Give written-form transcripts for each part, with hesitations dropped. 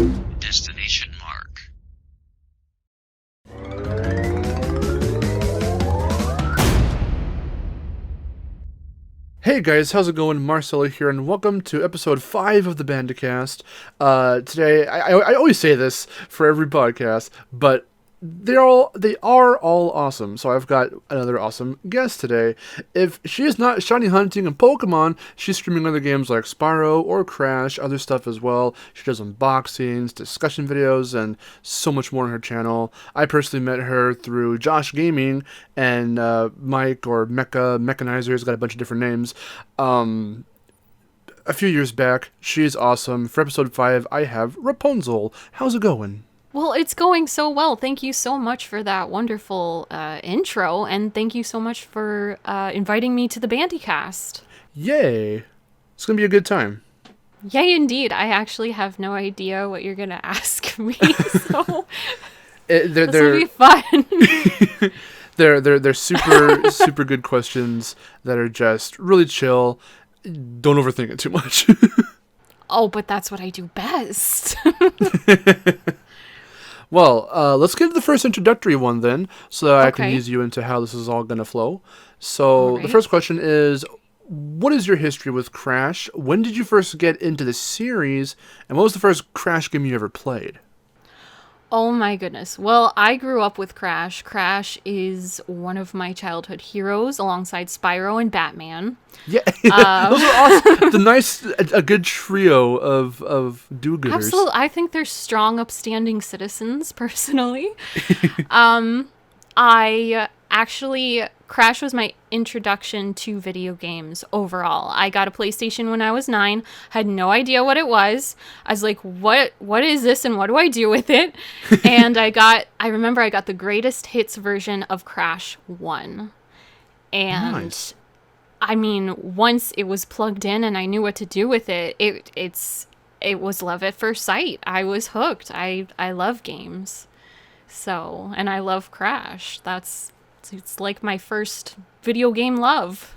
Destination mark. Hey guys, how's it going? Marcelo here, and welcome to episode 5 of the Bandicast. Today, I always say this for every podcast, but they are all awesome. So I've got another awesome guest today. If she is not shiny hunting and Pokemon, she's streaming other games like Spyro or Crash, other stuff as well. She does unboxings, discussion videos, and so much more on her channel. I personally met her through Josh Gaming and Mike or Mechanizer. He's got a bunch of different names. A few years back. She's awesome. For episode 5, I have RaPWNzel. How's it going? Well, it's going so well. Thank you so much for that wonderful intro, and thank you so much for inviting me to the Bandicast. Yay! It's gonna be a good time. Yay, indeed. I actually have no idea what you're gonna ask me, so this will be fun. They're super good questions that are just really chill. Don't overthink it too much. Oh, but that's what I do best. Well, let's get to the first introductory one then, so that I can Okay. ease you into how this is all going to flow. So Alright. the first question is, what is your history with Crash? When did you first get into the series, and what was the first Crash game you ever played? Oh my goodness. Well, I grew up with Crash. Crash is one of my childhood heroes alongside Spyro and Batman. Yeah, those are awesome. A good trio of do-gooders. Absolutely. I think they're strong, upstanding citizens, personally. Crash was my introduction to video games overall. I got a PlayStation when I was 9, had no idea what it was. I was like, what is this and what do I do with it? And I remember I got the greatest hits version of Crash 1. And Nice. I mean, once it was plugged in and I knew what to do with it, it was love at first sight. I was hooked. I love games. So, and I love Crash. It's like my first video game love.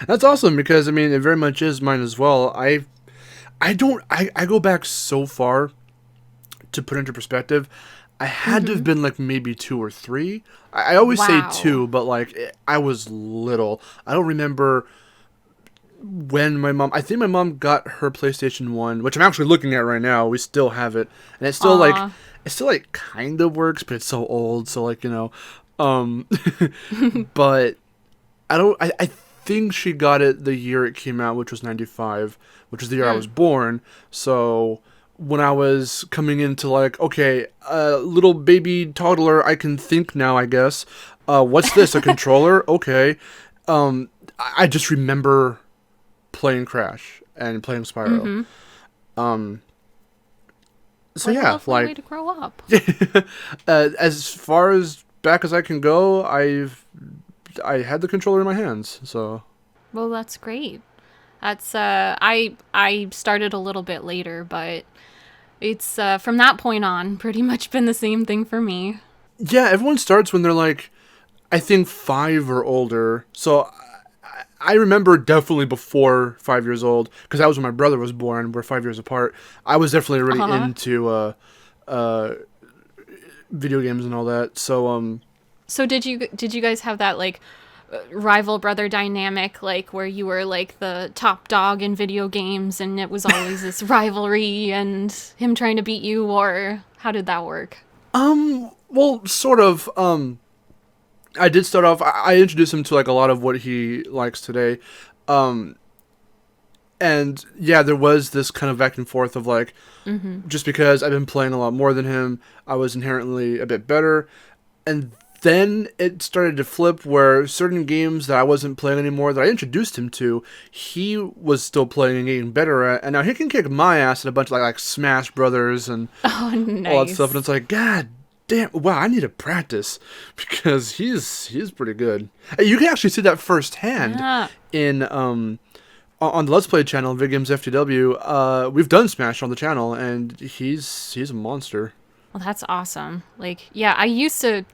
That's awesome because I mean it very much is mine as well. I go back so far to put into perspective. I had to have been like maybe 2 or 3. I always Wow. say 2, but like I was little. I don't remember when I think my mom got her PlayStation 1, which I'm actually looking at right now. We still have it, and it's still Aw. like kind of works, but it's so old. So like but I think she got it the year it came out, which was 95, which is the year I was born. So when I was coming into like, okay, little baby toddler, I can think now, I guess. What's this? A controller? Okay. I just remember playing Crash and playing Spyro. So What a yeah, lovely way to grow up. as far as back as I can go, I had the controller in my hands. So Well, that's great. That's I started a little bit later, but it's from that point on pretty much been the same thing for me. yeah, everyone starts when they're like, I think 5 or older. So I remember definitely before 5 years old, because that was when my brother was born. We're 5 years apart. I was definitely already into video games and all that. So So did you guys have that like rival brother dynamic, like where you were like the top dog in video games and it was always this rivalry and him trying to beat you, or how did that work? well, sort of. I did start off. I introduced him to like a lot of what he likes today. And yeah, there was this kind of back and forth of like, just because I've been playing a lot more than him, I was inherently a bit better. And then it started to flip where certain games that I wasn't playing anymore that I introduced him to, he was still playing and getting better at. And now he can kick my ass at a bunch of like Smash Brothers and Oh, nice. all that stuff. And it's like, God damn, wow, I need to practice because he's pretty good. And you can actually see that firsthand Yeah. in on the Let's Play channel, Vid Games FTW. We've done Smash on the channel, and he's a monster. Well, that's awesome. Like, yeah, I used to,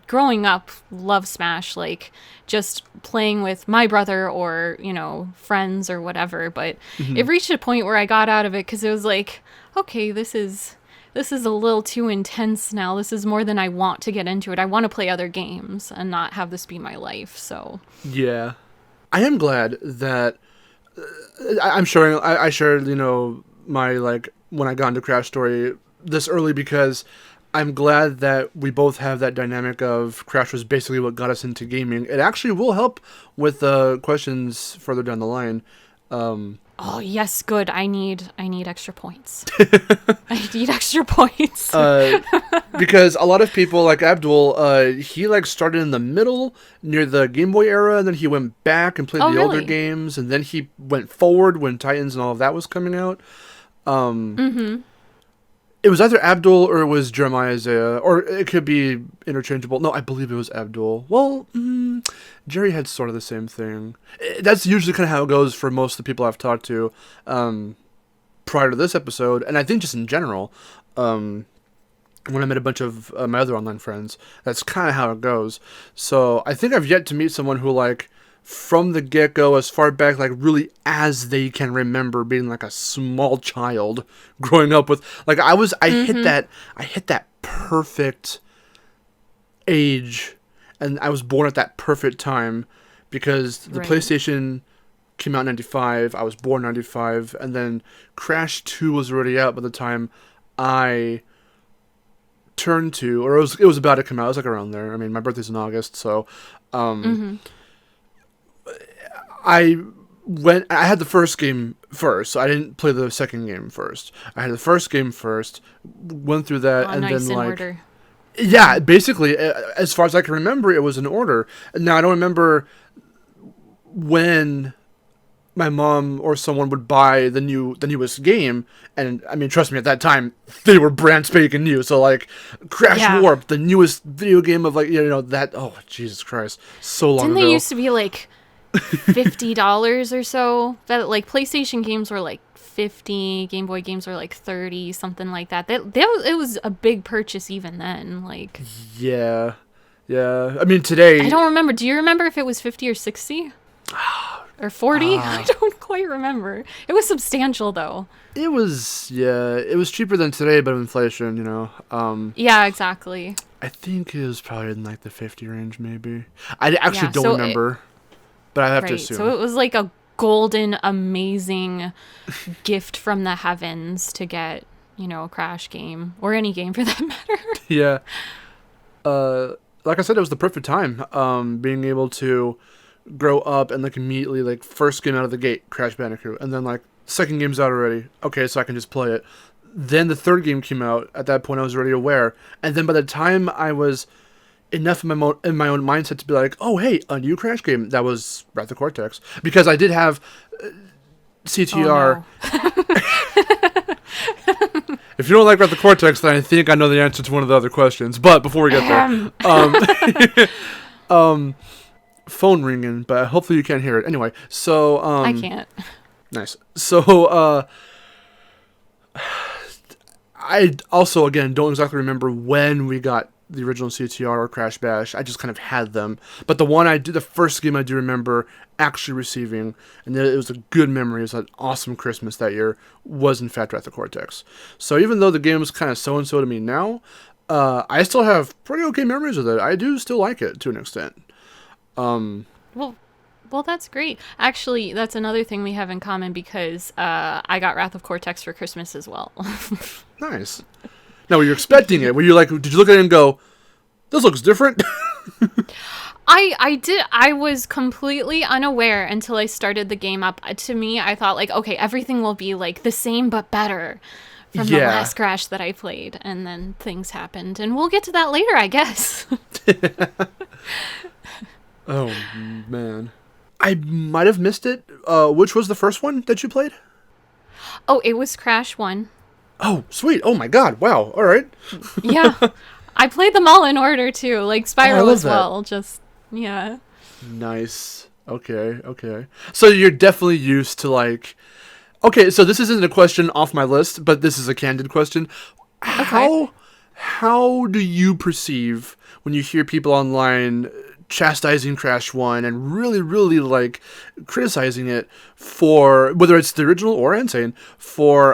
growing up, love Smash, like, just playing with my brother or, you know, friends or whatever, but it reached a point where I got out of it because it was like, okay, this is this is a little too intense now. This is more than I want to get into it. I want to play other games and not have this be my life. So Yeah. I am glad that I'm sharing. I shared, my when I got into Crash Story this early because I'm glad that we both have that dynamic of Crash was basically what got us into gaming. It actually will help with questions further down the line. oh yes, good. I need extra points. I need extra points. Because a lot of people like Abdul, he started in the middle near the Game Boy era, and then he went back and played the older really? games, and then he went forward when Titans and all of that was coming out. It was either Abdul or it was Jeremiah Isaiah, or it could be interchangeable. No, I believe it was Abdul. Well, Jerry had sort of the same thing. That's usually kind of how it goes for most of the people I've talked to prior to this episode, and I think just in general. When I met a bunch of my other online friends, that's kind of how it goes. So I think I've yet to meet someone who from the get-go, as far back, really as they can remember being a small child growing up with, I hit that perfect age, and I was born at that perfect time, because the Right. PlayStation came out in 95, I was born in 95, and then Crash 2 was already out by the time I turned to, or it was about to come out, it was around there. I mean, my birthday's in August, so, I had the first game first, so I didn't play the second game first. I had the first game first, went through that, and Nice then in order. yeah, basically, as far as I can remember, it was in order. Now I don't remember when my mom or someone would buy the newest game, and I mean, trust me, at that time they were brand spanking new. So Crash Yeah. Warp, the newest video game of that. Oh, Jesus Christ, so long Didn't ago. they used to be $50 or so? That PlayStation games were 50, Game Boy games were 30, something like that. It was a big purchase even then. Yeah, yeah. I mean, today. I don't remember. Do you remember if it was 50 or 60? Or 40? I don't quite remember. It was substantial though. It was cheaper than today, but inflation, Yeah, exactly. I think it was probably in the 50 range, maybe. I actually Yeah, don't so remember, but I have to Right. assume. So it was a golden, amazing gift from the heavens to get, a Crash game or any game for that matter. Yeah. Like I said, it was the perfect time. Being able to grow up and immediately first game out of the gate, Crash Bandicoot, and then second game's out already. Okay, so I can just play it. Then the third game came out. At that point, I was already aware. And then by the time I was enough in my own mindset to be oh, hey, a new Crash game, that was Wrath of Cortex, because I did have CTR. Oh, no. If you don't like Wrath of Cortex, then I think I know the answer to one of the other questions. But before we get there, phone ringing, but hopefully you can't hear it. Anyway, so I can't. nice. So I also again don't exactly remember when we got the original CTR or Crash Bash. I just kind of had them. But the first game I do remember actually receiving, and it was a good memory, it was an awesome Christmas that year, was in fact Wrath of Cortex. So even though the game was kind of so-and-so to me now, I still have pretty okay memories with it. I do still like it to an extent. Well, that's great. Actually, that's another thing we have in common because I got Wrath of Cortex for Christmas as well. Nice. Now, were you expecting it? Were you did you look at it and go, this looks different? I did. I was completely unaware until I started the game up. To me, I thought okay, everything will be the same but better from the last Crash that I played, and then things happened, and we'll get to that later, I guess. Oh, man. I might have missed it. Which was the first one that you played? Oh, it was Crash 1. Oh, sweet. Oh, my God. Wow. All right. Yeah. I played them all in order, too. Spyro love as well. Just, yeah. Nice. Okay. So you're definitely used to okay, so this isn't a question off my list, but this is a candid question. Okay. How do you perceive when you hear people online chastising Crash 1 and really, really criticizing it for, whether it's the original or Insane, for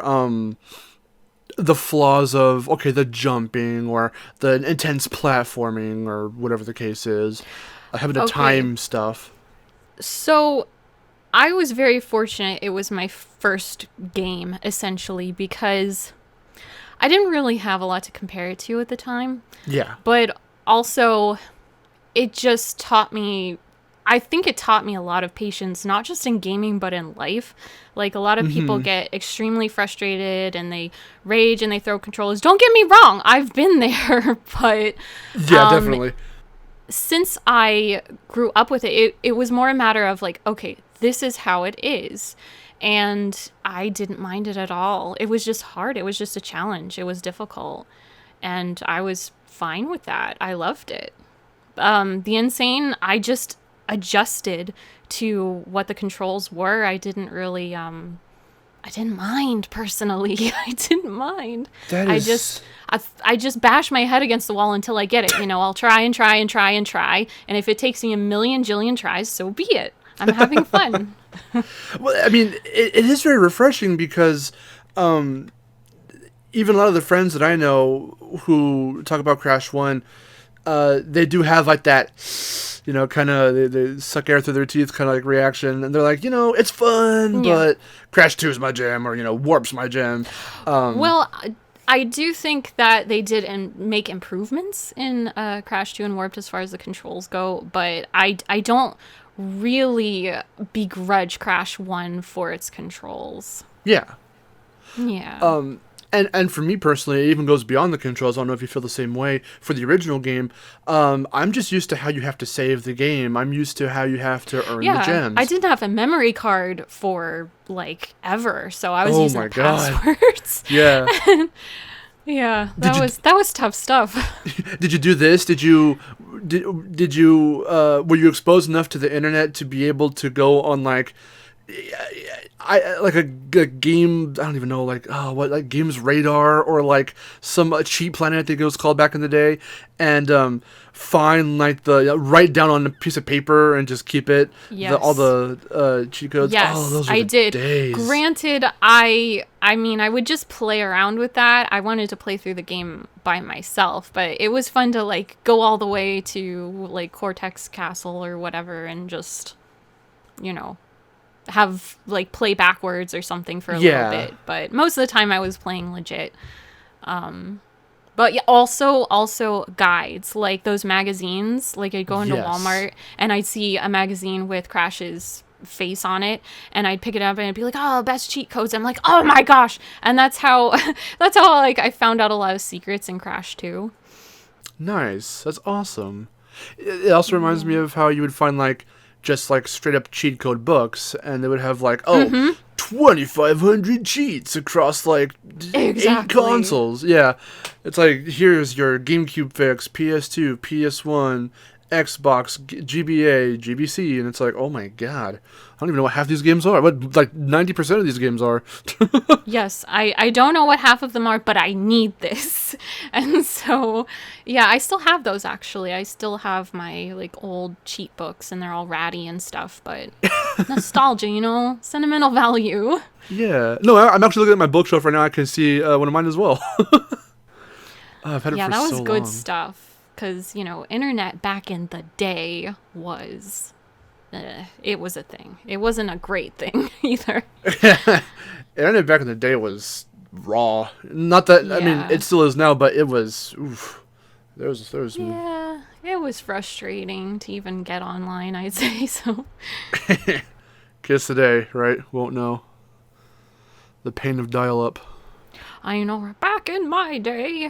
the flaws of, okay, the jumping or the intense platforming or whatever the case is, having to time stuff. So I was very fortunate. It was my first game, essentially, because I didn't really have a lot to compare it to at the time. Yeah. But also, it just taught me, I think it taught me a lot of patience, not just in gaming, but in life. Like, a lot of people get extremely frustrated and they rage and they throw controllers. Don't get me wrong, I've been there, but... Yeah, definitely. Since I grew up with it, it was more a matter of like, okay, this is how it is. And I didn't mind it at all. It was just hard. It was just a challenge. It was difficult. And I was fine with that. I loved it. The Insane, I just adjusted to what the controls were. I didn't really, I didn't mind personally. I didn't mind. I just bash my head against the wall until I get it. You know, I'll try and try and try and try. And if it takes me a million jillion tries, so be it. I'm having fun. Well, I mean, it is very refreshing because even a lot of the friends that I know who talk about Crash 1, they do have like that, you know, kind of they suck air through their teeth kind of like reaction. And they're like, you know, it's fun, but Crash 2 is my jam, or, you know, Warp's my jam. Well, I do think that they did make improvements in Crash 2 and Warped as far as the controls go, but I don't really begrudge Crash 1 for its controls. Yeah. Yeah. And for me personally, it even goes beyond the controls. I don't know if you feel the same way. For the original game, I'm just used to how you have to save the game. I'm used to how you have to earn the gems. I didn't have a memory card for, like, ever, so I was using the passwords. Yeah. Yeah, that was tough stuff. Did you do this? Did you were you exposed enough to the internet to be able to go on like a game, I don't even know, like like Games Radar or like some cheat planet I think it was called back in the day, and find like write down on a piece of paper and just keep it, all the cheat codes. Yes, those were I the did. days. Granted, I mean, I would just play around with that. I wanted to play through the game by myself, but it was fun to like go all the way to like Cortex Castle or whatever and just, you know, have like play backwards or something for a little bit. But most of the time I was playing legit. But yeah, also guides, like those magazines. Like I'd go into Walmart and I'd see a magazine with Crash's face on it, and I'd pick it up and I'd be like, oh, best cheat codes. I'm like, oh my gosh. And that's how like I found out a lot of secrets in Crash 2. Nice. That's awesome. It also reminds me of how you would find like just like straight up cheat code books, and they would have like 2,500 cheats across like 8 consoles. Yeah, it's like, here's your GameCube fix, PS2, PS1, Xbox, GBA, GBC, and it's like, oh my god, I don't even know what half these games are. What, like 90% of these games are. Yes, I don't know what half of them are, but I need this. And so, yeah, I still have those actually. I still have my like old cheat books, and they're all ratty and stuff, but nostalgia, you know, sentimental value. Yeah. No, I'm actually looking at my bookshelf right now. I can see one of mine as well. I've had it for so long. Yeah, that was good stuff. Because, you know, internet back in the day was, it was a thing. It wasn't a great thing either. Internet back in the day was raw. Not that, I mean, it still is now, but it was, oof. There was Yeah, it was frustrating to even get online, I'd say, so. Kids today, right, won't know the pain of dial-up. I know, back in my day.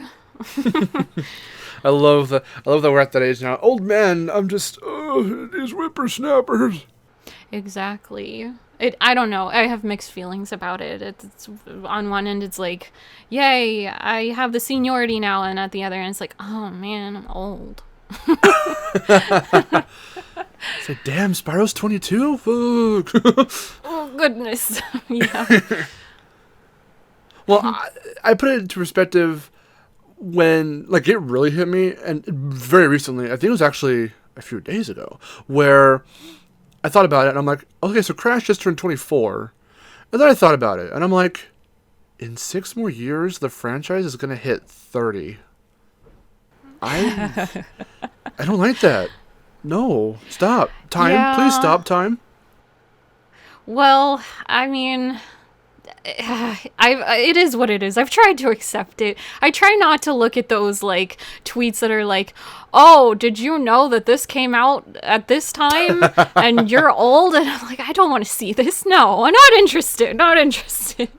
I love that we're at that age now. Old man, I'm just, these whippersnappers. Exactly. I don't know. I have mixed feelings about it. It's on one end, it's like, yay, I have the seniority now, and at the other end, it's like, oh man, I'm old. It's like, damn, Spyro's 22? Fuck. Oh goodness. Yeah. Well, I put it into perspective when, like, it really hit me, and very recently, I think it was actually a few days ago, where I thought about it, and I'm like, okay, so Crash just turned 24, and then I thought about it, and I'm like, in 6 more years, the franchise is going to hit 30. I don't like that. No, stop. Time, Yeah. please stop time. Well, I mean, it is what it is. I've tried to accept it. I try not to look at those like tweets that are like, "Oh, did you know that this came out at this time and you're old?" And I'm like, I don't want to see this. No, I'm not interested. Not interested.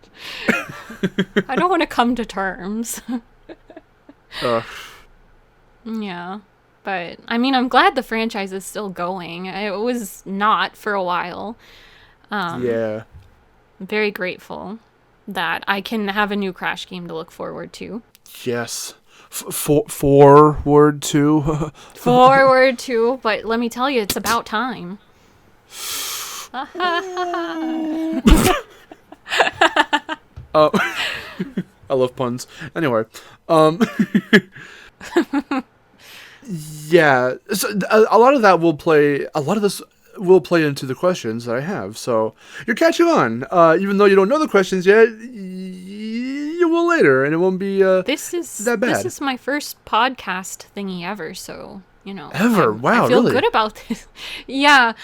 I don't want to come to terms. Ugh. Yeah. But I mean, I'm glad the franchise is still going. It was not for a while. Yeah. I'm very grateful that I can have a new Crash game to look forward to. Yes. Forward to. Forward to, but let me tell you, it's about time. I love puns. Anyway, yeah. So a lot of that will play. A lot of this will play into the questions that I have. So you're catching on. Even though you don't know the questions yet, you will later, and it won't be This is that bad. This is my first podcast thingy ever, so you know. Ever? Wow, I feel really? good about this. Yeah.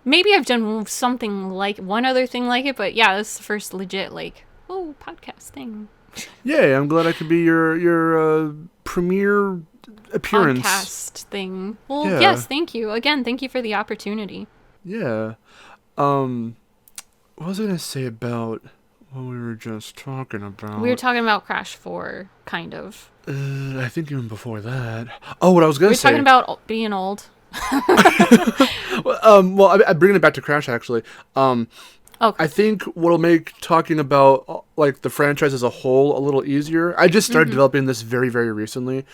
Maybe I've done something like one other thing like it, but yeah, this is the first legit podcast thing. Yeah, I'm glad I could be your premiere appearance. Podcast thing. Well, Yeah. yes, thank you. Again, thank you for the opportunity. Yeah. What was I gonna say about what we were just talking about? We were talking about Crash 4, kind of. I think even before that. Oh, what I was gonna We were say. talking about being old. Well, I'm bringing it back to Crash actually. Okay. I think what'll make talking about like the franchise as a whole a little easier. I just started developing this very, very recently.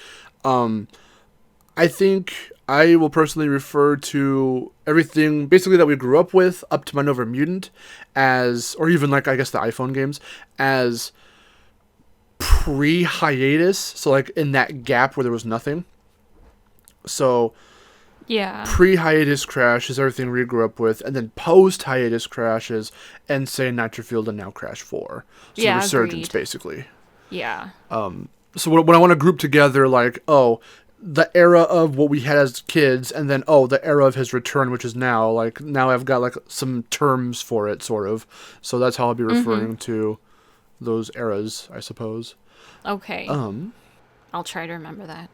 I think I will personally refer to everything basically that we grew up with up to Mind Over Mutant as, or even like I guess the iPhone games as pre-hiatus. So like in that gap where there was nothing. So Yeah. pre-hiatus Crash is everything we grew up with, and then post-hiatus Crash is Insane Nitrofield and now Crash 4. So Yeah, the resurgence, agreed. basically. Yeah. So when I want to group together, like, the era of what we had as kids, and then, the era of his return, which is now, like, now I've got, like, some terms for it, sort of. So that's how I'll be referring to those eras, I suppose. Okay. I'll try to remember that.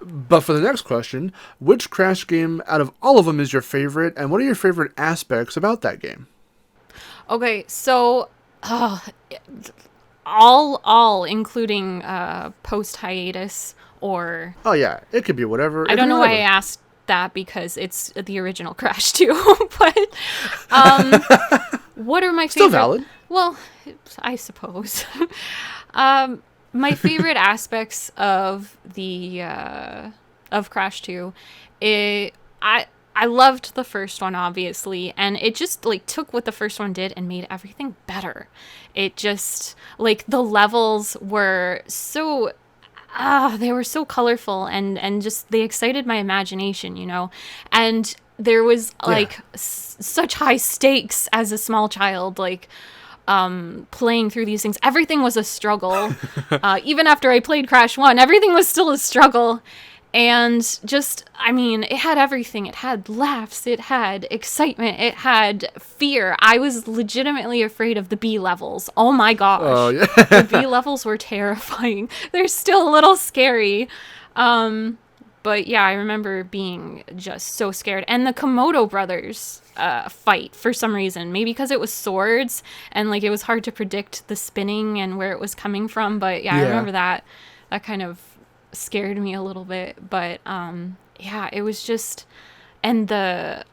But for the next question, which Crash game out of all of them is your favorite, and what are your favorite aspects about that game? Okay, so all including post hiatus or Oh yeah, it could be whatever. I don't know why I asked that because it's the original Crash 2, but what are my favorite? Still valid. Well, I suppose. My favorite aspects of the of Crash 2, I loved the first one obviously, and it just like took what the first one did and made everything better. It just like the levels were so they were so colorful and just they excited my imagination, you know. And there was like such high stakes as a small child, like playing through these things. Everything was a struggle. Even after I played Crash 1, everything was still a struggle. And just, I mean, it had everything. It had laughs, it had excitement, it had fear. I was legitimately afraid of the B levels. Oh my gosh. Oh, yeah. The B levels were terrifying. They're still a little scary. But yeah, I remember being just so scared. And the Komodo brothers fight for some reason. Maybe because it was swords and like it was hard to predict the spinning and where it was coming from. But yeah, I remember that. That kind of scared me a little bit. But yeah, it was just, and the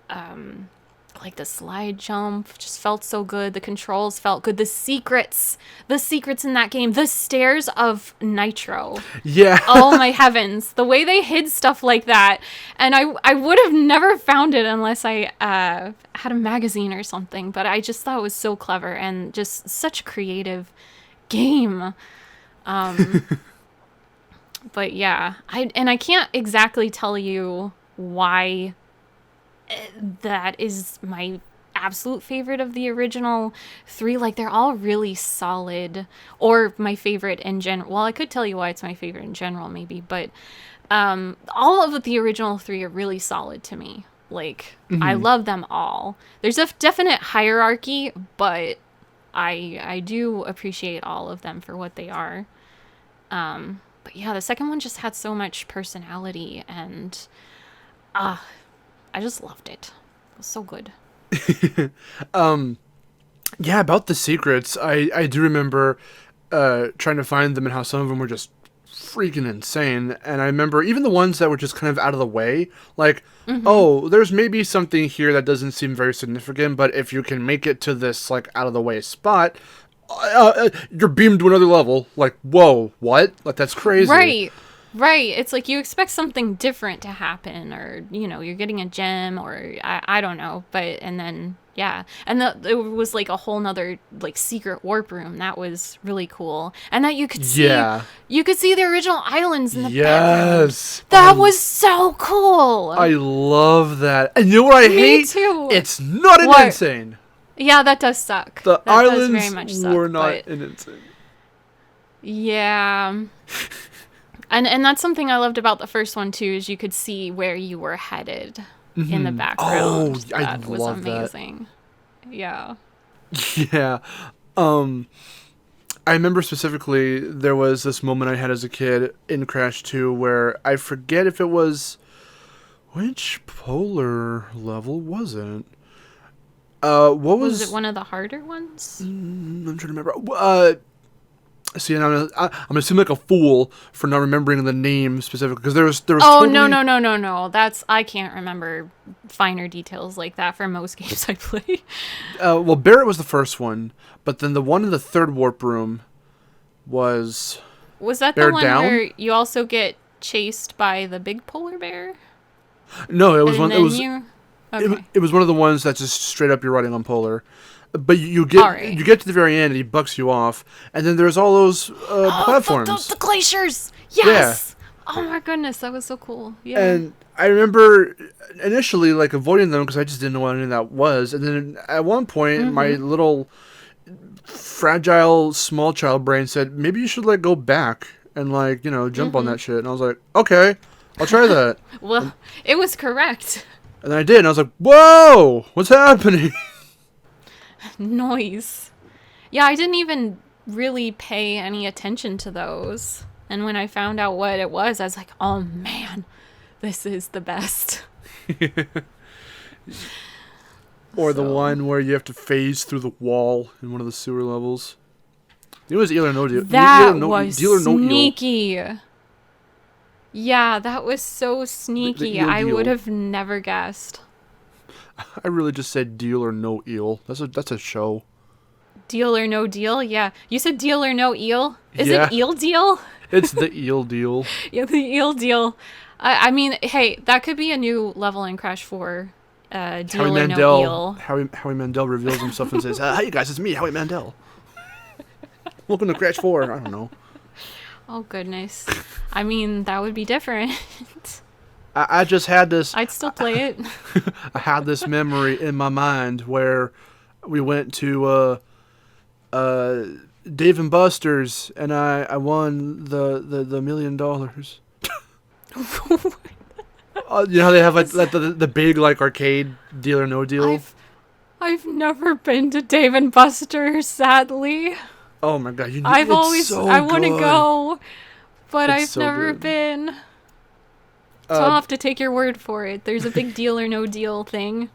like the slide jump just felt so good. The controls felt good. The secrets in that game, the stairs of Nitro. Yeah. Oh my heavens, the way they hid stuff like that. And I would have never found it unless I had a magazine or something, but I just thought it was so clever and just such a creative game. But yeah, I can't exactly tell you why that is my absolute favorite of the original 3. Like, they're all really solid, or my favorite in general. Well, I could tell you why it's my favorite in general, maybe, but all of the original 3 are really solid to me. Like, I love them all. There's a definite hierarchy, but I do appreciate all of them for what they are. But yeah, the second one just had so much personality, and I just loved it. It was so good. Yeah, about the secrets, I do remember trying to find them and how some of them were just freaking insane. And I remember even the ones that were just kind of out of the way, like, oh, there's maybe something here that doesn't seem very significant, but if you can make it to this, like, out of the way spot, you're beamed to another level. Like, whoa, what? Like, that's crazy. Right. It's like you expect something different to happen, or, you know, you're getting a gem, or I don't know. But, and then, yeah. And it was like a whole nother, like, secret warp room. That was really cool. And that you could see, you could see the original islands in the background. Yes. That was so cool. I love that. And you know what I hate? Me too. It's not an insane. Yeah, that does suck. The that islands does very much suck, were not an insane. Yeah. And that's something I loved about the first one, too, is you could see where you were headed in the background. Oh, I that was love amazing. That. Yeah. Yeah. I remember specifically there was this moment I had as a kid in Crash 2 where I forget if it was... Which polar level was it? Was it one of the harder ones? I'm trying to remember. See, and I'm gonna seem like a fool for not remembering the name specifically, because there was. Oh, totally... no! I can't remember finer details like that for most games I play. Well, Barrett was the first one, but then the one in the third warp room was. Was that Bear the one Down? where you also get chased by the big polar bear? No, it was one. Okay. It was one of the ones that's just straight up you're riding on polar. But you get to the very end and he bucks you off, and then there's all those platforms. The glaciers! Yes! Yeah. Oh my goodness, that was so cool. Yeah. And I remember initially like avoiding them because I just didn't know what any of that was. And then at one point, my little fragile small child brain said, maybe you should like go back and like, you know, jump on that shit. And I was like, okay, I'll try that. Well, it was correct. And then I did, and I was like, whoa, what's happening? Noise. Yeah, I didn't even really pay any attention to those. And when I found out what it was, I was like, oh man, this is the best. Or the one where you have to phase through the wall in one of the sewer levels. It was Deal or No Deal. That was sneaky. Yeah, that was so sneaky. I would have never guessed. I really just said Deal or No Eel. That's a show. Deal or No Deal? Yeah. You said Deal or No Eel? Is it Eel Deal? It's the Eel Deal. Yeah, the Eel Deal. I mean, hey, that could be a new level in Crash 4. Deal or No Eel. Howie Mandel reveals himself and says, "Hi, you guys, it's me, Howie Mandel. Welcome to Crash 4." I don't know. Oh, goodness. I mean, that would be different. I just had this... I'd still play it. I had this memory in my mind where we went to Dave and Buster's, and I won the $1 million. You know how they have like the big like arcade Deal or No Deal? I've never been to Dave and Buster's, sadly. Oh my god, I want to go, but I've never been. So I'll have to take your word for it. There's a big Deal or No Deal thing.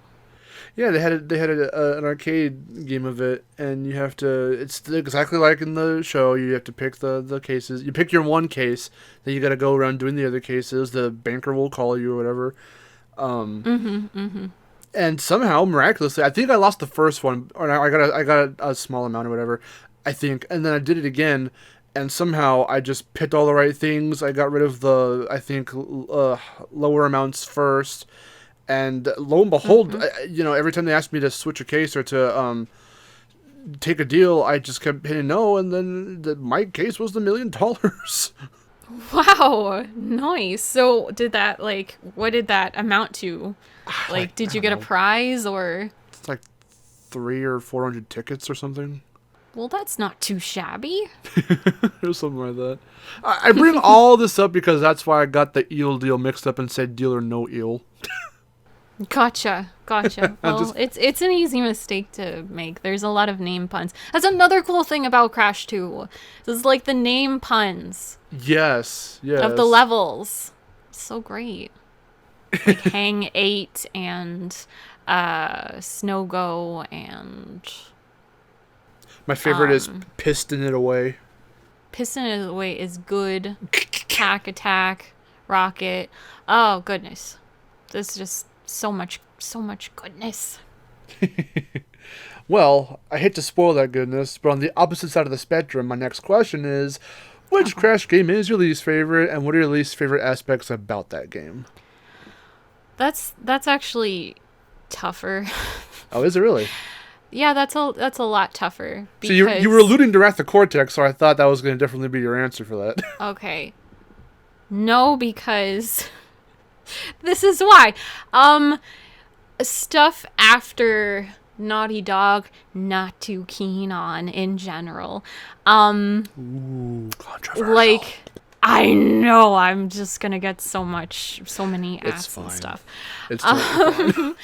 Yeah, they had an arcade game of it, and you have to. It's exactly like in the show. You have to pick the cases. You pick your one case, then you got to go around doing the other cases. The banker will call you or whatever. And somehow, miraculously, I think I lost the first one, or I got a small amount or whatever. I think, and then I did it again, and somehow I just picked all the right things. I got rid of the lower amounts first. And lo and behold, every time they asked me to switch a case or to take a deal, I just kept hitting no, and then my case was the $1 million. Wow, nice. So what did that amount to? Like, did you get a prize or? It's like 300 or 400 tickets or something. Well, that's not too shabby. Or something like that. I bring all this up because that's why I got the eel deal mixed up and said deal or no eel. Gotcha. Well, it's an easy mistake to make. There's a lot of name puns. That's another cool thing about Crash 2. This is like the name puns. Yes. Of the levels. So great. Like Hang 8 and Snow Go and... My favorite is Piston It Away. Piston It Away is good. Attack, Rocket. Oh, goodness. There's just so much goodness. Well, I hate to spoil that goodness, but on the opposite side of the spectrum, my next question is, which Crash game is your least favorite, and what are your least favorite aspects about that game? That's actually tougher. Oh, is it really? Yeah, that's a lot tougher. So you were alluding to Wrath of Cortex, so I thought that was going to definitely be your answer for that. Okay. No, because this is why. Stuff after Naughty Dog, not too keen on in general. Ooh, controversial. Like, I know I'm just gonna get so many ads and stuff. It's totally fine.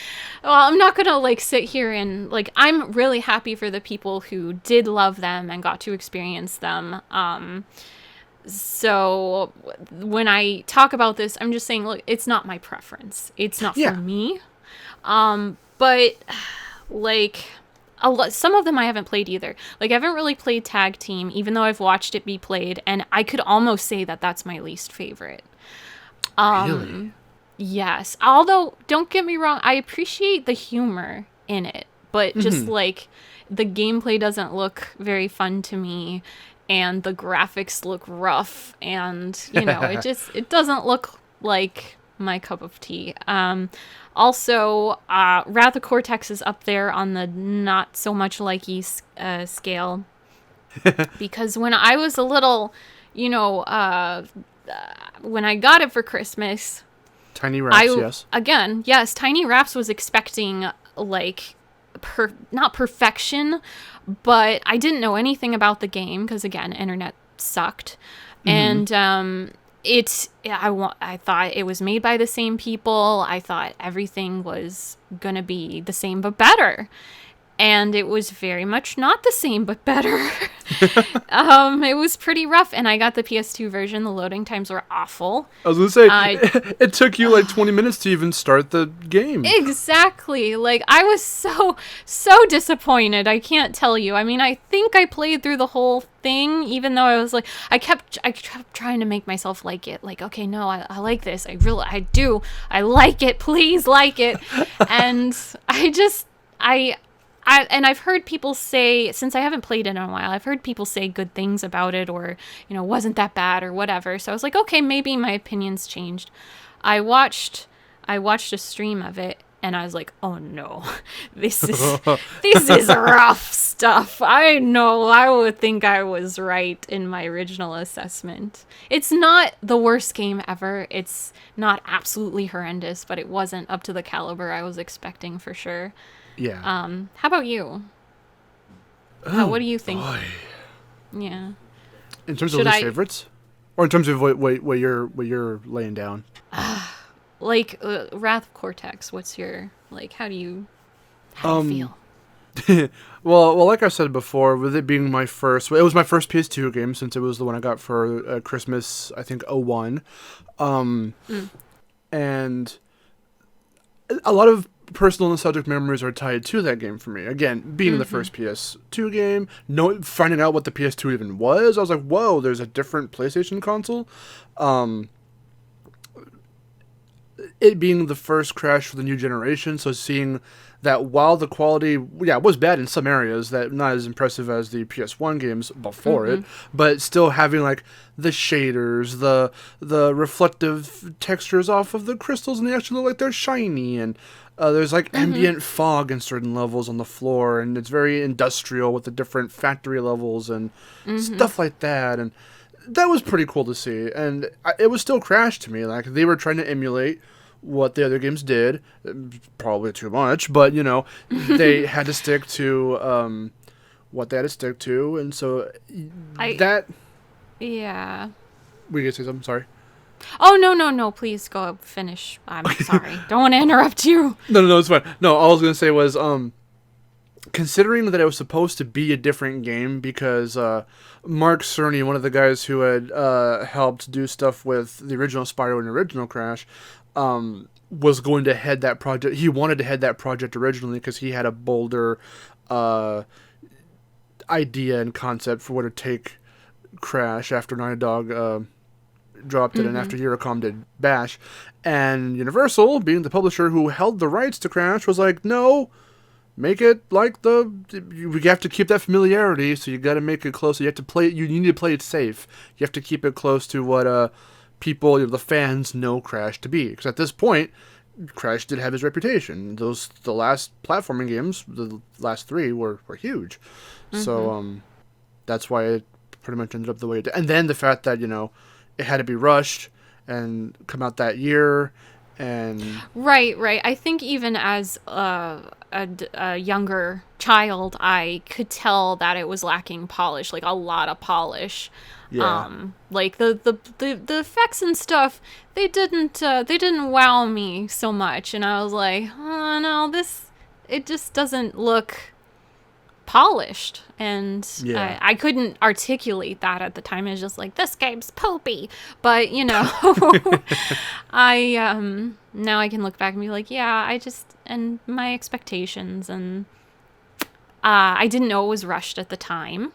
Well, I'm not gonna like sit here and like, I'm really happy for the people who did love them and got to experience them. So when I talk about this, I'm just saying, look, it's not my preference. It's not for me. But like some of them I haven't played either. Like, I haven't really played Tag Team, even though I've watched it be played, and I could almost say that that's my least favorite. Really? Yes. Although, don't get me wrong, I appreciate the humor in it, but just like the gameplay doesn't look very fun to me, and the graphics look rough, and you know, it doesn't look like my cup of tea. Also, Wrath of Cortex is up there on the not so much likey scale, because when I was a little, you know, when I got it for Christmas, Tiny Raps, yes. Again, yes, Tiny Raps was expecting like not perfection, but I didn't know anything about the game because, again, internet sucked, and I thought it was made by the same people. I thought everything was gonna be the same but better. And it was very much not the same but better. It was pretty rough, and I got the PS2 version. The loading times were awful. I was gonna say, it took you like 20 minutes to even start the game. Exactly. Like, I was so disappointed. I can't tell you. I mean, I think I played through the whole thing, even though I was like, I kept trying to make myself like it. Like, okay, no, I like this. I do. I like it. Please like it. And and I've heard people say, since I haven't played it in a while, I've heard people say good things about it, or, you know, wasn't that bad or whatever. So I was like, okay, maybe my opinion's changed. I watched a stream of it, and I was like, oh no, this is rough stuff. I know, I would think I was right in my original assessment. It's not the worst game ever. It's not absolutely horrendous, but it wasn't up to the caliber I was expecting for sure. Yeah. How about you? What do you think? Boy. Yeah. In terms of least favorites, or in terms of what you're laying down? Like Wrath of Cortex. What's your how do you feel? well, like I said before, with it being my first, it was my first PS2 game since it was the one I got for Christmas, I think 2001, and a lot of personal nostalgic memories are tied to that game for me. Again, being the first PS2 game, finding out what the PS2 even was, I was like, whoa, there's a different PlayStation console. It being the first Crash for the new generation, so seeing that while the quality, was bad in some areas, that not as impressive as the PS1 games before it, but still having like the shaders, the reflective textures off of the crystals, and they actually look like they're shiny, and there's like ambient fog in certain levels on the floor, and it's very industrial with the different factory levels and stuff like that, and that was pretty cool to see. And it was still Crash to me. Like, they were trying to emulate what the other games did. Probably too much, but they had to stick to what they had to stick to, and so that. Yeah. We can say something. Sorry. Oh, no, please go finish. I'm sorry. Don't want to interrupt you. No, it's fine. No, all I was going to say was, considering that it was supposed to be a different game, because Mark Cerny, one of the guys who had helped do stuff with the original Spyro and original Crash, was going to head that project. He wanted to head that project originally because he had a bolder idea and concept for what it would take Crash after Naughty Dog dropped it, and after Eurocom did Bash. And Universal, being the publisher who held the rights to Crash, was like, no, make it like we have to keep that familiarity, so you got to make it close. You have to play it, you need to play it safe. You have to keep it close to what people, the fans, know Crash to be. Because at this point, Crash did have his reputation. The last platforming games, the last 3, were huge. So that's why it pretty much ended up the way it did. And then the fact that, it had to be rushed and come out that year. And Right. I think even as a younger child, I could tell that it was lacking polish, like a lot of polish. yeah. Like the effects and stuff, they didn't wow me so much, and I was like, oh no, it just doesn't look polished, and Yeah. I couldn't articulate that at the time. It was just like, this game's poopy, but I now I can look back and be like, yeah, and my expectations, and I didn't know it was rushed at the time.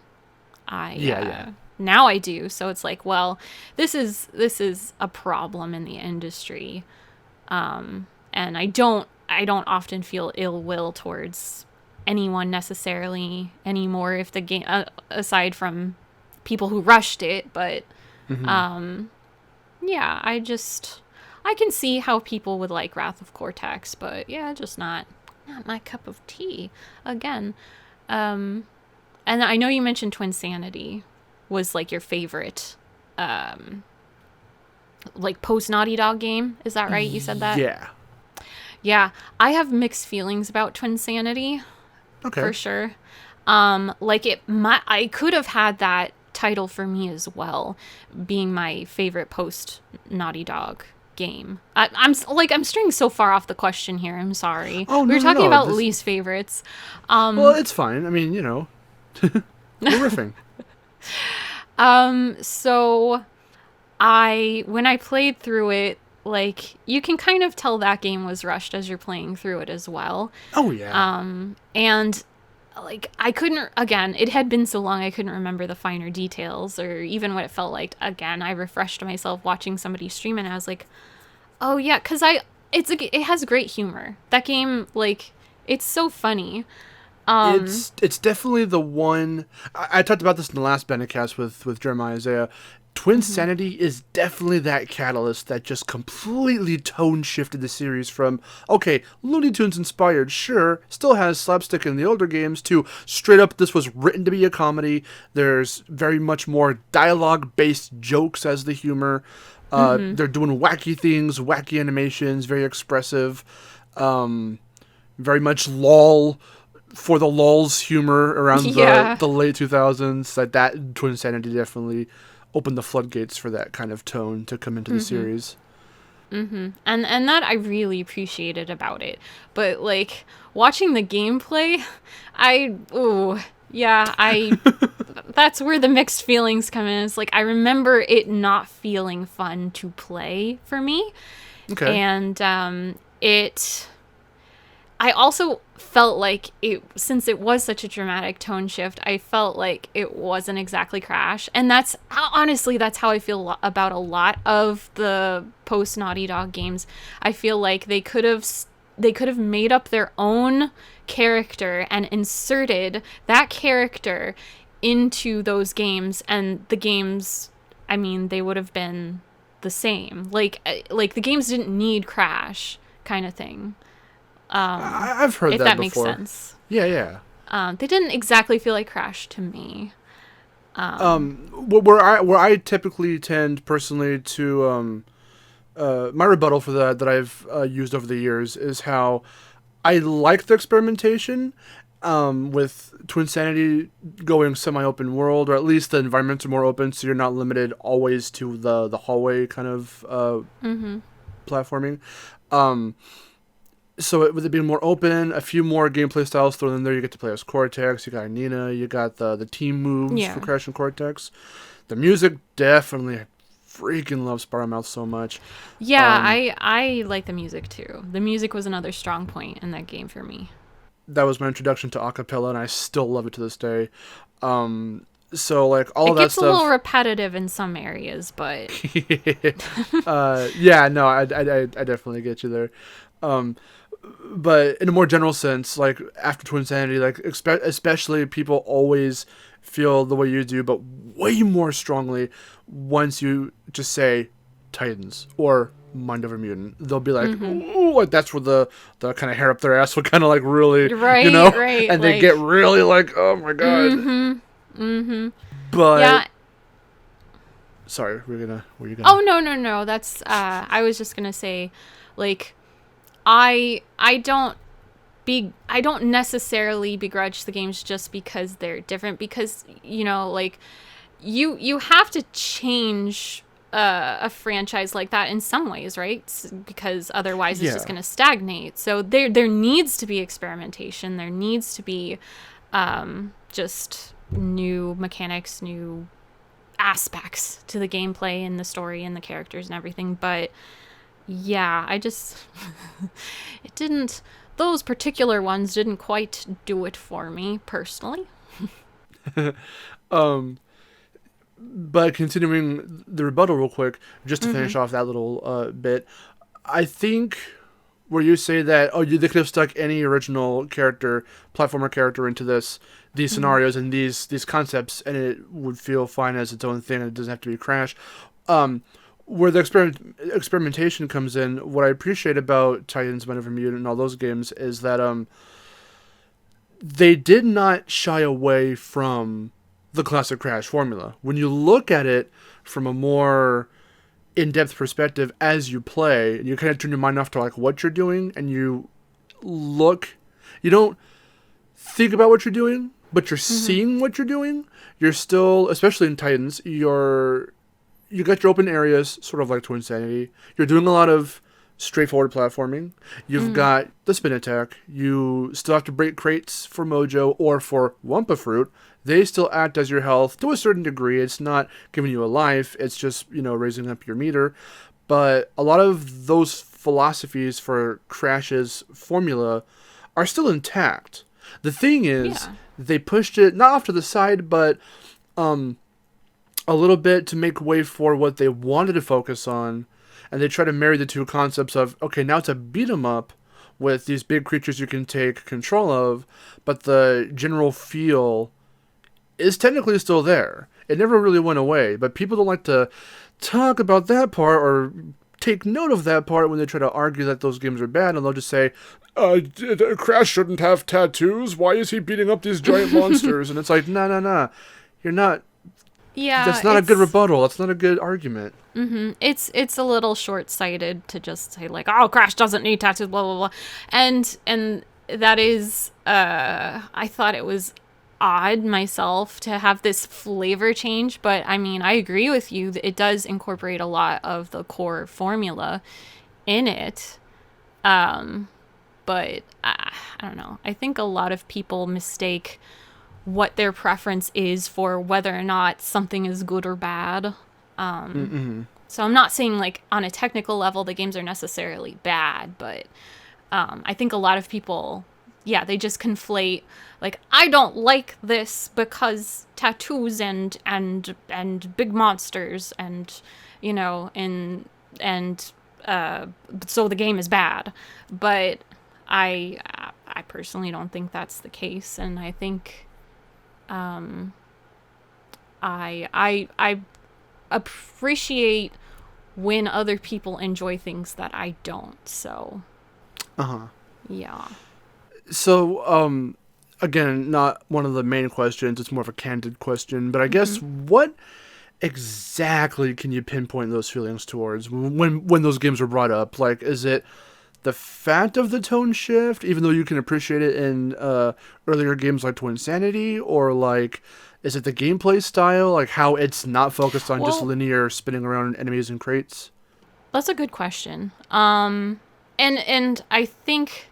Yeah. Now I do, so it's like, well, this is a problem in the industry, and I don't often feel ill will towards anyone necessarily anymore, if the game aside from people who rushed it, but yeah, I can see how people would like Wrath of Cortex, but yeah, just not my cup of tea again. And I know you mentioned Twinsanity was like your favorite like post Naughty Dog game, is that right? You said that? Yeah, I have mixed feelings about Twinsanity. Okay. For sure. I could have had that title for me as well, being my favorite post Naughty Dog game. I'm straying so far off the question here. I'm sorry. Oh, we were no, talking no, about least favorites. Well, it's fine. I mean, we're riffing. So when I played through it, like, you can kind of tell that game was rushed as you're playing through it as well. Oh, yeah. And like, I couldn't, again, it had been so long I couldn't remember the finer details or even what it felt like. Again, I refreshed myself watching somebody stream, and I was like, oh yeah, because it has great humor. That game, like, it's so funny. It's definitely the one. I talked about this in the last Bandicast with Jeremiah Isaiah. Twinsanity is definitely that catalyst that just completely tone shifted the series from, okay, Looney Tunes inspired, sure, still has slapstick in the older games, to straight up, this was written to be a comedy. There's very much more dialogue-based jokes as the humor. They're doing wacky things, wacky animations, very expressive, very much lol for the lulz humor around the late 2000s. That Twinsanity definitely opened the floodgates for that kind of tone to come into the series. And that I really appreciated about it. But like, watching the gameplay, that's where the mixed feelings come in. It's like, I remember it not feeling fun to play for me. Okay. And I also felt like since it was such a dramatic tone shift, I felt like it wasn't exactly Crash. And that's how I feel about a lot of the post Naughty Dog games. I feel like they could have made up their own character and inserted that character into those games, and the games, I mean, they would have been the same. Like the games didn't need Crash, kind of thing. I've heard if that that before. makes sense. Yeah. They didn't exactly feel like Crash to me. Where I typically tend personally to my rebuttal for that I've used over the years is how I like the experimentation with Twinsanity going semi-open world, or at least the environments are more open, so you're not limited always to the hallway kind of platforming. So with it being more open, a few more gameplay styles thrown in there. You get to play as Cortex, you got Nina, you got the team moves for Crash and Cortex. The music, definitely, I freaking love Spyro Mouth so much. Yeah, I like the music too. The music was another strong point in that game for me. That was my introduction to acapella, and I still love it to this day. So like all it of that gets stuff. a little repetitive in some areas, but yeah, no, I definitely get you there. But in a more general sense, like after Twinsanity, like especially people always feel the way you do, but way more strongly once you just say Titans or Mind Over Mutant. They'll be like, ooh, like that's where the kind of hair up their ass will kind of like really, right, right, and they get really like, oh my god. But yeah. Sorry, were you gonna? Oh no. That's I was just gonna say, like, I don't necessarily begrudge the games just because they're different, because like you have to change a franchise like that in some ways, right? Because otherwise it's just going to stagnate. So there needs to be experimentation. There needs to be just new mechanics, new aspects to the gameplay and the story and the characters and everything. But yeah, I just those particular ones didn't quite do it for me personally. But continuing the rebuttal real quick, just to finish off that little bit, I think where you say that, they could have stuck any original platformer character into these scenarios and these concepts, and it would feel fine as its own thing, and it doesn't have to be Crash. Where the experimentation comes in, what I appreciate about Titans, Mind Over Mutant, and all those games is that they did not shy away from the classic Crash formula. When you look at it from a more in-depth perspective as you play, and you kind of turn your mind off to like what you're doing, and you don't think about what you're doing, but you're seeing what you're doing. You're still, especially in Titans, you got your open areas, sort of like Twinsanity. You're doing a lot of straightforward platforming. You've got the spin attack. You still have to break crates for Mojo or for Wumpa Fruit. They still act as your health to a certain degree. It's not giving you a life. It's just, raising up your meter. But a lot of those philosophies for Crash's formula are still intact. The thing is, they pushed it not off to the side, but a little bit to make way for what they wanted to focus on. And they try to marry the two concepts of, okay, now it's a beat 'em up with these big creatures you can take control of, but the general feel is technically still there. It never really went away, but people don't like to talk about that part or take note of that part when they try to argue that those games are bad, and they'll just say, Crash shouldn't have tattoos. Why is he beating up these giant monsters? And it's like, no. You're not... Yeah, that's not a good rebuttal. That's not a good argument. It's a little short-sighted to just say like, oh, Crash doesn't need tattoos, blah blah blah, and that is, I thought it was odd myself to have this flavor change, but I mean, I agree with you that it does incorporate a lot of the core formula in it. But I don't know. I think a lot of people mistake what their preference is for whether or not something is good or bad. So I'm not saying like on a technical level the games are necessarily bad, but I think a lot of people, they just conflate like, I don't like this because tattoos and big monsters and so the game is bad. But I personally don't think that's the case, and I think I appreciate when other people enjoy things that I don't. So yeah. So again, not one of the main questions, it's more of a candid question, but I guess what exactly can you pinpoint those feelings towards when those games were brought up? Like, is it the fact of the tone shift, even though you can appreciate it in earlier games like Twinsanity, or like, is it the gameplay style, like how it's not focused on just Well, linear spinning around enemies and crates? that's a good question. And I think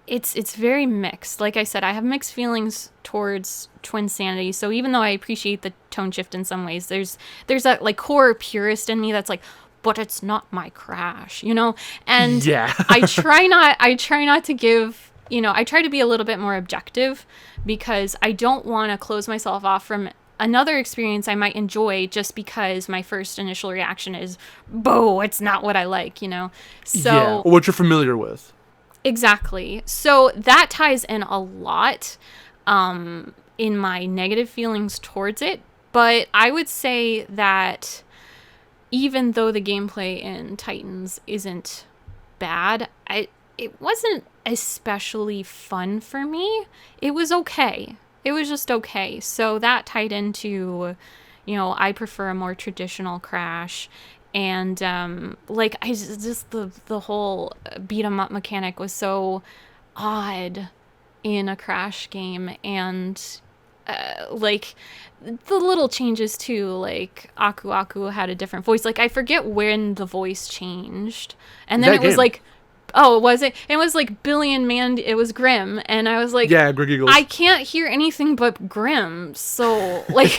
it's very mixed. Like I said, I have mixed feelings towards Twinsanity. So even though I appreciate the tone shift in some ways, there's that like core purist in me that's like, but it's not my Crash, you know? And Yeah. I try not to give, I try to be a little bit more objective because I don't want to close myself off from another experience I might enjoy just because my first initial reaction is, "Boo, it's not what I like," you know? Yeah, So or what you're familiar with. exactly. So that ties in a lot in my negative feelings towards it. But I would say that even though the gameplay in Titans isn't bad, it wasn't especially fun for me. It was okay. It was just okay. So that tied into, I prefer a more traditional Crash. And like I just the whole beat 'em up mechanic was so odd in a Crash game, and like the little changes too, like Aku Aku had a different voice. Like I forget when the voice changed, and then That it was game. like, oh, was it? It was like Billy and Mandy. It was Grim, and I was like, Yeah, Greg Eagles. I can't hear anything but Grim. So like,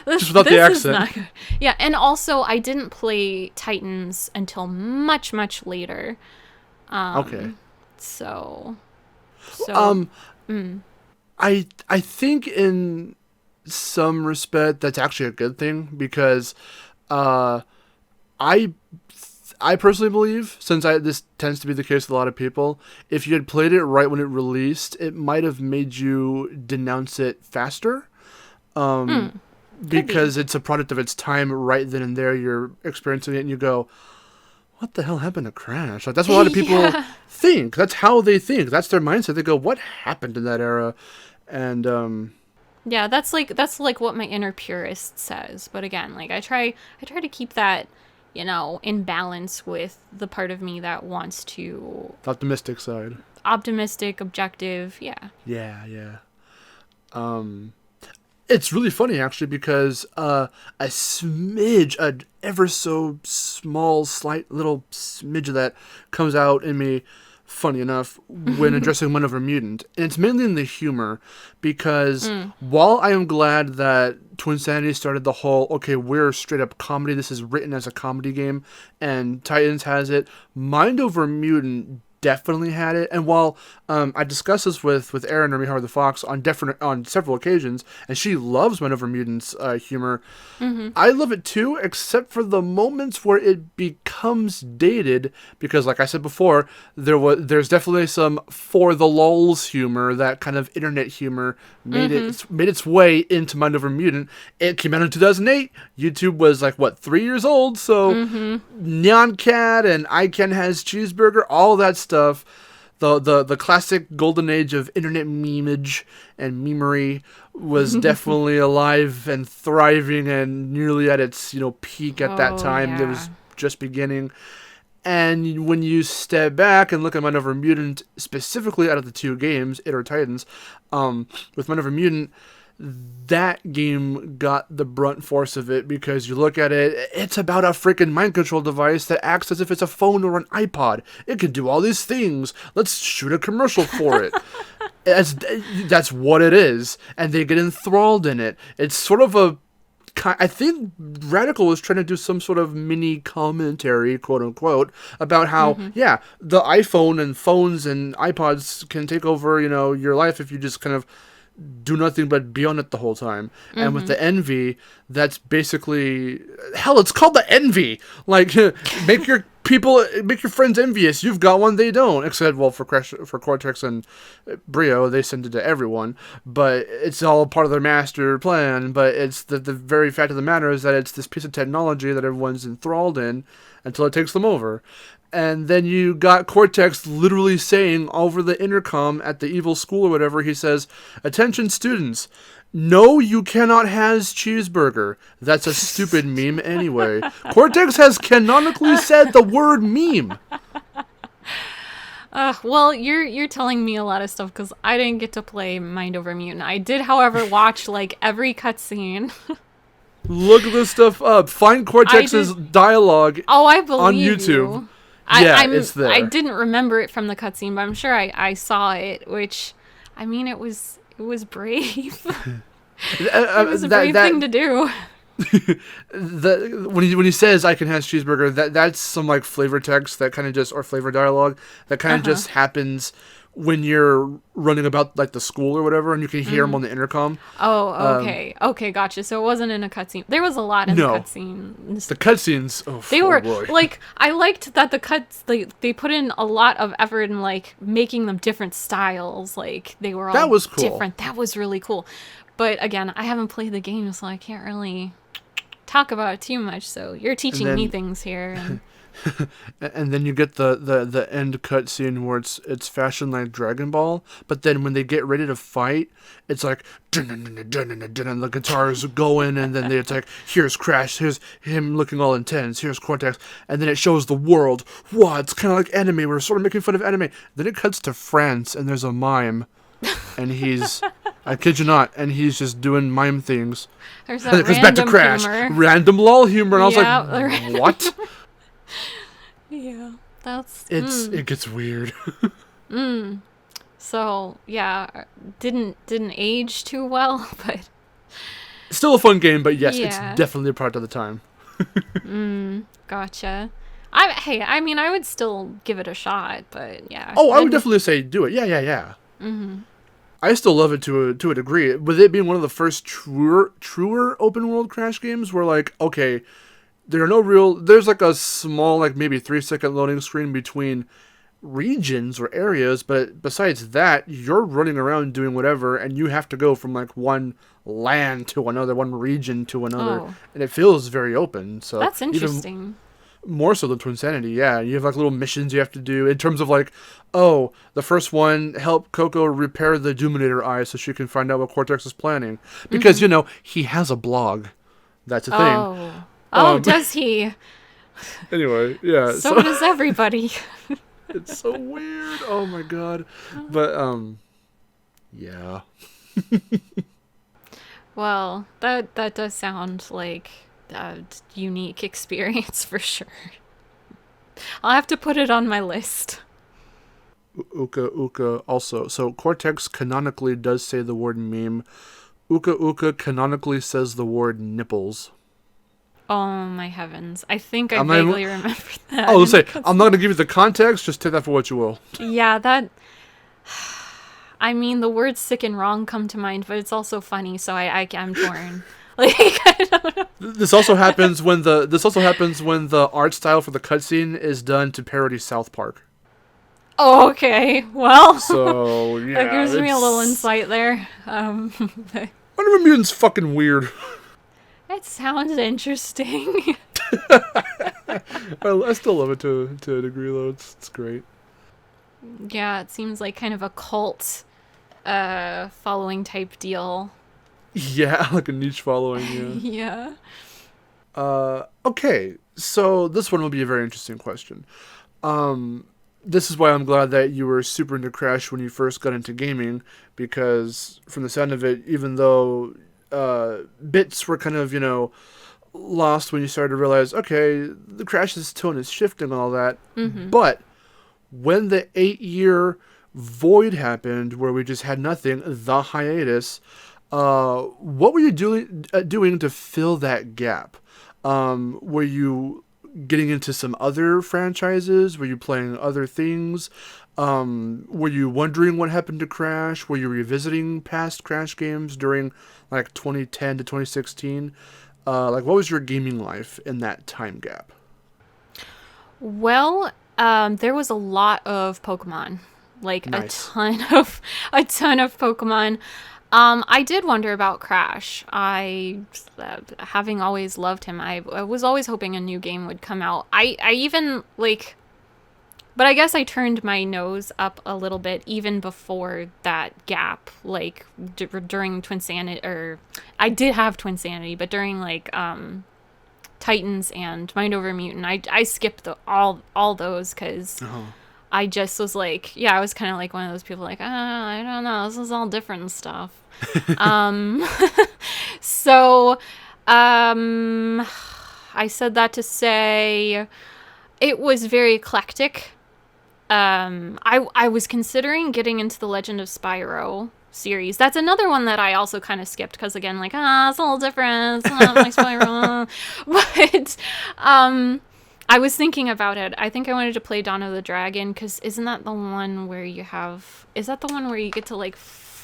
this, Just without the this is accent. not good. Yeah, and also I didn't play Titans until much later. Okay. So Um, I think in some respect that's actually a good thing because uh, I I personally believe, since this tends to be the case with a lot of people, if you had played it right when it released, it might have made you denounce it faster. Because it's a product of its time right then and there. You're experiencing it and you go, what the hell happened to Crash? Like, that's what a lot of people Yeah. think. That's how they think. That's their mindset. They go, what happened in that era? And Yeah, that's like what my inner purist says. But again, like I try to keep that, in balance with the part of me that wants to the optimistic side. optimistic, objective. Yeah. Yeah. It's really funny actually because a ever so small, slight little smidge of that comes out in me. Funny enough, when addressing One Over Mutant, and it's mainly in the humor, because while I am glad that Twinsanity started the whole we're straight up comedy, this is written as a comedy game, and Titans has it, Mind Over Mutant definitely had it. And while I discussed this with Erin or Mihar the Fox on several occasions, and she loves Mind Over Mutant's humor, I love it too, except for the moments where it becomes dated. Because, like I said before, there's definitely some for the lulz humor, that kind of internet humor made its way into Mind Over Mutant. It came out in 2008. YouTube was like 3 years old, so Neon Cat and I Can Has Cheeseburger, all that stuff. The classic golden age of internet memeage and memery was definitely alive and thriving and nearly at its peak at that Oh, time. It yeah. was just beginning. And when you step back and look at Mind Over Mutant, specifically out of the two games, It or Titans, with Mind Over Mutant, that game got the brunt force of it, because you look at it, it's about a freaking mind control device that acts as if it's a phone or an iPod. It can do all these things. Let's shoot a commercial for it. That's what it is. And they get enthralled in it. It's sort of I think Radical was trying to do some sort of mini commentary, quote unquote, about how, the iPhone and phones and iPods can take over, your life if you just kind of do nothing but be on it the whole time. And with the envy, that's basically, hell, it's called the envy. Like, make your friends envious. You've got one, they don't. Except, well, for Cortex and Brio, they send it to everyone. But it's all part of their master plan. But it's the very fact of the matter is that it's this piece of technology that everyone's enthralled in until it takes them over. And then you got Cortex literally saying over the intercom at the evil school or whatever, he says, "Attention students, No, you cannot has cheeseburger. That's a stupid meme anyway. Cortex has canonically said the word meme. Well, you're telling me a lot of stuff because I didn't get to play Mind Over Mutant. I did, however, watch like every cutscene. Look this stuff up. Find Cortex's dialogue I believe on YouTube. you. It's there. I didn't remember it from the cutscene, but I'm sure I saw it. Which, I mean, it was brave. It was a brave thing to do. When he says I can have cheeseburger, that's some like flavor text that kind of just, or flavor dialogue that kind of just happens when you're running about like the school or whatever, and you can hear him on the intercom. Oh, okay, gotcha. So it wasn't in a cutscene. There was a lot in the cutscene. The cutscenes, they were boy. like, I liked that the cuts they put in a lot of effort in like making them different styles. Like they were all that was cool. different. That was really cool. But again, I haven't played the game, so I can't really talk about it too much. So you're teaching me things here. And and then you get the end cutscene where it's fashioned like Dragon Ball, but then when they get ready to fight, it's like dun, dun, dun, dun, dun, dun, and the guitars going, and then it's like, here's Crash, here's him looking all intense, here's Cortex, and then it shows the world. Wow, it's kind of like anime. We're sort of making fun of anime. Then it cuts to France, and there's a mime, and he's I kid you not, and he's just doing mime things. There's that and it goes back to Crash, humor. Random lol humor, and I was like, what? Yeah, it gets weird. So yeah, didn't age too well, but still a fun game. But yes, yeah. It's definitely a product of the time. Gotcha. I mean, I would still give it a shot, but yeah. Oh, I would definitely say do it. Yeah. Mm-hmm. I still love it to a degree. With it being one of the first truer open world Crash games, where like, okay, there's like a small, like maybe 3-second loading screen between regions or areas, but besides that, you're running around doing whatever, and you have to go from like one land to another, one region to another, and it feels very open. So that's interesting. More so than Twinsanity, yeah. You have like little missions you have to do in terms of like, oh, the first one, help Coco repair the Doominator eye so she can find out what Cortex is planning. Because, he has a blog. That's a thing. Does he? Anyway, yeah. So does everybody. It's so weird. Oh my god. But, yeah. Well, that does sound like a unique experience for sure. I'll have to put it on my list. Uka also. So Cortex canonically does say the word meme. Uka canonically says the word nipples. Oh my heavens. I think I vaguely remember that. Oh, let's say, I'm not going to give you the context, just take that for what you will. Yeah, I mean, the words sick and wrong come to mind, but it's also funny, so I'm torn. Like, I don't know. This also happens when the art style for the cutscene is done to parody South Park. Oh, okay. Well, so yeah, that gives me a little insight there. Wonder Woman Mutant's fucking weird. It sounds interesting. I still love it to a degree, though. It's great. Yeah, it seems like kind of a cult following type deal. Yeah, like a niche following, yeah. Yeah. Okay, so this one will be a very interesting question. This is why I'm glad that you were super into Crash when you first got into gaming, because from the sound of it, even though bits were kind of, lost when you started to realize, okay, the Crash's tone is shifting and all that, but when the 8-year void happened, where we just had nothing, the hiatus, what were you doing to fill that gap? Were you getting into some other franchises? Were you playing other things? Were you wondering what happened to Crash? Were you revisiting past Crash games during like 2010 to 2016? What was your gaming life in that time gap? Well, there was a lot of Pokemon, like nice. a ton of Pokemon. I did wonder about Crash. Having always loved him, I was always hoping a new game would come out. I even, But I guess I turned my nose up a little bit even before that gap, like during Twinsanity, or I did have Twinsanity, but during like Titans and Mind Over Mutant, I skipped all those because I just was like, I was kind of like one of those people like, I don't know, this is all different stuff. So, I said that to say it was very eclectic. I was considering getting into the Legend of Spyro series. That's another one that I also kind of skipped because, again, like, it's a little different. It's not like Spyro. But I was thinking about it. I think I wanted to play Dawn of the Dragon because isn't that the one where you have... Is that the one where you get to, like,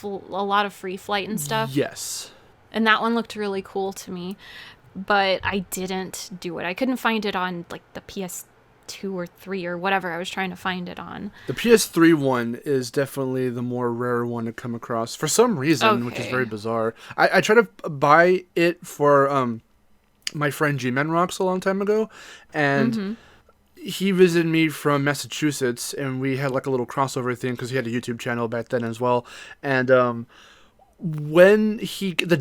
a lot of free flight and stuff? Yes. And that one looked really cool to me. But I didn't do it. I couldn't find it on, like, the PS2 or 3 or whatever I was trying to find it on. The PS3 one is definitely the more rare one to come across for some reason, which is very bizarre. I tried to buy it for my friend G-Man Rocks a long time ago, and he visited me from Massachusetts, and we had like a little crossover thing because he had a YouTube channel back then as well. And the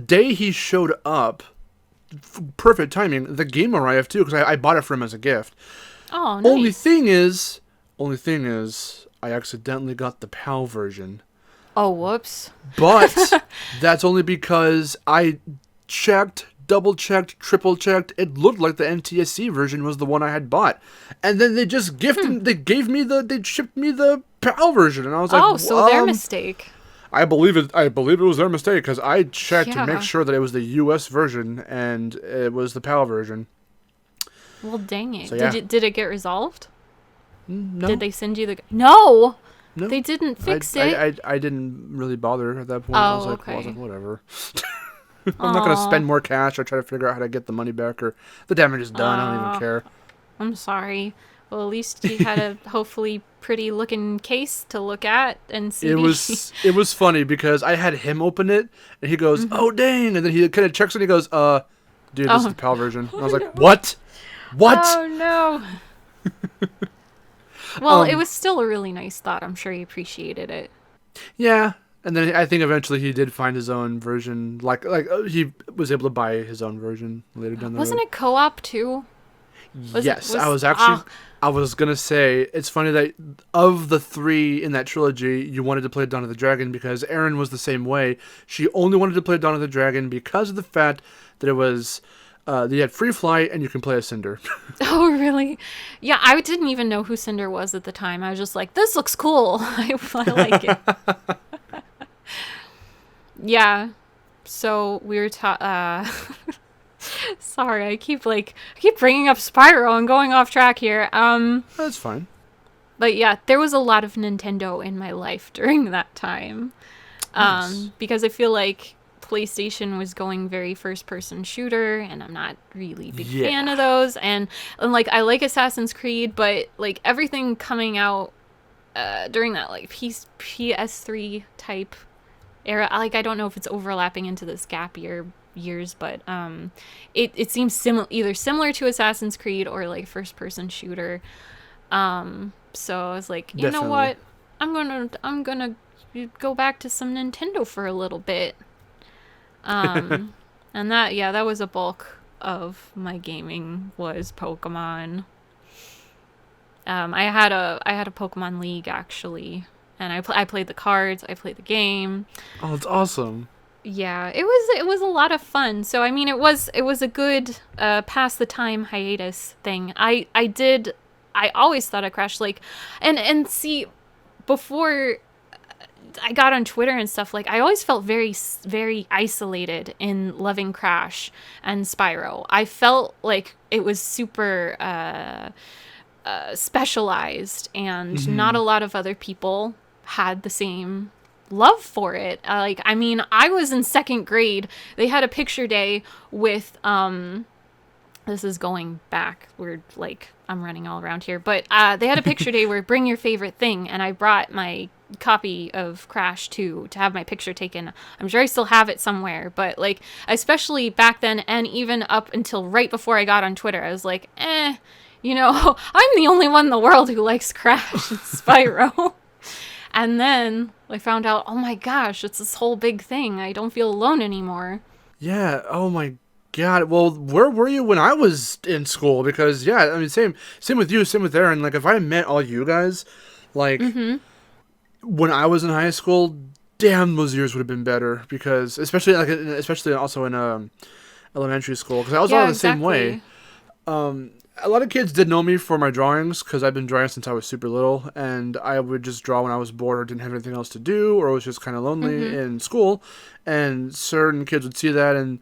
day he showed up, perfect timing, the game arrived too because I bought it for him as a gift. Oh, nice. Only thing is, I accidentally got the PAL version. Oh, whoops. But that's only because I checked, double-checked, triple-checked. It looked like the NTSC version was the one I had bought. And then they just they shipped me the PAL version. And I was like, oh, so their mistake. I believe it was their mistake because I checked to make sure that it was the US version and it was the PAL version. Well, dang it. So, Did it get resolved? No. Did they send you the... No! No. They didn't fix it? I didn't really bother at that point. Oh, I was like, okay. Whatever. I'm not going to spend more cash or try to figure out how to get the money back or the damage is done. I don't even care. I'm sorry. Well, at least you had a hopefully pretty looking case to look at and see. It was funny because I had him open it and he goes, oh, dang. And then he kind of checks and he goes, dude, this is the PAL version. And I was like, what? What? Oh, no. Well, it was still a really nice thought. I'm sure he appreciated it. Yeah. And then I think eventually he did find his own version. Like he was able to buy his own version later down the road. Wasn't it co-op too? I was going to say, it's funny that of the 3 in that trilogy, you wanted to play Dawn of the Dragon because Erin was the same way. She only wanted to play Dawn of the Dragon because of the fact that it was... you had free flight and you can play as Cinder. Oh, really? Yeah, I didn't even know who Cinder was at the time. I was just like, this looks cool. I like it. Yeah. So we were sorry, I keep bringing up Spyro and going off track here. That's fine. But yeah, there was a lot of Nintendo in my life during that time. Nice. Because I feel like PlayStation was going very first-person shooter, and I'm not really a big fan of those. And like, I like Assassin's Creed, but like everything coming out during that like PS3 type era, like I don't know if it's overlapping into this gap years, but it seems either similar to Assassin's Creed or like first-person shooter. So I was like, you know what, I'm gonna go back to some Nintendo for a little bit. And that was a bulk of my gaming was Pokemon. I had a Pokemon League actually, and I played the cards, I played the game. Oh, it's awesome. Yeah, it was a lot of fun. So I mean, it was a good pass the time hiatus thing. I always thought of Crash, like, and see, before I got on Twitter and stuff, like, I always felt very, very isolated in loving Crash and Spyro. I felt like it was super specialized, and not a lot of other people had the same love for it. I mean, I was in 2nd grade. They had a picture day with, this is going back. We're like, I'm running all around here. But they had a picture day where bring your favorite thing, and I brought my copy of Crash 2 to have my picture taken. I'm sure I still have it somewhere, but like, especially back then and even up until right before I got on Twitter, I was like, I'm the only one in the world who likes Crash and Spyro. And then I found out, oh my gosh, it's this whole big thing. I don't feel alone anymore. Yeah. Oh my God. Well, where were you when I was in school? Because yeah, I mean, same with you, same with Aaron. Like, if I met all you guys, like when I was in high school, damn, those years would have been better. Because especially also in elementary school, because I was all the same way. A lot of kids did know me for my drawings because I've been drawing since I was super little, and I would just draw when I was bored or didn't have anything else to do, or was just kind of lonely in school. And certain kids would see that, and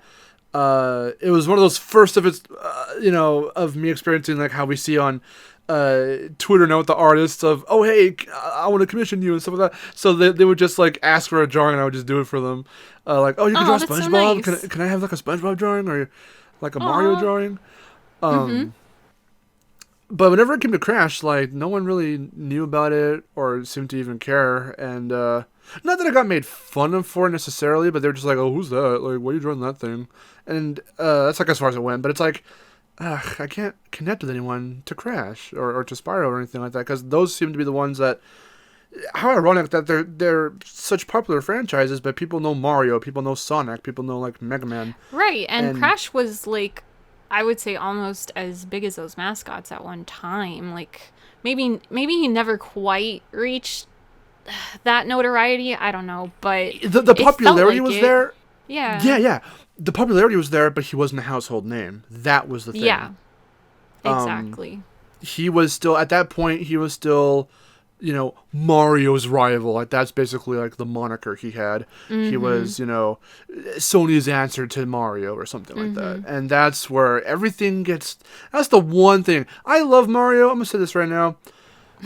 it was one of those first of its, of me experiencing like how we see on Twitter now with the artists of, oh hey, I want to commission you and stuff like that. So they would just like ask for a drawing, and I would just do it for them. Like, oh, you can draw SpongeBob. So nice. Can I have like a SpongeBob drawing or like a Mario drawing? But whenever it came to Crash, like, no one really knew about it or seemed to even care. And not that I got made fun of for it necessarily, but they were just like, oh, who's that? Like, why are you drawing that thing? And that's like as far as it went. But it's like, I can't connect with anyone to Crash or to Spyro or anything like that, because those seem to be the ones that... How ironic that they're such popular franchises, but people know Mario, people know Sonic, people know, like, Mega Man. Right, and Crash was, like... I would say almost as big as those mascots at one time. Like, maybe he never quite reached that notoriety. I don't know, but the popularity was there. Yeah. Yeah. The popularity was there, but he wasn't a household name. That was the thing. Yeah. Exactly. He was still at that point. He was still, Mario's rival. Like, that's basically like the moniker he had. He was, Sony's answer to Mario or something like that. And that's where everything gets... That's the one thing. I love Mario. I'm going to say this right now.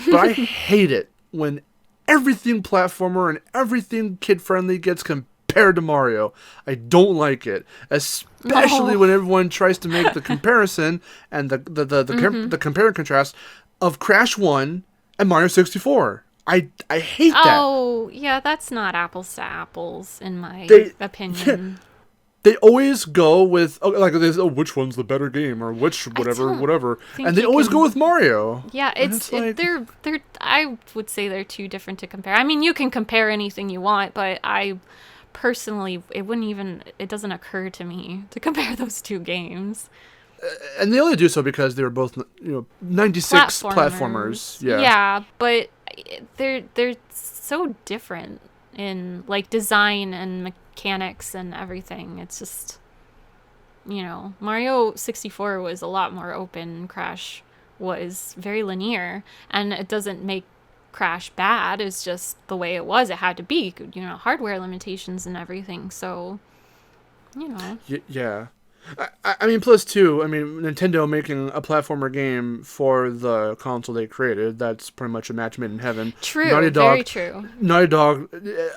But I hate it when everything platformer and everything kid-friendly gets compared to Mario. I don't like it. Especially when everyone tries to make the comparison and the compare and contrast of Crash 1 and Mario 64. I hate that. Oh, yeah, that's not apples to apples, in my opinion. They always go with, which one's the better game, or which whatever. And they always go with Mario. Yeah, they're I would say they're too different to compare. I mean, you can compare anything you want, but I personally, it doesn't occur to me to compare those two games. And they only do so because they were both, 96 platformers. Yeah, but they're so different in like design and mechanics and everything. It's just, Mario 64 was a lot more open. Crash was very linear, and it doesn't make Crash bad. It's just the way it was. It had to be, hardware limitations and everything. So, Yeah. I mean, plus too, Nintendo making a platformer game for the console they created, that's pretty much a match made in heaven. True, very true. Naughty Dog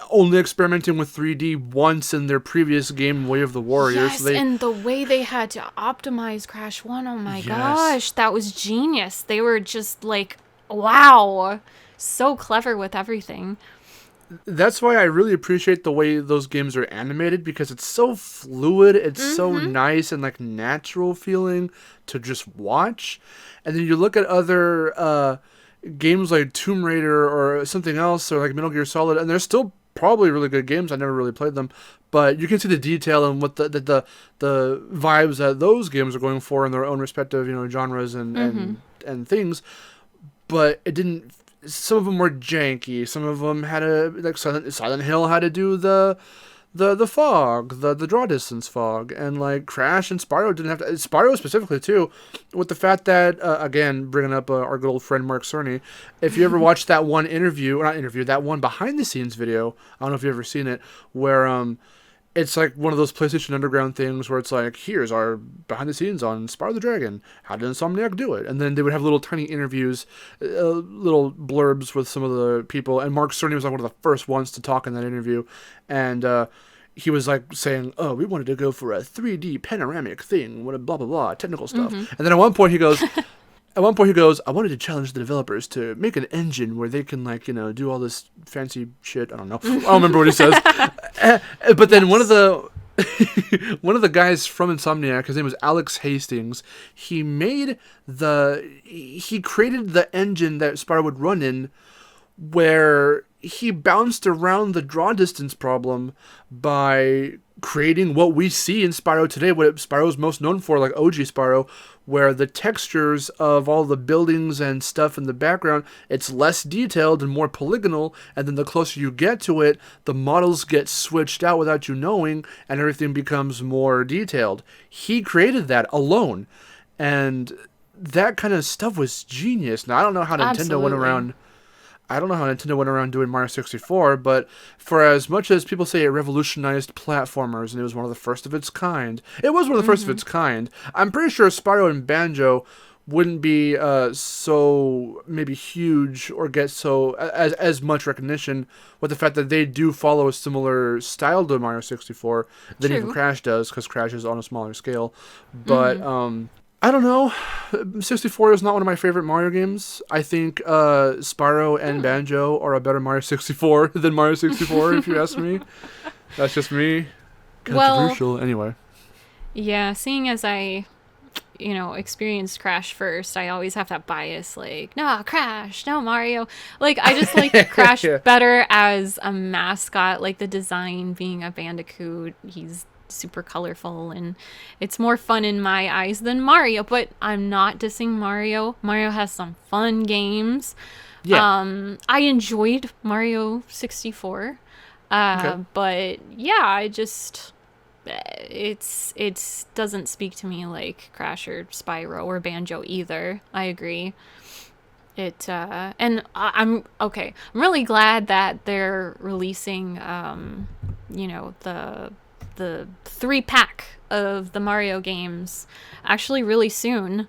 only experimenting with 3D once in their previous game, Way of the Warrior. Yes, and the way they had to optimize Crash 1, oh my gosh, that was genius. They were just like, wow, so clever with everything. That's why I really appreciate the way those games are animated, because it's so fluid, it's so nice and like natural feeling to just watch. And then you look at other games like Tomb Raider or something else, or like Metal Gear Solid, and they're still probably really good games. I never really played them, but you can see the detail and what the vibes that those games are going for in their own respective genres and things. But it didn't. Some of them were janky. Some of them had Silent Hill had to do the fog, the draw distance fog, and like Crash and Spyro didn't have to. Spyro specifically too, with the fact that again bringing up our good old friend Mark Cerny. If you ever watched that one that one behind the scenes video, I don't know if you've ever seen it, where it's like one of those PlayStation Underground things where it's like, here's our behind the scenes on Spyro the Dragon. How did Insomniac do it? And then they would have little tiny interviews, little blurbs with some of the people. And Mark Cerny was like one of the first ones to talk in that interview. And he was like saying, oh, we wanted to go for a 3D panoramic thing, blah, blah, blah, technical stuff. And then at one point he goes, I wanted to challenge the developers to make an engine where they can, do all this fancy shit. I don't know. I don't remember what he says. But then one of the one of the guys from Insomniac, his name was Alex Hastings. He created the engine that Spyro would run in, where he bounced around the draw distance problem by creating what we see in Spyro today, what Spyro's most known for, like OG Spyro, where the textures of all the buildings and stuff in the background, it's less detailed and more polygonal, and then the closer you get to it, the models get switched out without you knowing, and everything becomes more detailed. He created that alone, and that kind of stuff was genius. Now, I don't know how Nintendo went around... I don't know how Nintendo went around doing Mario 64, but for as much as people say it revolutionized platformers and it was one of the first of its kind, it was one of the first of its kind. I'm pretty sure Spyro and Banjo wouldn't be so maybe huge or get so as much recognition with the fact that they do follow a similar style to Mario 64 than even Crash does, because Crash is on a smaller scale. But I don't know. 64 is not one of my favorite Mario games. I think Spyro and Banjo are a better Mario 64 than Mario 64, if you ask me. That's just me. Controversial. Well, anyway. Yeah, seeing as I, experienced Crash first, I always have that bias, like, no, Crash, no, Mario. Like, I just like Crash better as a mascot, like the design being a Bandicoot. He's super colorful and it's more fun in my eyes than Mario, but I'm not dissing Mario. Mario has some fun games. I enjoyed Mario 64, but I just it doesn't speak to me like Crash or Spyro or Banjo either. I agree. And I'm really glad that they're releasing the 3-pack of the Mario games actually really soon.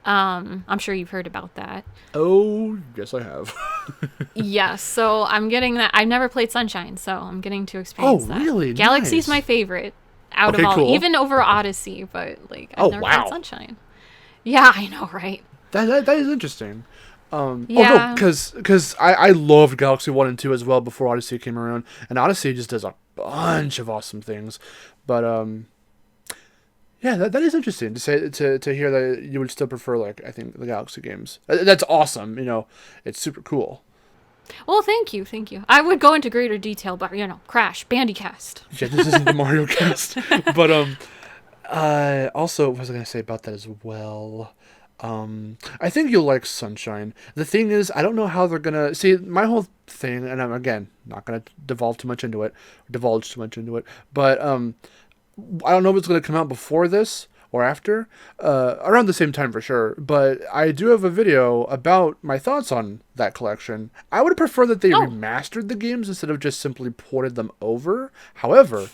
I'm sure you've heard about that. Oh, yes, I have. Yeah, so I'm getting that. I've never played Sunshine, so I'm getting to experience that. Oh, really? Galaxy's nice. My favorite out of all, cool. even over Odyssey, but I've never played Sunshine. Yeah, I know, right? That is interesting. Yeah. Because I loved Galaxy 1 and 2 as well before Odyssey came around, and Odyssey just does a bunch of awesome things. But that is interesting to say to hear that you would still prefer, I think, the Galaxy games. That's awesome. It's super cool. Well, thank you. I would go into greater detail, but Crash, Bandicast. Yeah, this isn't the Mario cast. But also, what was I gonna say about that as well? I think you'll like Sunshine. The thing is, I don't know how they're gonna see my whole thing, and I'm again not gonna divulge too much into it, but I don't know if it's gonna come out before this or after, around the same time for sure. But I do have a video about my thoughts on that collection. I would prefer that they remastered the games instead of just simply ported them over. However,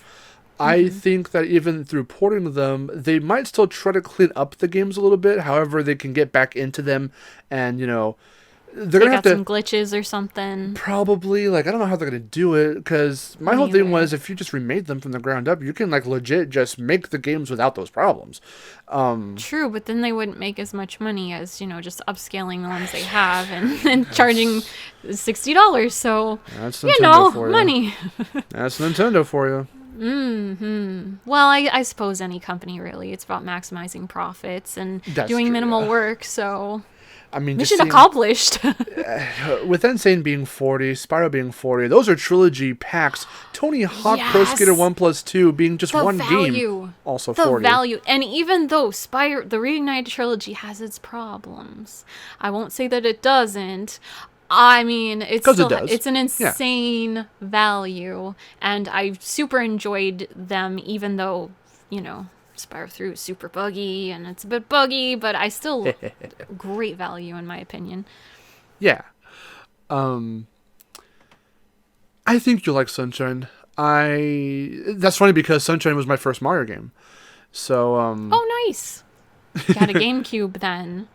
I think that even through porting them, they might still try to clean up the games a little bit. However, they can get back into them, and they're gonna have to some glitches or something. Probably, I don't know how they're gonna do it, because my whole thing was, if you just remade them from the ground up, you can legit just make the games without those problems. True, but then they wouldn't make as much money as just upscaling the ones they have and charging $60. So that's Nintendo for you. Money. That's Nintendo for you. Well, I suppose any company, really. It's about maximizing profits and doing minimal work, so I mean, mission accomplished. With Insane being 40, Spyro being 40, those are trilogy packs. Tony Hawk Pro Skater 1+2 being just one game, also 40. The value. And even though Spyro, the Reignited trilogy has its problems, I won't say that it doesn't. I mean, it's an insane value, and I super enjoyed them, even though, Spyro 3 is super buggy, and it's a bit buggy, but I still great value in my opinion. Yeah. I think you'll like Sunshine. That's funny because Sunshine was my first Mario game. So Oh, nice. You had a GameCube then.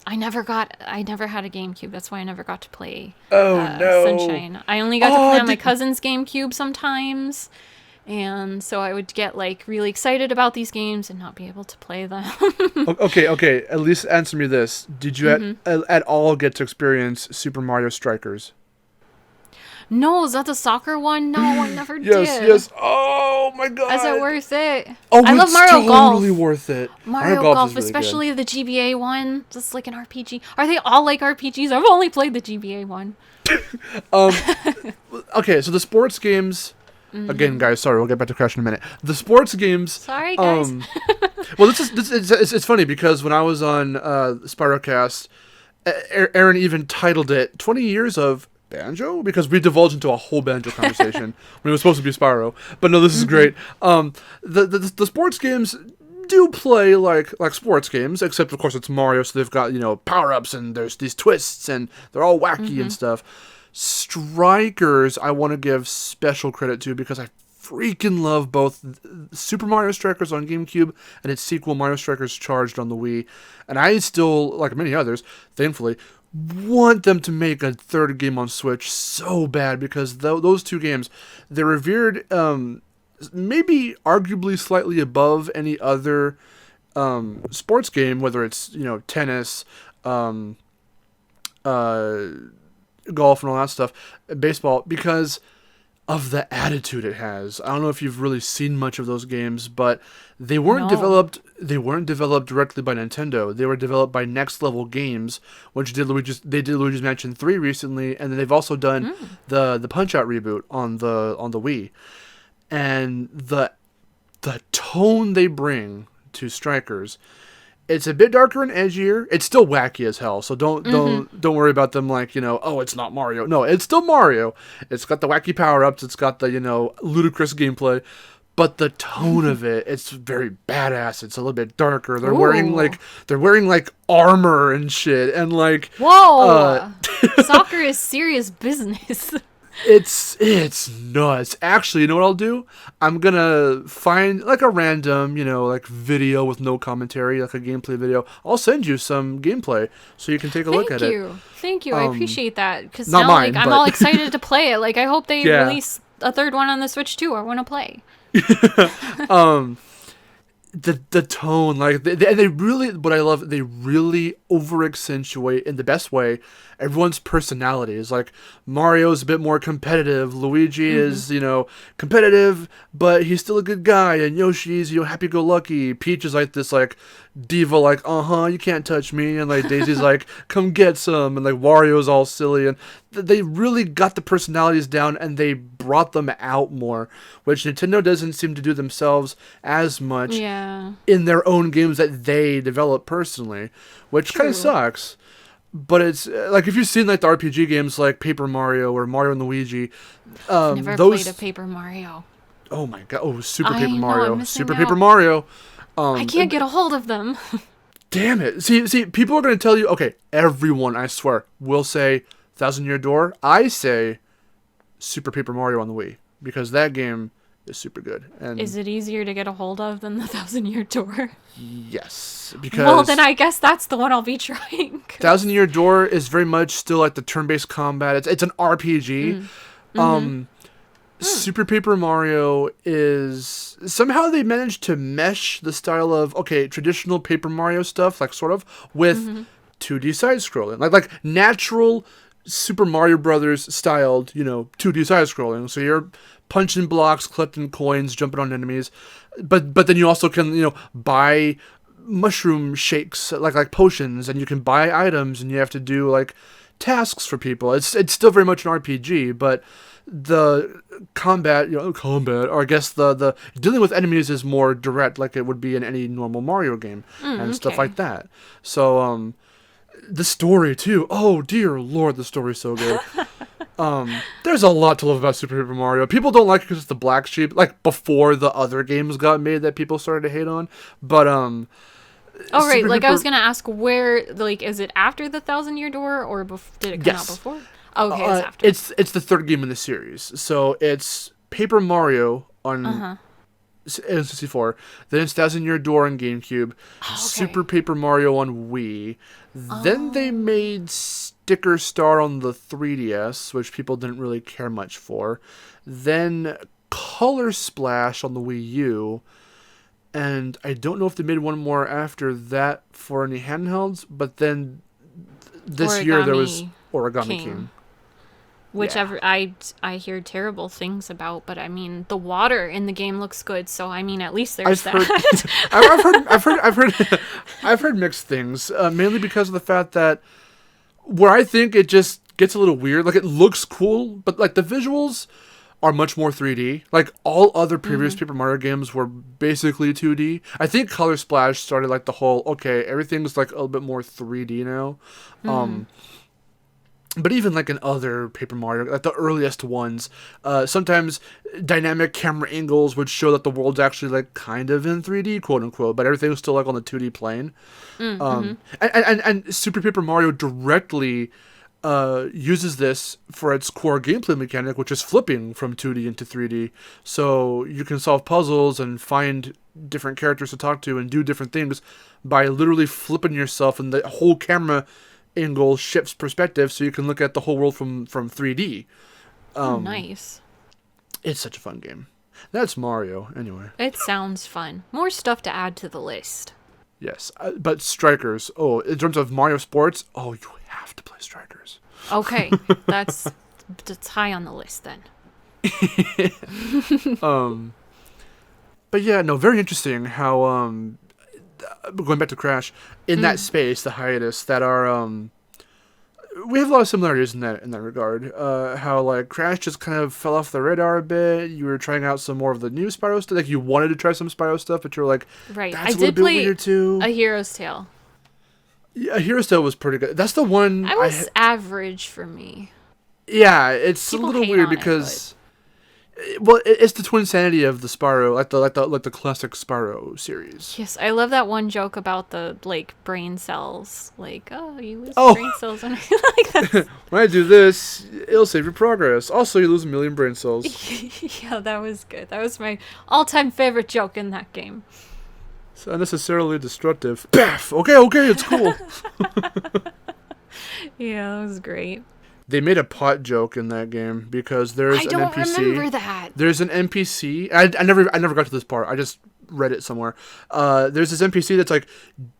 I never had a GameCube. That's why I never got to play Sunshine. I only got to play on my cousin's GameCube sometimes. And so I would get really excited about these games and not be able to play them. Okay. At least answer me this. Did you at all get to experience Super Mario Strikers? No, is that the soccer one? No, I never Yes, did. yes. Oh my god. Is it worth it? Oh, I love it's Mario totally Golf. worth it. Mario Golf Golf, is really especially the GBA one. Just like an RPG. Are they all like RPGs? I've only played the GBA one. good. Okay, so the sports games. Again, guys, sorry, we'll get back to Crash in a minute. The sports games. Sorry, guys. Well, it's funny because when I was on Spyrocast, Aaron even titled it 20 years of Banjo, because we divulged into a whole Banjo conversation when it was supposed to be Spyro. But no, this is great. The sports games do play like sports games, except of course it's Mario, so they've got, power-ups and there's these twists and they're all wacky and stuff. Strikers, I want to give special credit to because I freaking love both Super Mario Strikers on GameCube and its sequel Mario Strikers Charged on the Wii. And I still, like many others, thankfully, want them to make a third game on Switch so bad because those two games, they're revered, maybe arguably slightly above any other sports game, whether it's, tennis, golf and all that stuff, baseball, because of the attitude it has. I don't know if you've really seen much of those games, but they weren't developed directly by Nintendo. They were developed by Next Level Games, which did Luigi's Mansion 3 recently, and then they've also done the Punch-Out reboot on the Wii. And the tone they bring to Strikers, it's a bit darker and edgier. It's still wacky as hell, so don't worry about them like, oh, it's not Mario. No, it's still Mario. It's got the wacky power-ups, it's got the, ludicrous gameplay, but the tone of it, it's very badass. It's a little bit darker. They're wearing like armor and shit, and like, whoa, soccer is serious business. It's nuts. Actually, you know what I'll do? I'm gonna find like a random, like video with no commentary, like a gameplay video. I'll send you some gameplay so you can take a look at it. Thank you. I appreciate that, because not now mine, I'm but all excited to play it. Like, I hope they release a third one on the Switch too. I want to play. The tone, like they really, what I love, they really over accentuate in the best way everyone's personalities. Like Mario's a bit more competitive, Luigi is competitive, but he's still a good guy, and Yoshi's happy go lucky. Peach is like this like diva, like you can't touch me, and like Daisy's like come get some, and like Wario's all silly, and they really got the personalities down and they brought them out more, which Nintendo doesn't seem to do themselves as much in their own games that they develop personally, which kind of sucks. But it's like, if you've seen like the RPG games like Paper Mario or Mario and Luigi, never played a Paper Mario. Oh my god! Oh, Paper Mario, Super Paper Mario. I can't get a hold of them. Damn it! See, people are going to tell you. Okay, everyone, I swear, will say Thousand Year Door. I say Super Paper Mario on the Wii, because that game is super good. And is it easier to get a hold of than the Thousand Year Door? Yes, because well, then I guess that's the one I'll be trying. Thousand Year Door is very much still like the turn-based combat. It's an RPG. Super Paper Mario is somehow they managed to mesh the style of traditional Paper Mario stuff, like sort of, with 2D side scrolling, like natural Super Mario Brothers styled 2D side scrolling. So you're punching blocks, collecting coins, jumping on enemies, but then you also can buy mushroom shakes, like potions, and you can buy items, and you have to do like tasks for people. It's still very much an RPG, but the combat, or I guess the dealing with enemies is more direct, like it would be in any normal Mario game and stuff like that. So the story too. Oh dear Lord, the story's so good. There's a lot to love about Super Paper Mario. People don't like it because it's the black sheep, like before the other games got made that people started to hate on. But oh right, like I was gonna ask, where, like, is it after the Thousand Year Door, or did it come out before? Okay, it's after. It's the third game in the series, so it's Paper Mario on N64, then it's Thousand Year Door on GameCube, Super Paper Mario on Wii. Then they made Sticker Star on the 3DS, which people didn't really care much for. Then Color Splash on the Wii U. And I don't know if they made one more after that for any handhelds, but then this year there was Origami King. whichever I hear terrible things about, but I mean the water in the game looks good, so I mean at least there's that. I've heard mixed things, mainly because of the fact that where I think it just gets a little weird. Like, it looks cool, but like the visuals are much more 3D. Like, all other previous Paper Mario games were basically 2D. I think Color Splash started like the whole, okay, everything's like a little bit more 3D now. But even like in other Paper Mario, like the earliest ones, sometimes dynamic camera angles would show that the world's actually like kind of in 3D, quote unquote, but everything was still like on the 2D plane. And Super Paper Mario directly uses this for its core gameplay mechanic, which is flipping from 2D into 3D. So you can solve puzzles and find different characters to talk to and do different things by literally flipping yourself, and the whole camera angle shifts perspective so you can look at the whole world from 3D. Nice. It's such a fun game. That's Mario, anyway. It sounds fun. More stuff to add to the list. Yes, but Strikers. Oh, in terms of Mario Sports, you have to play Strikers. Okay, that's high on the list then. But yeah, no, very interesting how going back to Crash, in that space, the hiatus, that are we have a lot of similarities in that regard. How like Crash just kind of fell off the radar a bit. You were trying out some more of the new Spyro stuff. Like, you wanted to try some Spyro stuff, but you're like, right. That's I a little did bit play weird too. A Hero's Tale. Yeah, Hero's Tale was pretty good. That's the one. I was average for me. Yeah, it's People a little hate weird on it, because, well, it's the Twinsanity of the Spyro, like the classic Spyro series. Yes, I love that one joke about the like brain cells. Like, oh, you lose brain cells when like that. When I do this, it'll save your progress. Also, you lose 1 million brain cells. Yeah, that was good. That was my all-time favorite joke in that game. It's unnecessarily destructive. Baff! Okay, it's cool. Yeah, that was great. They made a pot joke in that game because there's an NPC. I don't remember that. There's an NPC. I never got to this part. I just read it somewhere. There's this NPC that's like,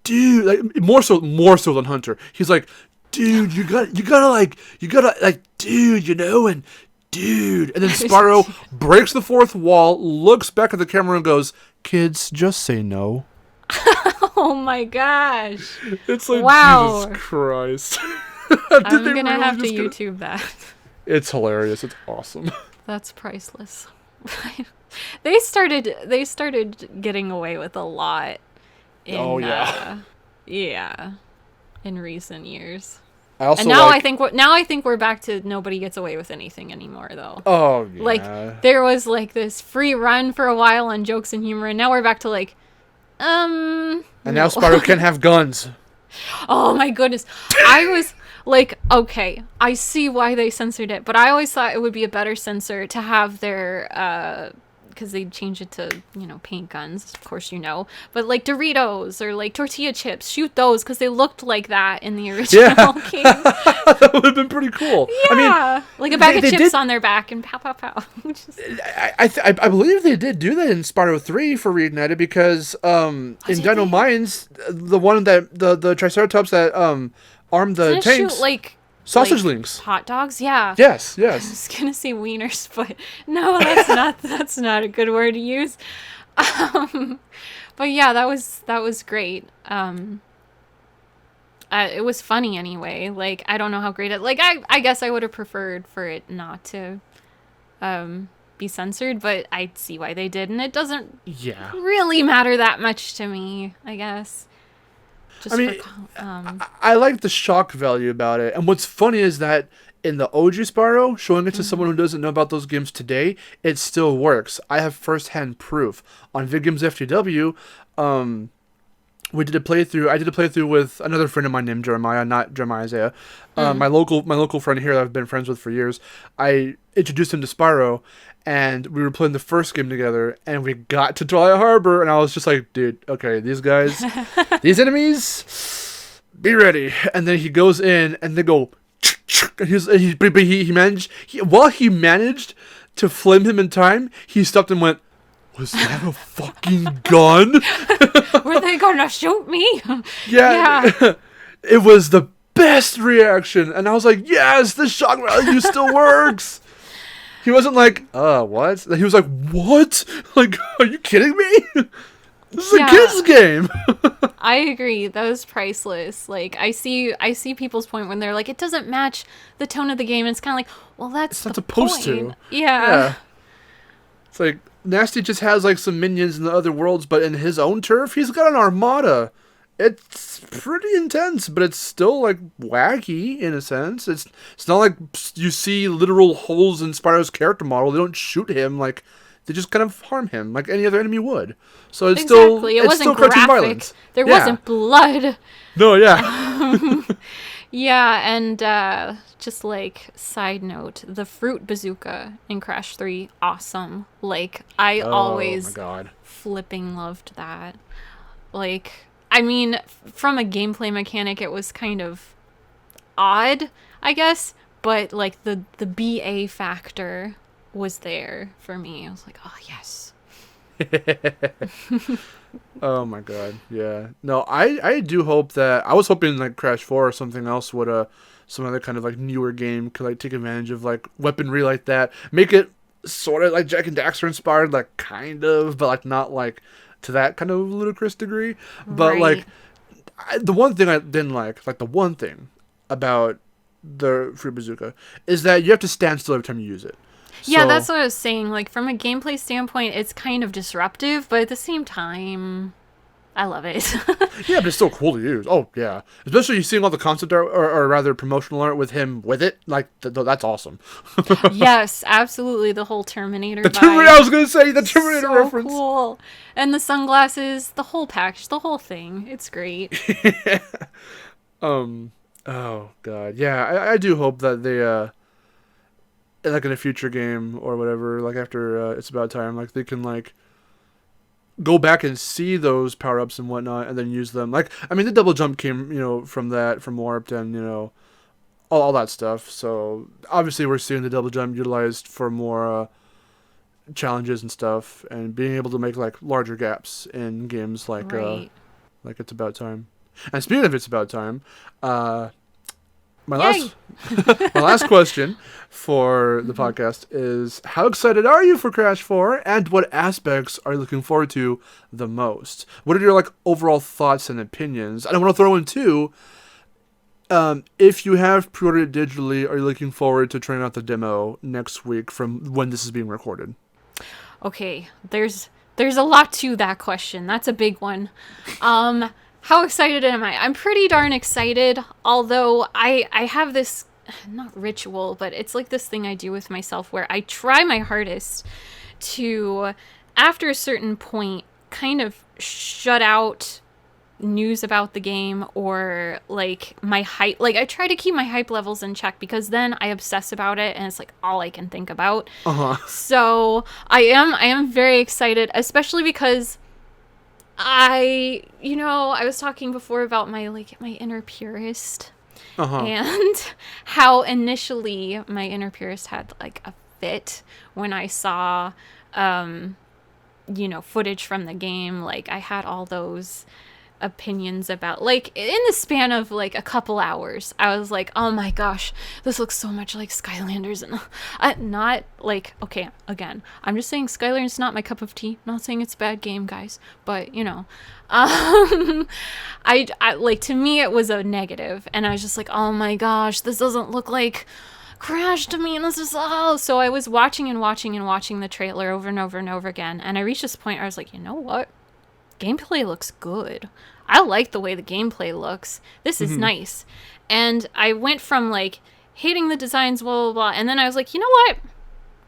dude, like more so than Hunter. He's like, dude, you gotta like, dude, and dude. And then Spyro breaks the fourth wall, looks back at the camera and goes, kids, just say no. Oh my gosh. It's like, wow. Jesus Christ. I'm gonna have to YouTube that. It's hilarious. It's awesome. That's priceless. They started getting away with a lot in in recent years. I think we're back to nobody gets away with anything anymore, though. Oh yeah. Like, there was like this free run for a while on jokes and humor, and now we're back to like and now Spyro can have guns. Oh my goodness. I was like, okay, I see why they censored it, but I always thought it would be a better censor to have their because they changed it to, paint guns, of course, but like Doritos or like tortilla chips, shoot those because they looked like that in the original game. That would have been pretty cool. Yeah, I mean, like a bag of chips on their back and pow pow pow. I believe they did do that in Spyro 3 for Reignited because in Dino Mines, the one that the Triceratops that armed the tanks, shoot, like sausage links, hot dogs. Yeah. Yes. I was gonna say wieners, but no, that's not a good word to use. But yeah, that was great. It was funny anyway. Like, I don't know how great it. Like, I guess I would have preferred for it not to be censored, but I see why they did, and it doesn't really matter that much to me, I guess. Just I like the shock value about it. And what's funny is that in the OG Spyro, showing it to someone who doesn't know about those games today, it still works. I have firsthand proof. On VidGames FTW, I did a playthrough with another friend of mine named Jeremiah, not Jeremiah Isaiah. My local friend here that I've been friends with for years. I introduced him to Spyro, and we were playing the first game together, and we got to Twilight Harbor, and I was just like, dude, okay, these guys, these enemies, be ready. And then he goes in, and they go, and he managed to flame him in time, he stopped and went, was that a fucking gun? Were they gonna shoot me? Yeah. It was the best reaction. And I was like, yes, the shock value still works. He wasn't like, what? He was like, what? Like, are you kidding me? This is a kid's game. I agree. That was priceless. Like, I see people's point when they're like, it doesn't match the tone of the game. And it's kind of like, well, that's it's not the supposed point. to. Yeah. It's like, Nasty just has, like, some minions in the other worlds, but in his own turf, he's got an armada. It's pretty intense, but it's still, like, wacky, in a sense. It's not like you see literal holes in Spyro's character model. They don't shoot him, like, they just kind of harm him, like any other enemy would. So it's still... It wasn't still graphic. Violence. There wasn't blood. No, yeah. Yeah, and just, like, side note, the fruit bazooka in Crash 3, awesome. Like, I always my God. flipping loved that. Like... I mean, from a gameplay mechanic, it was kind of odd, I guess, but like the BA factor was there for me. I was like, oh yes. Oh my God, yeah. No, I do hope that I was hoping like Crash 4 or something else would some other kind of like newer game could like take advantage of like weaponry like that, make it sort of like Jack and Daxter inspired, like kind of, but like not like to that kind of ludicrous degree. But like the one thing I didn't like the one thing about the fruit bazooka is that you have to stand still every time you use it. Yeah, So, that's what I was saying. Like, from a gameplay standpoint, it's kind of disruptive, but at the same time, I love it. yeah, but it's still cool to use. Oh yeah, especially you seeing all the concept art or rather promotional art with him with it. Like that's awesome. Yes, absolutely. The whole Terminator vibe. I was gonna say the Terminator so reference. Cool. And the sunglasses, the whole package, the whole thing. It's great. Oh God. Yeah, I do hope that they like in a future game or whatever, like after It's About Time, like they can like go back and see those power ups and whatnot, and then use them. Like, I mean, the double jump came, from Warped, and all that stuff. So obviously, we're seeing the double jump utilized for more challenges and stuff, and being able to make like larger gaps in games like It's About Time. And speaking of It's About Time, my last question for the podcast is, how excited are you for Crash 4, and what aspects are you looking forward to the most? What are your like overall thoughts and opinions? And I want to throw in too, if you have pre-ordered it digitally, are you looking forward to trying out the demo next week from when this is being recorded? Okay, there's a lot to that question. That's a big one. How excited am I? I'm pretty darn excited, although I have this, not ritual, but it's like this thing I do with myself where I try my hardest to, after a certain point, kind of shut out news about the game or like my hype. Like, I try to keep my hype levels in check because then I obsess about it and it's like all I can think about. So I am very excited, especially because I was talking before about my inner purist, and how initially my inner purist had like a fit when I saw, footage from the game. Like, I had all those opinions about, like, in the span of like a couple hours, I was like, oh my gosh, this looks so much like Skylanders. And not like, okay, again, I'm just saying Skylanders is not my cup of tea. I'm not saying it's a bad game, guys, but I like, to me it was a negative, and I was just like, oh my gosh, this doesn't look like Crash to me, and this is so I was watching the trailer over and over and over again, and I reached this point where I was like, you know what, gameplay looks good. I like the way the gameplay looks. This is nice. And I went from like hating the designs, blah, blah, blah, and then I was like, you know what?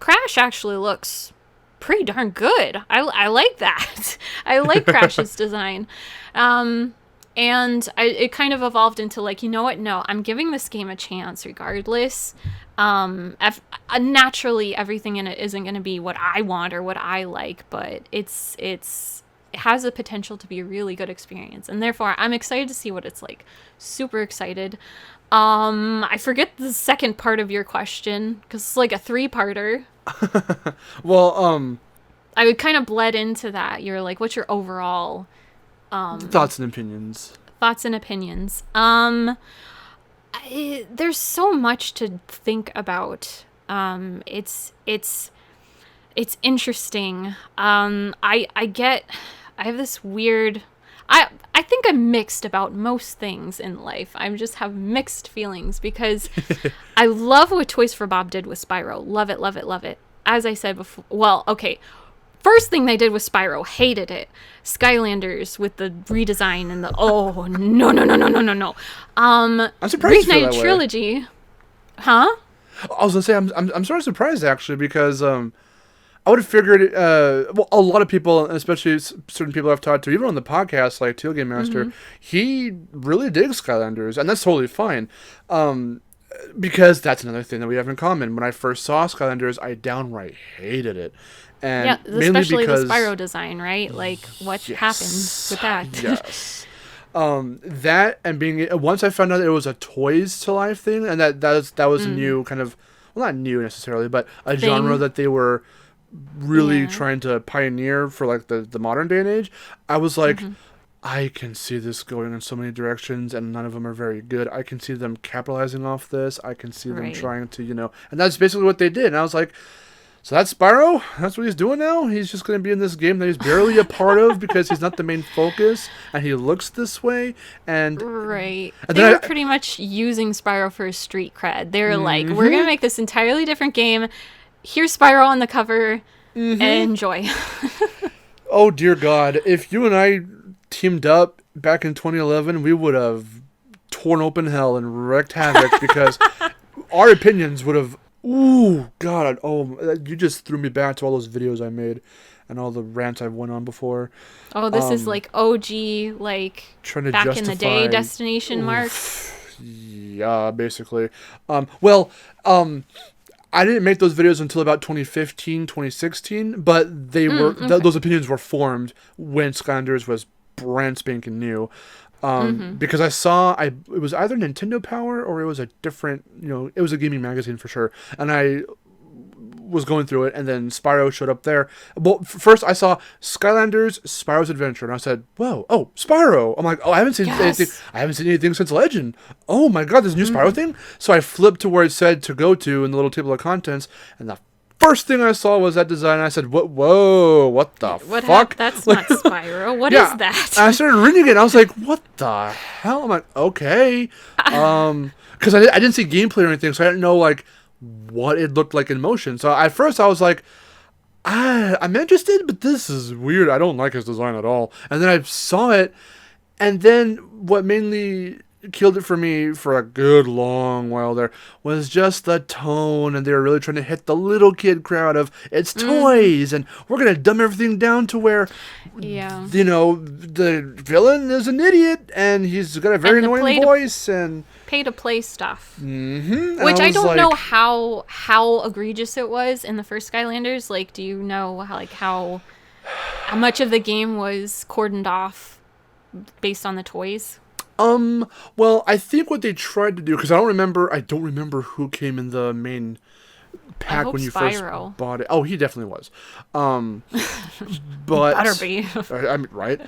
Crash actually looks pretty darn good. I like that. I like Crash's design. And it kind of evolved into like, you know what? No, I'm giving this game a chance regardless. Naturally, everything in it isn't going to be what I want or what I like, but it has the potential to be a really good experience, and therefore I'm excited to see what it's like. Super excited. I forget the second part of your question because it's like a 3-parter. Well, I would kind of bled into that. You're like, what's your overall thoughts and opinions? there's so much to think about. It's interesting. I have this weird. I think I'm mixed about most things in life. I just have mixed feelings because I love what Toys for Bob did with Spyro. Love it, love it, love it. As I said before, well, okay. First thing they did with Spyro, hated it. Skylanders with the redesign and the no. I'm surprised you feel Reignited that way. Trilogy, huh? I was gonna say I'm sort of surprised actually because I would have figured well, a lot of people, and especially certain people I've talked to, even on the podcast like Teal Game Master, he really digs Skylanders, and that's totally fine. Because that's another thing that we have in common. When I first saw Skylanders, I downright hated it. And Yeah, mainly especially because the Spyro design, right? Like, what happened with that? Yes. That and being once I found out it was a Toys to Life thing, and that was a new kind of, well, not new necessarily, but a genre that they were really trying to pioneer for like the modern day and age. I was like, I can see this going in so many directions, and none of them are very good. I can see them capitalizing off this. I can see them trying to, and that's basically what they did. And I was like, so that's Spyro? That's what he's doing now? He's just going to be in this game that he's barely a part of because he's not the main focus, and he looks this way. And Right. And They then were pretty much using Spyro for his street cred. They were like, we're going to make this entirely different game. Here's Spyro on the cover. Enjoy. oh dear God, if you and I teamed up back in 2011, we would have torn open hell and wreaked havoc because our opinions would have. Ooh, God! You just threw me back to all those videos I made, and all the rants I've went on before. Oh, this is like OG, like Trying to back justify, in the day destination mark. Yeah, basically. I didn't make those videos until about 2015, 2016, but they were those opinions were formed when Skylanders was brand spanking new. Because it was either Nintendo Power or it was a different, it was a gaming magazine for sure. And I was going through it, and then Spyro showed up there. Well, first I saw Skylanders, Spyro's Adventure, and I said, "Whoa, oh, Spyro!" I'm like, "Oh, I haven't seen anything. I haven't seen anything since Legend. Oh my God, there's a new Spyro thing." So I flipped to where it said to go to in the little table of contents, and the first thing I saw was that design. And I said, "Whoa, what the fuck? That's not Spyro. What is that?" And I started reading it, and I was like, "What the hell?" I'm like, "Okay," because I didn't see gameplay or anything, so I didn't know like what it looked like in motion. So at first I was like, I'm interested, but this is weird. I don't like his design at all. And then I saw it, and then what mainly killed it for me for a good long while there was just the tone, and they were really trying to hit the little kid crowd of it's toys, and we're gonna dumb everything down to where the villain is an idiot and he's got a very annoying voice and pay to play stuff, which I don't know how egregious it was in the first Skylanders. Like, do you know how much of the game was cordoned off based on the toys? Well, I think what they tried to do, because I don't remember who came in the main pack when you Spyro. first bought it. Oh, he definitely was. But Better be. I mean, right?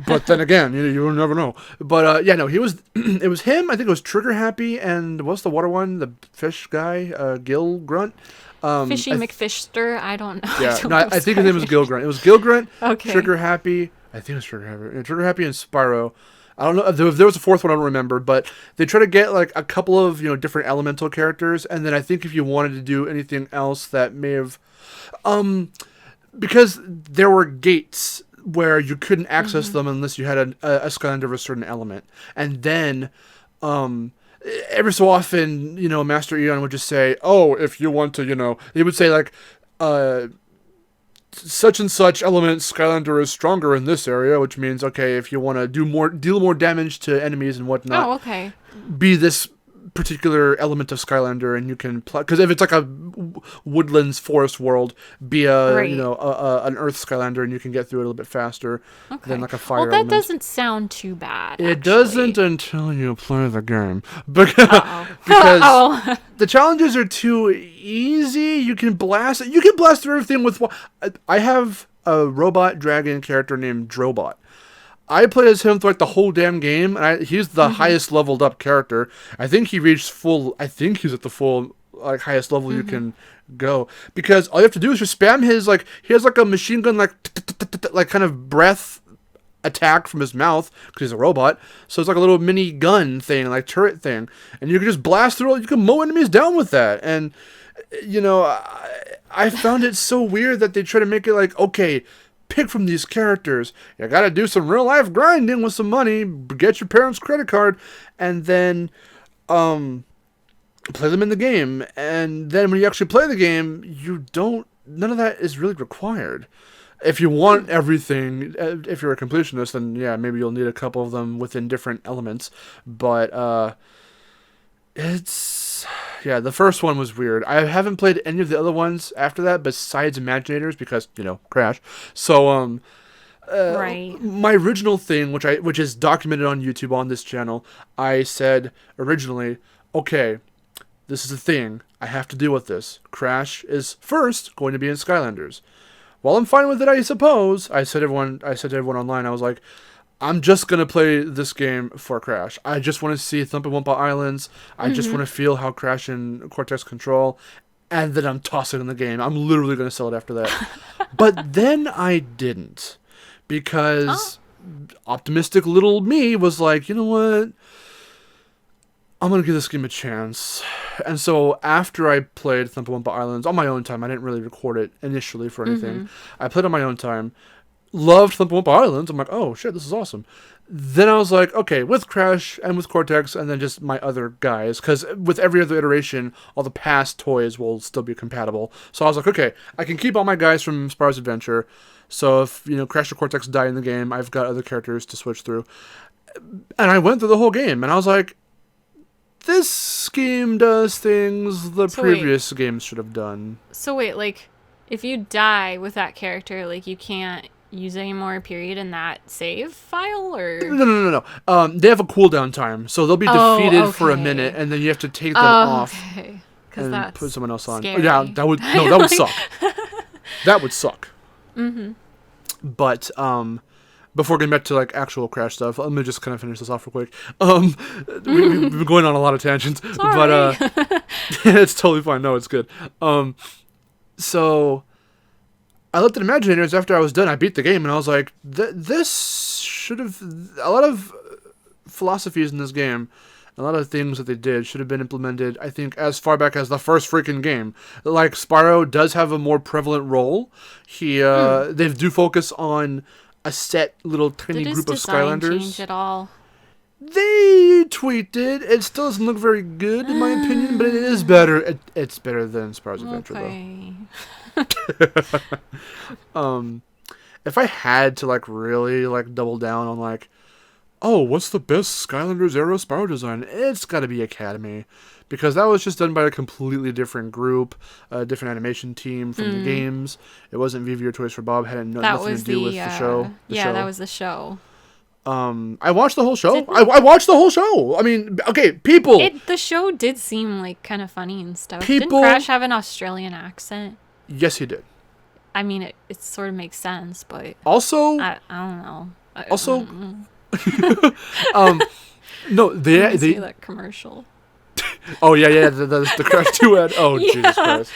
But then again, you will never know. But no, he was. It was him. I think it was Trigger Happy and what's the water one? The fish guy, Gil Grunt. Fishy McFishster. I don't know. Yeah, I think his name was Gil Grunt. It was Gil Grunt. Okay. Trigger Happy. I think it was Trigger Happy. Trigger Happy and Spyro. I don't know if there was a fourth one. I don't remember, but they try to get like a couple of different elemental characters, and then I think if you wanted to do anything else that may have, because there were gates where you couldn't access them unless you had a Skylander of a certain element, and then every so often Master Eon would just say, "Oh, if you want to," he would say like, such and such element Skylander is stronger in this area, which means if you want to deal more damage to enemies and whatnot. Oh, okay. Be this particular element of Skylander, and you can because if it's like a woodlands forest world, be an Earth Skylander, and you can get through it a little bit faster than like a fire. Well, that element. Doesn't sound too bad. It doesn't until you play the game, because the challenges are too easy. You can blast through everything with. I have a robot dragon character named Drobot. I played as him through like the whole damn game, and he's the highest leveled up character. I think he reached full. I think he's at the full like highest level you can go, because all you have to do is just spam his like he has like a machine gun like kind of breath attack from his mouth because he's a robot. So it's like a little mini gun thing, like turret thing, and you can just blast through. You can mow enemies down with that, and you know I found it so weird that they try to make it like, okay, pick from these characters. You gotta do some real life grinding with some money, get your parents' credit card, and then play them in the game. And then when you actually play the game, none of that is really required. If you want everything, if you're a completionist, then yeah, maybe you'll need a couple of them within different elements. But the first one was weird. I haven't played any of the other ones after that besides Imaginators because, Crash. So Right. my original thing, which is documented on YouTube on this channel, I said originally, okay, this is a thing. I have to deal with this. Crash is first going to be in Skylanders. Well, I'm fine with it, I suppose. I said to everyone online, I was like, I'm just going to play this game for Crash. I just want to see Thumpa Wumpa Islands. I just want to feel how Crash and Cortex control. And then I'm tossing in the game. I'm literally going to sell it after that. But then I didn't. Because optimistic little me was like, you know what? I'm going to give this game a chance. And so after I played Thumpa Wumpa Islands on my own time, I didn't really record it initially for anything. I played on my own time. Loved Thumpa Wumpa Islands. I'm like, oh shit, this is awesome. Then I was like, okay, with Crash and with Cortex and then just my other guys, because with every other iteration, all the past toys will still be compatible. So I was like, okay, I can keep all my guys from Spyro's Adventure. So if, Crash or Cortex die in the game, I've got other characters to switch through. And I went through the whole game, and I was like, this game does things the previous games should have done. So wait, like, if you die with that character, like, you can't use any more period in that save file, or? No. They have a cooldown time, so they'll be defeated for a minute, and then you have to take them off and put someone else on. Scary. Yeah, that would suck. That would suck. But before getting back to like actual Crash stuff, let me just kind of finish this off real quick. We've been going on a lot of tangents, but it's totally fine. No, it's good. So I looked at Imaginators after I was done. I beat the game, and I was like, this should have a lot of philosophies in this game. A lot of things that they did should have been implemented, I think, as far back as the first freaking game. Like, Spyro does have a more prevalent role. They do focus on a set little tiny group of Skylanders. Did his design change at all? They tweaked it. It still doesn't look very good, in my opinion, but it is better. It's better than Spyro's Adventure, though. If I had to, like, really, like, double down on, like, oh, what's the best Skylanders Aerospiral design? It's got to be Academy. Because that was just done by a completely different group, a different animation team from the games. It wasn't VV or Toys for Bob. Had nothing to do with the show. That was the show. I watched the whole show. I watched the whole show. I mean, okay, people. The show did seem like kind of funny and stuff. Didn't Crash have an Australian accent? Yes, he did. I mean, it sort of makes sense, but also, I don't know. No, they see that commercial. Oh yeah, the Crash 2 ad. Oh Jesus Christ.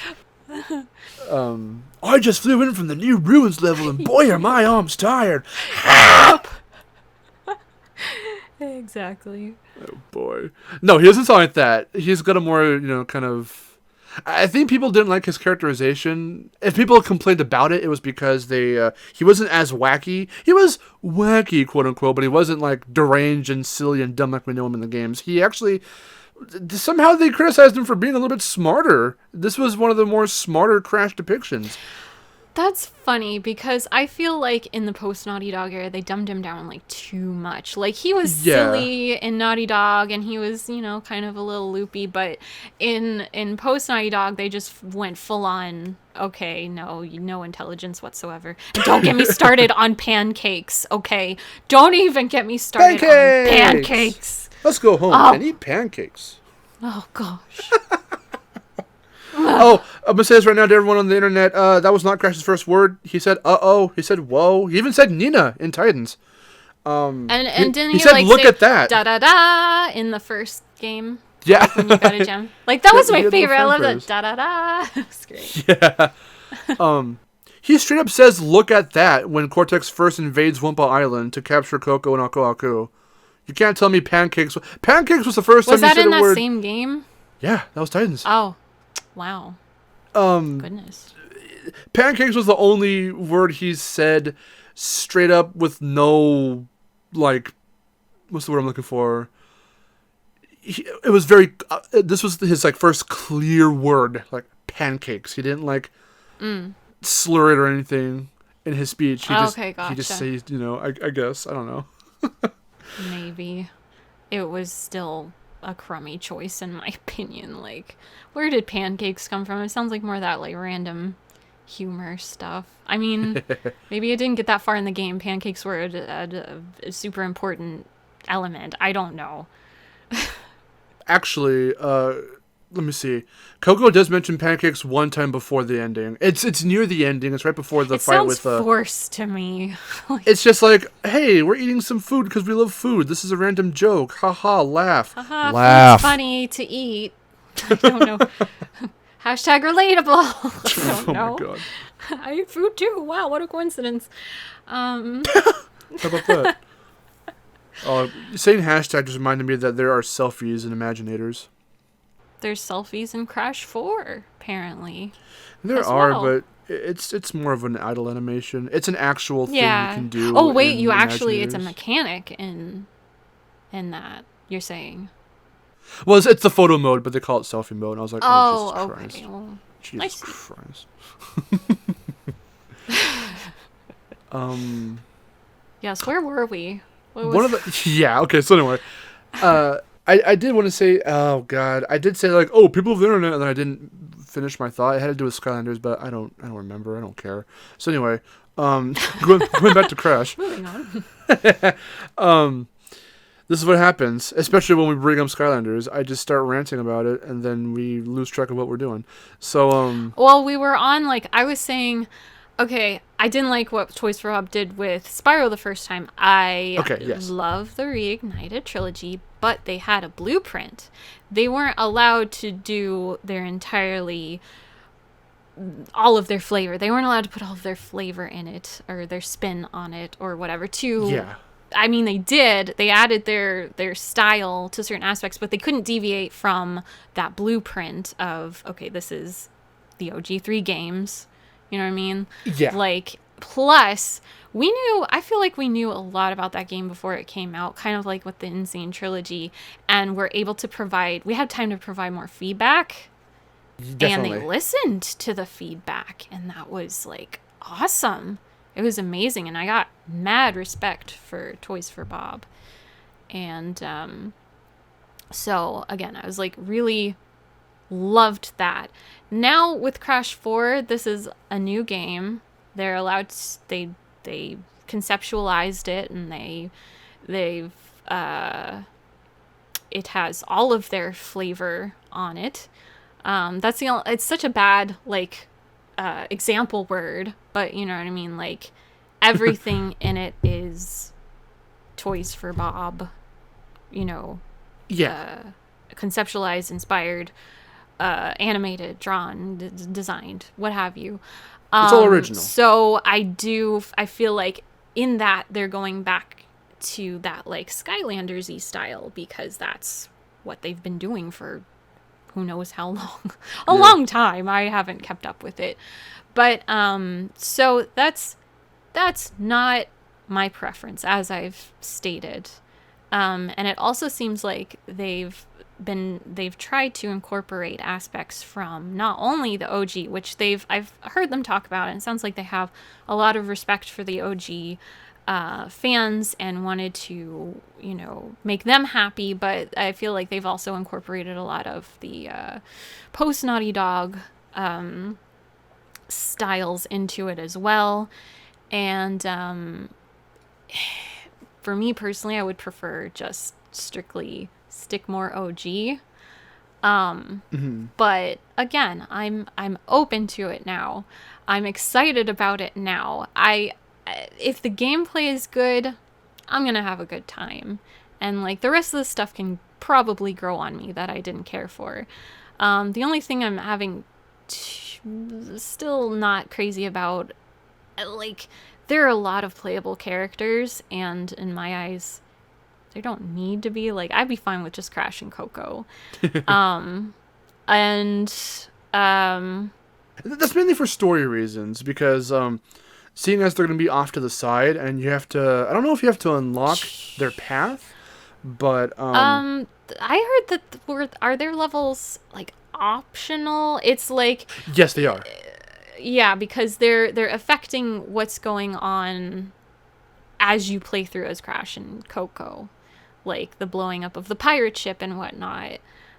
I just flew in from the new ruins level, and boy, are my arms tired. Exactly. Oh boy. No, he doesn't sound like that. He's got a more, kind of. I think people didn't like his characterization. If people complained about it, it was because he wasn't as wacky. He was wacky, quote unquote, but he wasn't like deranged and silly and dumb like we know him in the games. He actually. Somehow they criticized him for being a little bit smarter. This was one of the more smarter Crash depictions. That's funny because I feel like in the post Naughty Dog era, they dumbed him down like too much. Like he was silly in Naughty Dog and he was, kind of a little loopy, but in post Naughty Dog, they just went full on, okay, no intelligence whatsoever. And don't get me started on pancakes, okay? Don't even get me started on pancakes. Let's go home and eat pancakes. Oh, gosh. Oh, I'm gonna say this right now to everyone on the internet. That was not Crash's first word. He said, "Uh-oh." He said, "Whoa." He even said Nina in Titans. And didn't he you said, like "Look say at that." da da da in the first game? Yeah. When you got a gem. Like that was He my had little favorite. I love that fanfares. da da da. It's great. Yeah. He straight up says, "Look at that," when Cortex first invades Wumpa Island to capture Coco and Aku Aku. You can't tell me Pancakes. Pancakes was the first Was time you that said in a that word. same game? Yeah, that was Titans. Oh, wow. Um, Goodness. Pancakes was the only word he said straight up with no, like, what's the word I'm looking for? It was very. This was his like first clear word, like pancakes. He didn't like slur it or anything in his speech. Okay, he just gotcha. says, I guess I don't know. Maybe it was still a crummy choice in my opinion. Like, where did pancakes come from? It sounds like more of that like random humor stuff. I mean, maybe it didn't get that far in the game. Pancakes were a super important element. I don't know. Actually, let me see. Coco does mention pancakes one time before the ending. It's near the ending. It's right before the It fight sounds with. forced to me. It's just like, hey, we're eating some food because we love food. This is a random joke. Ha ha, laugh. Haha, Laugh. food's funny to eat. I don't know. Hashtag relatable. I don't Oh know. my god. I eat food too. Wow, what a coincidence. How about that? Saying hashtag just reminded me that there are selfies in Imaginators. There's selfies in Crash 4, apparently. There as are, well. but it's more of an idle animation. It's an actual thing you Yeah. can do. Oh wait, in you actually it's a Imaginators. mechanic in that you're saying. Well, it's the photo mode, but they call it selfie mode. And I was like, oh, Oh, Jesus okay. Christ. Well, Jesus Christ. yes, where were we? What One of was the yeah. Okay, so anyway, I did want to say, oh god, I did say like, oh, people of the internet, and then I didn't finish my thought. It had to do with Skylanders, but I don't remember. I don't care. So anyway, going back to Crash. moving on? This is what happens, especially when we bring up Skylanders. I just start ranting about it, and then we lose track of what we're doing. So Well, we were on like I was saying, okay, I didn't like what Toys for Bob did with Spyro the first time. I Okay, yes. love the Reignited trilogy, but they had a blueprint. They weren't allowed to do their entirely all of their flavor. They weren't allowed to put all of their flavor in it or their spin on it or whatever. yeah, I mean, they did. They added their style to certain aspects, but they couldn't deviate from that blueprint of, okay, this is the OG3 games. You know what I mean? yeah. Like, plus, I feel like we knew a lot about that game before it came out, kind of like with the Insane Trilogy, and we're able to we had time to provide more feedback, Definitely. and they listened to the feedback, and that was, like, awesome. It was amazing, and I got mad respect for Toys for Bob. And so, again, I was like, really loved that. Now with Crash 4, this is a new game. They're allowed they conceptualized it, and they've it has all of their flavor on it. It's such a bad like example word, but you know what I mean, like everything in it is Toys for Bob, you know, Yeah. conceptualized, inspired, animated, drawn, designed, what have you. It's all original. So I feel like in that they're going back to that like Skylanders-y style, because that's what they've been doing for who knows how long. A long time. I haven't kept up with it. But so that's not my preference, as I've stated. And it also seems like they've tried to incorporate aspects from not only the OG, which I've heard them talk about, and it sounds like they have a lot of respect for the OG fans and wanted to, you know, make them happy, but I feel like they've also incorporated a lot of the post Naughty Dog styles into it as well. And for me personally, I would prefer just strictly stick more OG. But again, I'm open to it now. I'm excited about it now. If the gameplay is good, I'm gonna have a good time. And like the rest of the stuff can probably grow on me that I didn't care for. The only thing I'm having still not crazy about, like, there are a lot of playable characters, and in my eyes, they don't need to be. Like, I'd be fine with just Crash and Coco. And That's mainly for story reasons, because seeing as they're going to be off to the side, and you have to, I don't know if you have to unlock their path, but I heard that are their levels like optional? It's like, yes, they are. yeah, because they're affecting what's going on as you play through as Crash and Coco, like the blowing up of the pirate ship and whatnot.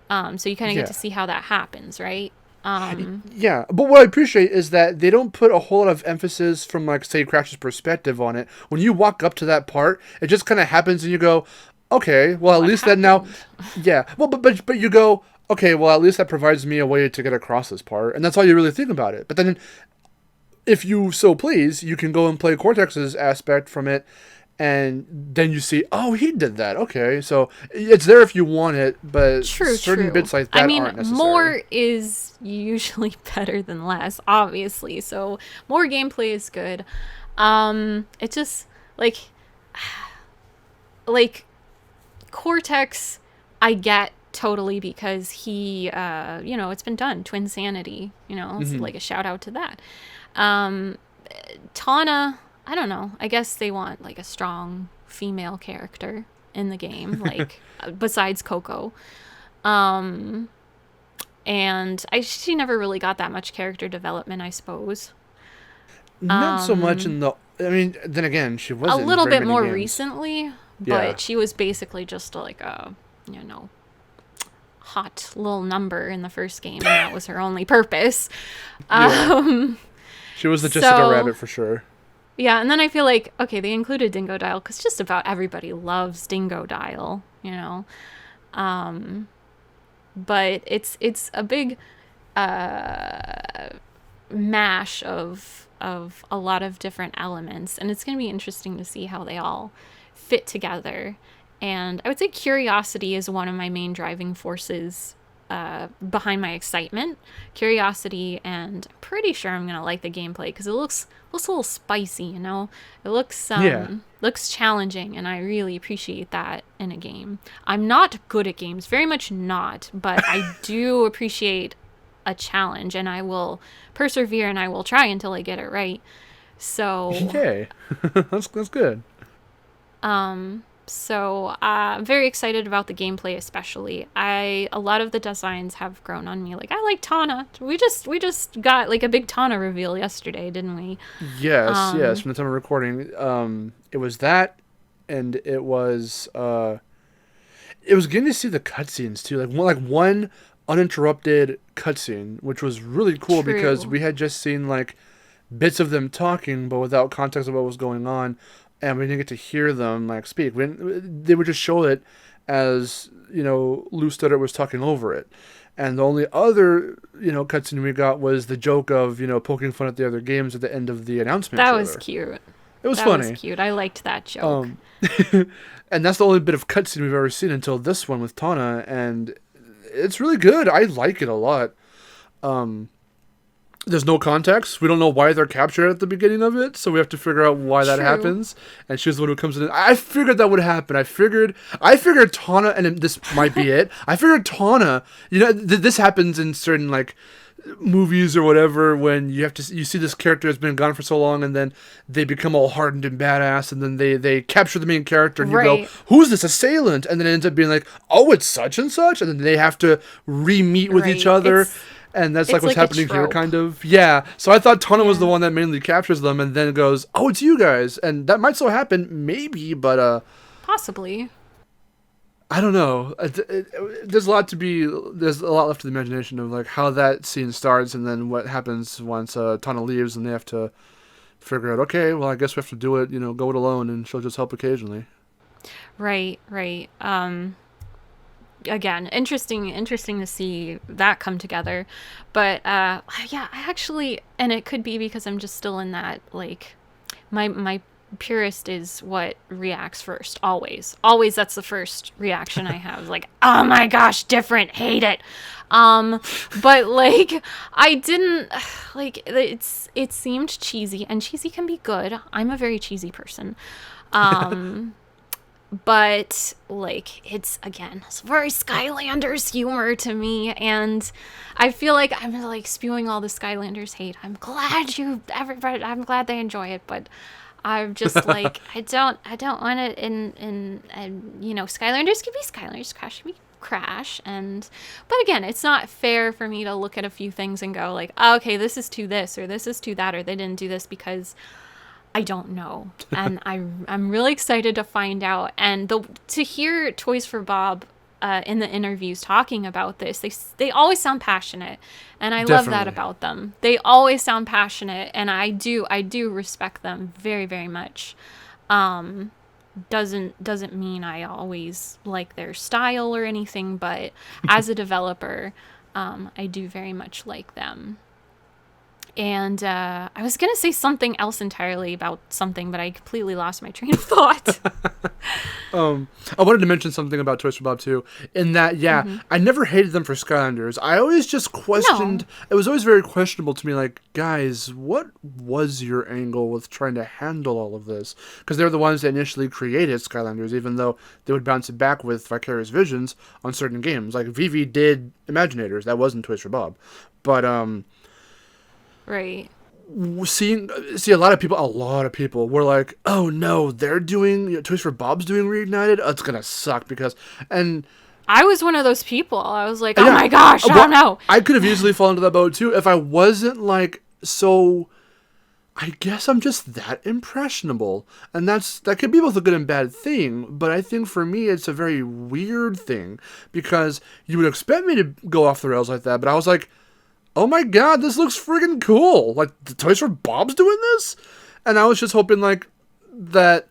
So you kind of get to see how that happens, right? Yeah, but what I appreciate is that they don't put a whole lot of emphasis from, like, say, Crash's perspective on it. When you walk up to that part, it just kind of happens, and you go, okay, well, at least that now, yeah. Well, but you go, okay, well, at least that provides me a way to get across this part, and that's all you really think about it. But then, if you so please, you can go and play Cortex's aspect from it, and then you see, oh, he did that. Okay, so it's there if you want it, but certain bits like that aren't necessary. More is usually better than less, obviously. So more gameplay is good. It just like Cortex, I get totally, because he, it's been done. Twinsanity, it's like a shout out to that. Tawna, I don't know. I guess they want like a strong female character in the game, like besides Coco. And she never really got that much character development, I suppose. Not so much in the. I mean, then again, she was a little bit more games. Recently, but she was basically just like a, hot little number in the first game, and that was her only purpose. She was the Jessica Rabbit for sure. Yeah, and then I feel like, okay, they included Dingo Dial because just about everybody loves Dingo Dial, but it's a big mash of a lot of different elements, and it's going to be interesting to see how they all fit together. And I would say curiosity is one of my main driving forces behind my excitement. Curiosity, and I'm pretty sure I'm gonna like the gameplay because it looks a little spicy, It looks looks challenging, and I really appreciate that in a game. I'm not good at games, very much not, but I do appreciate a challenge, and I will persevere, and I will try until I get it right. So okay, that's good. So very excited about the gameplay, especially. A lot of the designs have grown on me. Like, I like Tawna. We just got like a big Tawna reveal yesterday, didn't we? Yes, from the time of recording. It was that, and it was getting to see the cutscenes too. Like one uninterrupted cutscene, which was really cool. True. Because we had just seen like bits of them talking, but without context of what was going on. And we didn't get to hear them like speak. They would just show it as, Lou Studdert was talking over it. And the only other, cutscene we got was the joke of, poking fun at the other games at the end of the announcement. That trailer. Was cute. It was funny. That was cute. I liked that joke. And that's the only bit of cutscene we've ever seen until this one with Tawna, and it's really good. I like it a lot. There's no context. We don't know why they're captured at the beginning of it, so we have to figure out why that happens. And she's the one who comes in. I figured that would happen. I figured Tawna, and this might be it. I figured Tawna. This happens in certain like movies or whatever, when you see this character has been gone for so long, and then they become all hardened and badass, and then they capture the main character, and you go, who's this assailant? And then it ends up being like, oh, it's such and such, and then they have to re-meet with each other. And that's like what's happening here, kind of. Yeah. So I thought Tawna was the one that mainly captures them, and then goes, oh, it's you guys. And that might still happen, maybe, but possibly. I don't know. There's a lot left to the imagination of like how that scene starts, and then what happens once Tawna leaves, and they have to figure out, okay, well, I guess we have to do it, go it alone, and she'll just help occasionally. Right. Again, interesting to see that come together. But I actually, and it could be because I'm just still in that, like, my purist is what reacts first. Always that's the first reaction I have. Like, oh my gosh, different, hate it. But like, I didn't like, it seemed cheesy, and cheesy can be good. I'm a very cheesy person. But like, it's very Skylanders humor to me, and I feel like I'm like spewing all the Skylanders hate. I'm glad they enjoy it, but I'm just like, I don't want it in Skylanders can be Skylanders, Crash can be Crash. And but again, it's not fair for me to look at a few things and go like, oh, okay, this is to this, or this is to that, or they didn't do this, because I don't know. And I'm really excited to find out. And to hear Toys for Bob in the interviews talking about this, they always sound passionate, and I love that about them. They always sound passionate, and I do respect them very, very much. Doesn't mean I always like their style or anything, but as a developer, I do very much like them. And I was going to say something else entirely about something, but I completely lost my train of thought. I wanted to mention something about Toys for Bob too, in that, I never hated them for Skylanders. I always just questioned, it was always very questionable to me, like, guys, what was your angle with trying to handle all of this? Because they're the ones that initially created Skylanders, even though they would bounce it back with Vicarious Visions on certain games. Like, Vivi did Imaginators, that wasn't Toys for Bob. But, right. See, a lot of people were like, oh no, they're doing, Toys for Bob's doing Reignited? Oh, it's gonna suck and I was one of those people. I was like, oh my gosh, I don't know. I could have easily fallen into that boat too if I wasn't like, so I guess I'm just that impressionable. And that could be both a good and bad thing, but I think for me it's a very weird thing, because you would expect me to go off the rails like that, but I was like, oh my god, this looks friggin' cool. Like, the Toys for Bob's doing this? And I was just hoping, like, that,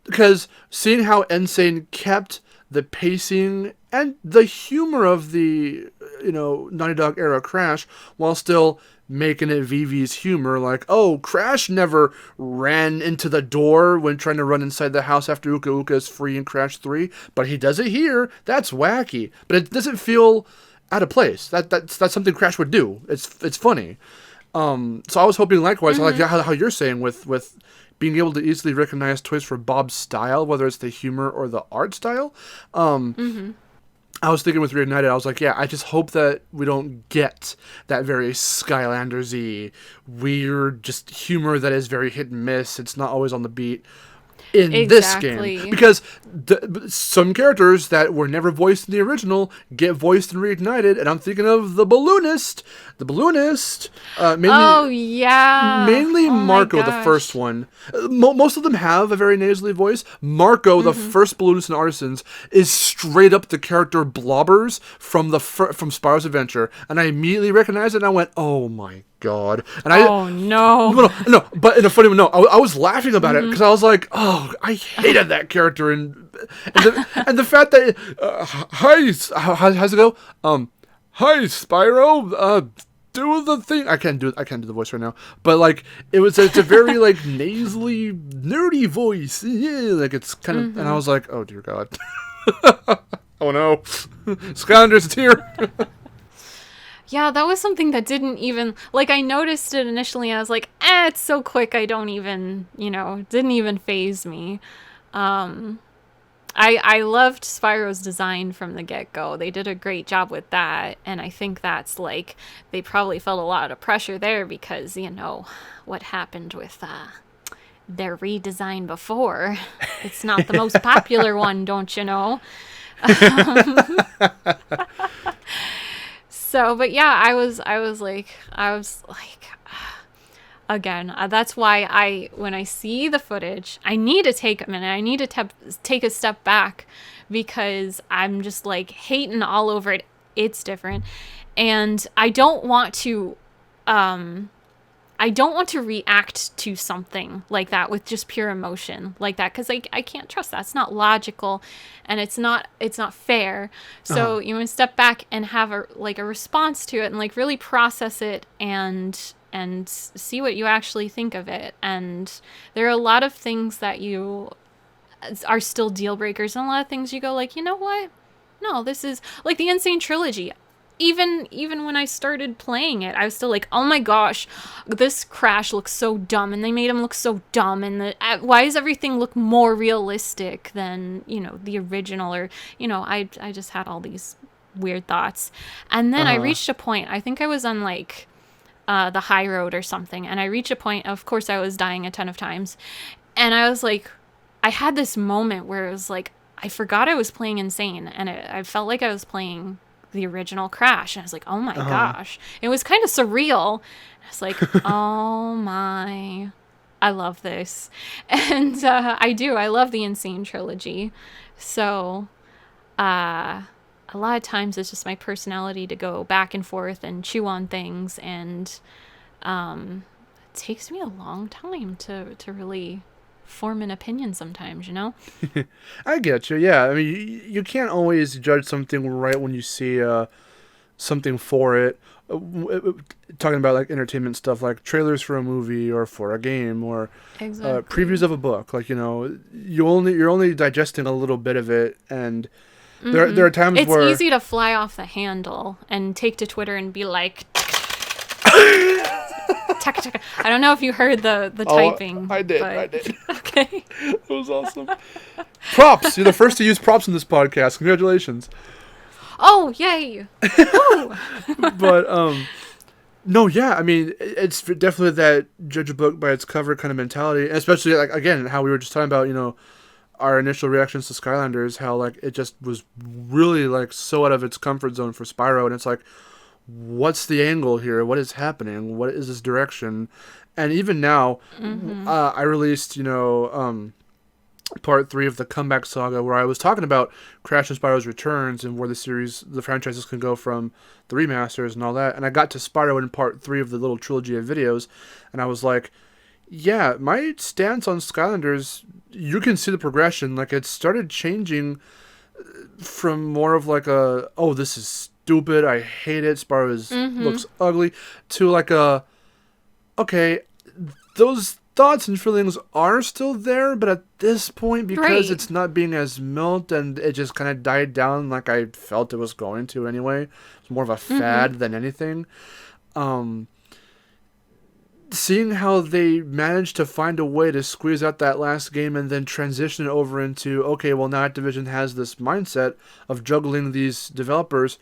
because seeing how Insane kept the pacing and the humor of the, Naughty Dog era Crash, while still making it Vivi's humor, like, oh, Crash never ran into the door when trying to run inside the house after Uka Uka is free in Crash 3, but he does it here. That's wacky. But it doesn't feel out of place. That's something Crash would do. It's funny. So I was hoping likewise, like how you're saying with being able to easily recognize Toys for Bob's style, whether it's the humor or the art style. I was thinking with Reignited, I was like, I just hope that we don't get that very Skylanders-y, weird, just humor that is very hit and miss. It's not always on the beat in this game, because some characters that were never voiced in the original get voiced and Reignited, and I'm thinking of the balloonist, mainly Marco, the first one. Most of them have a very nasally voice. Marco, the first balloonist in Artisans, is straight up the character Blobbers from from Spyro's Adventure, and I immediately recognized it, and I went, oh my god. And no, but in a funny way, I was laughing about it, because I was like, oh, I hated that character, and the fact that hi, how's it go? Hi Spyro, do the thing. I can't do the voice right now, but like it's a very like nasally nerdy voice, like it's kind of, and I was like, oh dear god. Oh no. Skylanders, it's here. Yeah, that was something that didn't even, like, I noticed it initially, and I was like, it's so quick, I don't even, didn't even faze me. I loved Spyro's design from the get-go. They did a great job with that, and I think that's, like, they probably felt a lot of pressure there because, what happened with their redesign before. It's not the most popular one, don't you know? So, but yeah, I was like, again, that's why when I see the footage, I need to take a minute. I need to take a step back, because I'm just like hating all over it. It's different. And I don't want to react to something like that with just pure emotion like that, because I can't trust that. It's not logical, and it's not fair. So you want to step back and have a response to it, and like really process it and and see what you actually think of it. And there are a lot of things that you are still deal breakers, and a lot of things you go like, you know what? No, this is like the Insane Trilogy. Even when I started playing it, I was still like, oh my gosh, this Crash looks so dumb, and they made him look so dumb, and why does everything look more realistic than, you know, the original? Or, you know, I just had all these weird thoughts. And then I reached a point, I think I was on like the high road or something, and I reached a point, of course I was dying a ton of times, and I was like, I had this moment where it was like, I forgot I was playing Insane, and I felt like I was playing the original Crash, and I was like, oh my gosh. It was kind of surreal. I was like, oh my, I love this. And I love the Insane Trilogy. So a lot of times it's just my personality to go back and forth and chew on things, and it takes me a long time to really form an opinion sometimes, you know? I get you. Yeah, I mean, you can't always judge something right when you see something for it. Talking about like entertainment stuff, like trailers for a movie or for a game, or previews of a book. Like, you know, you're only digesting a little bit of it, and there are times it's where it's easy to fly off the handle and take to Twitter and be like. I don't know if you heard the typing. I did. Okay. That was awesome. Props. You're the first to use props in this podcast. Congratulations. Oh, yay. But, no, yeah, I mean, it's definitely that judge a book by its cover kind of mentality, especially, like, again, how we were just talking about, you know, our initial reactions to Skylanders, how, like, it just was really, like, so out of its comfort zone for Spyro, and it's like, what's the angle here? What is happening? What is this direction? And even now, I released, you know, part 3 of the Comeback Saga, where I was talking about Crash and Spyro's returns and where the franchises can go from the remasters and all that. And I got to Spyro in part 3 of the little trilogy of videos, and I was like, yeah, my stance on Skylanders, you can see the progression. Like, it started changing from more of like a, oh, this is stupid, I hate it, Spyro looks ugly, to like a, okay, those thoughts and feelings are still there, but at this point, because it's not being as milked, and it just kind of died down like I felt it was going to anyway. It's more of a fad than anything. Seeing how they managed to find a way to squeeze out that last game and then transition it over into, okay, well, now Activision has this mindset of juggling these developers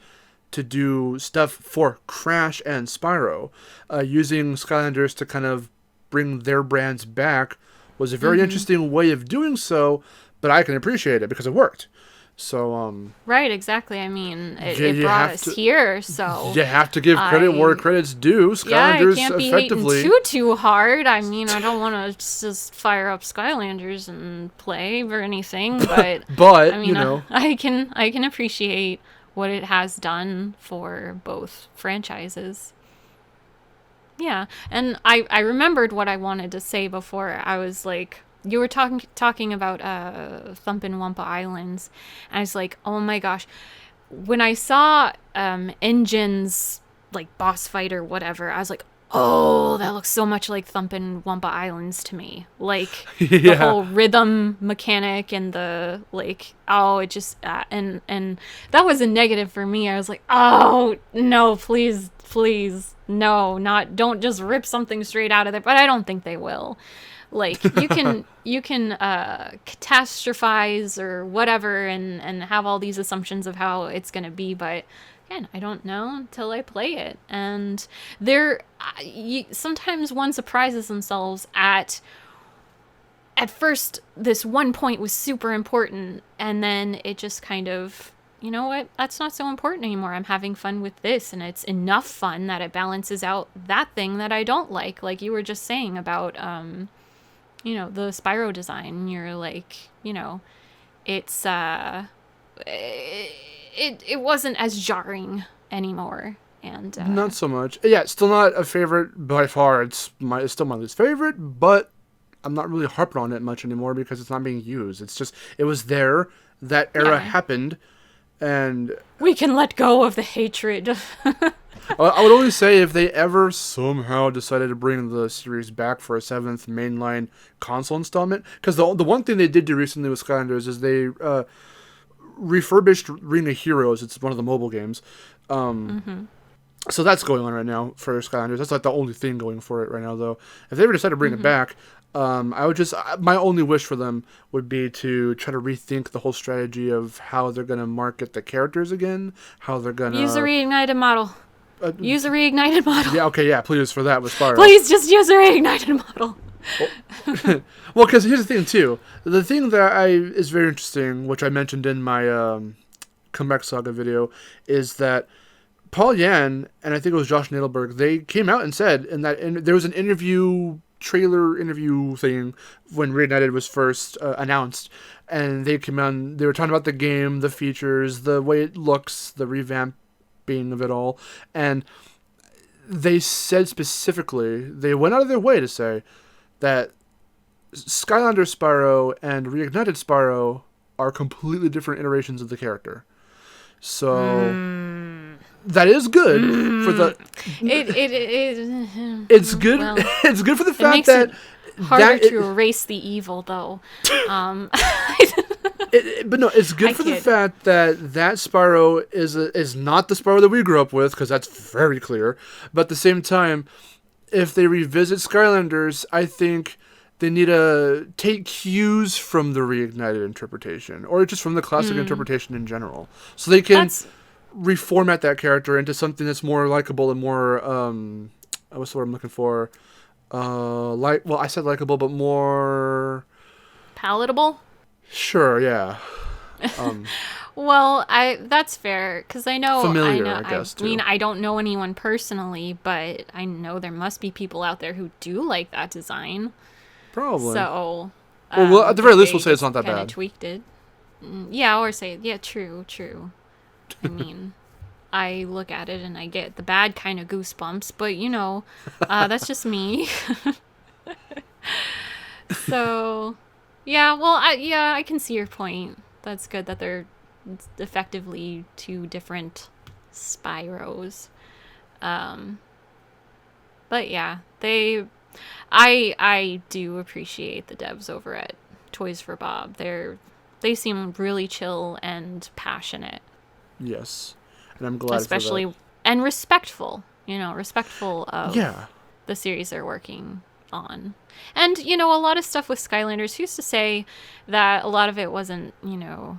to do stuff for Crash and Spyro. Using Skylanders to kind of bring their brands back was a very interesting way of doing so, but I can appreciate it because it worked. So, right, exactly. I mean, it brought us here, so you have to give credit where credit's due. Skylanders, I can't be effectively hating too hard. I mean, I don't want to just fire up Skylanders and play or anything, but I mean, you know, I can appreciate what it has done for both franchises. Yeah, and I remembered what I wanted to say before. I was like, you were talking about Thumpin' Wumpa Islands, and I was like, oh my gosh. When I saw Engine's like boss fight or whatever, I was like, oh, that looks so much like Thumpin' Wumpa Islands to me. Like, the whole rhythm mechanic and the, like, oh, it just, and that was a negative for me. I was like, oh, no, please, no, don't just rip something straight out of there. But I don't think they will. Like, you can catastrophize or whatever and have all these assumptions of how it's going to be, but again, I don't know until I play it. And sometimes one surprises themselves at first this one point was super important, and then it just kind of, you know what, that's not so important anymore. I'm having fun with this, and it's enough fun that it balances out that thing that I don't like you were just saying about you know, the Spyro design. You're like, you know, it's it wasn't as jarring anymore, and not so much. Yeah, it's still not a favorite by far. It's still my least favorite, but I'm not really harping on it much anymore because it's not being used. It's just, it was there. That era happened, And We can let go of the hatred. I would only say if they ever somehow decided to bring the series back for a 7th mainline console installment, because the one thing they did do recently with Skylanders is they refurbished Ring of Heroes. It's one of the mobile games. So that's going on right now for Skylanders. That's like the only thing going for it right now, though. If they ever decide to bring it back, I would my only wish for them would be to try to rethink the whole strategy of how they're going to market the characters again, how they're going to Use a reignited model. Use a reignited model. Yeah, okay, yeah, please for that with Spyro. Please just use a reignited model. Well, because here's the thing too. The thing that is very interesting, which I mentioned in my Comeback Saga video, is that Paul Yan and I think it was Josh Nadelberg, they came out and said there was an trailer interview thing when Reignited was first announced, and they came on. They were talking about the game, the features, the way it looks, the revamping of it all, and they said specifically, they went out of their way to say that Skylanders Spyro and Reignited Spyro are completely different iterations of the character. So that is good for the. It's good. Well, it's good for the fact that harder to erase the evil, though. But no, it's good for the fact that Spyro is not the Spyro that we grew up with, because that's very clear. But at the same time, if they revisit Skylanders, I think they need to take cues from the Reignited interpretation, or just from the classic interpretation in general, so they can reformat that character into something that's more likable and more what's the word I'm looking for? I said likable, but more palatable. Sure, yeah. Well, that's fair, because I know familiar, I guess. I mean, I don't know anyone personally, but I know there must be people out there who do like that design. Probably. So, well, at the very least, we'll say it's not that bad. Tweaked it. Yeah, or say, yeah, true. I mean, I look at it and I get the bad kind of goosebumps, but that's just me. So, yeah, well, I can see your point. That's good that they're effectively two different Spyros. But yeah, I do appreciate the devs over at Toys for Bob. They seem really chill and passionate. Yes, and I'm glad especially for that. And respectful. Respectful of the series they're working on. And a lot of stuff with Skylanders. Who's to say that a lot of it wasn't not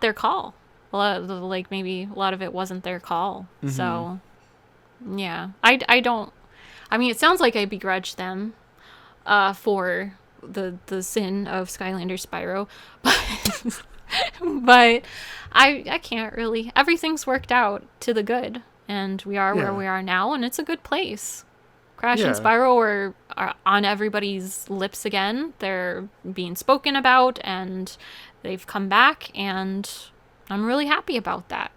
their call? Maybe a lot of it wasn't their call. Mm-hmm. So yeah, I don't. I mean, it sounds like I begrudge them for the sin of Skylanders Spyro, but I can't really. Everything's worked out to the good, and we are where we are now, and it's a good place. Crash and Spyro are on everybody's lips again. They're being spoken about, and they've come back, and I'm really happy about that.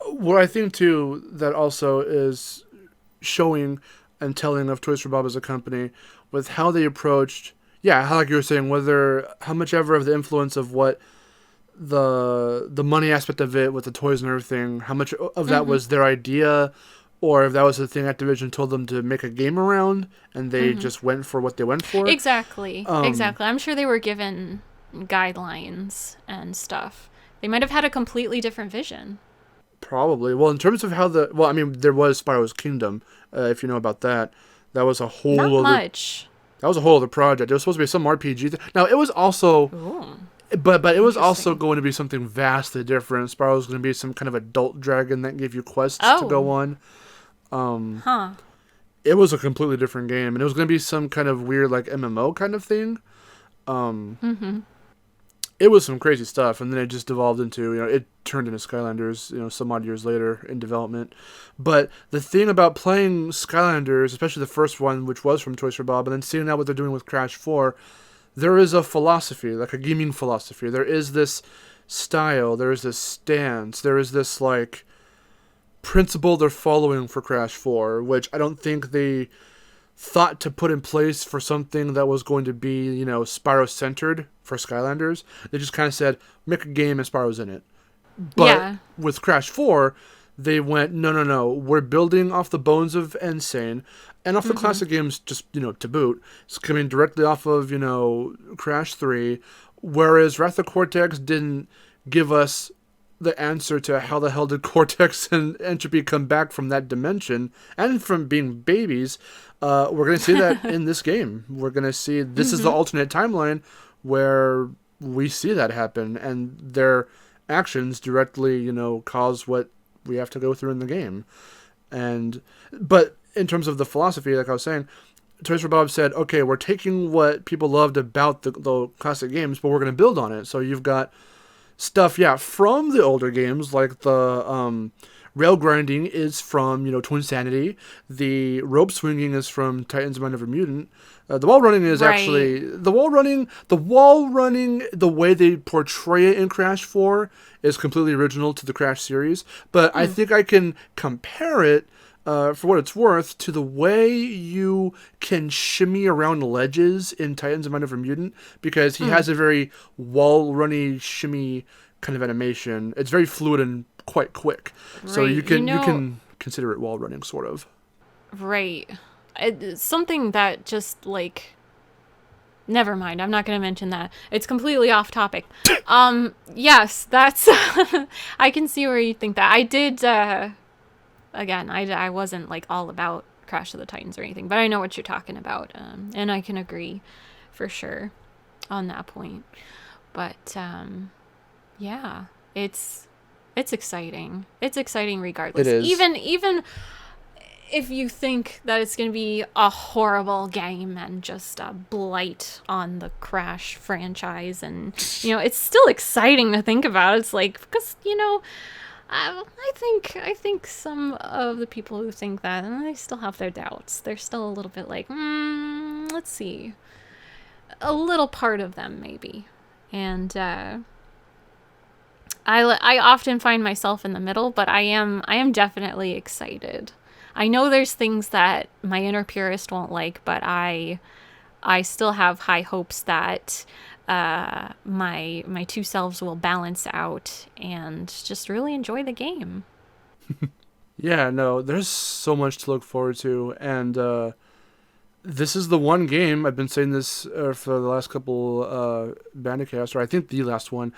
What I think, too, that also is showing and telling of Toys for Bob as a company with how they approached, how, like you were saying, how much ever of the influence of what the money aspect of it with the toys and everything, how much of that was their idea, or if that was the thing Activision told them to make a game around and they just went for what they went for. Exactly. I'm sure they were given guidelines and stuff. They might have had a completely different vision. Probably. Well, in terms of how there was Spyro's Kingdom, if you know about that. That was a whole Not much. That was a whole other project. It was supposed to be some RPG. Now, it was also... Ooh. But it was also going to be something vastly different. Spyro was going to be some kind of adult dragon that gave you quests to go on. It was a completely different game, and it was going to be some kind of weird like MMO kind of thing. It was some crazy stuff, and then it just devolved into, it turned into Skylanders, some odd years later in development. But the thing about playing Skylanders, especially the first one, which was from Toys for Bob, and then seeing out what they're doing with Crash 4, there is a philosophy, like a gaming philosophy. There is this style, there is this stance, there is this, principle they're following for Crash 4, which I don't think they thought to put in place for something that was going to be, Spyro centered for Skylanders. They just kind of said, make a game and Spyro's in it. But with Crash 4, they went, no, we're building off the bones of Insane and off the classic games, just, to boot. It's coming directly off of, Crash 3, whereas Wrath of Cortex didn't give us the answer to how the hell did Cortex and Entropy come back from that dimension and from being babies. We're going to see that in this game. We're going to see this is the alternate timeline where we see that happen, and their actions directly, cause what we have to go through in the game. But in terms of the philosophy, like I was saying, Toys for Bob said, okay, we're taking what people loved about the classic games, but we're going to build on it. So you've got stuff, from the older games, like the rail grinding is from, Twinsanity. The rope swinging is from Titans of Mind of a Mutant. The wall running is actually the wall running. The way they portray it in Crash 4 is completely original to the Crash series. But I think I can compare it, for what it's worth, to the way you can shimmy around ledges in Titans of Mind of a Mutant, because he has a very wall runny shimmy kind of animation. It's very fluid and quite quick. Right. So you can consider it wall running, sort of. Right. It's something that just, never mind. I'm not going to mention that. It's completely off topic. Yes, that's... I can see where you think that. I did... Again, I wasn't, all about Crash of the Titans or anything, but I know what you're talking about. And I can agree for sure on that point. But, yeah, it's exciting. It's exciting regardless. It is. Even if you think that it's going to be a horrible game and just a blight on the Crash franchise, and, it's still exciting to think about. It's because, I think some of the people who think that, they still have their doubts. They're still a little bit let's see. A little part of them, maybe. And, I often find myself in the middle, but I am definitely excited. I know there's things that my inner purist won't like, but I still have high hopes that my two selves will balance out and just really enjoy the game. Yeah, no, there's so much to look forward to, and this is the one game, I've been saying this for the last couple Bandicasts, or I think the last one.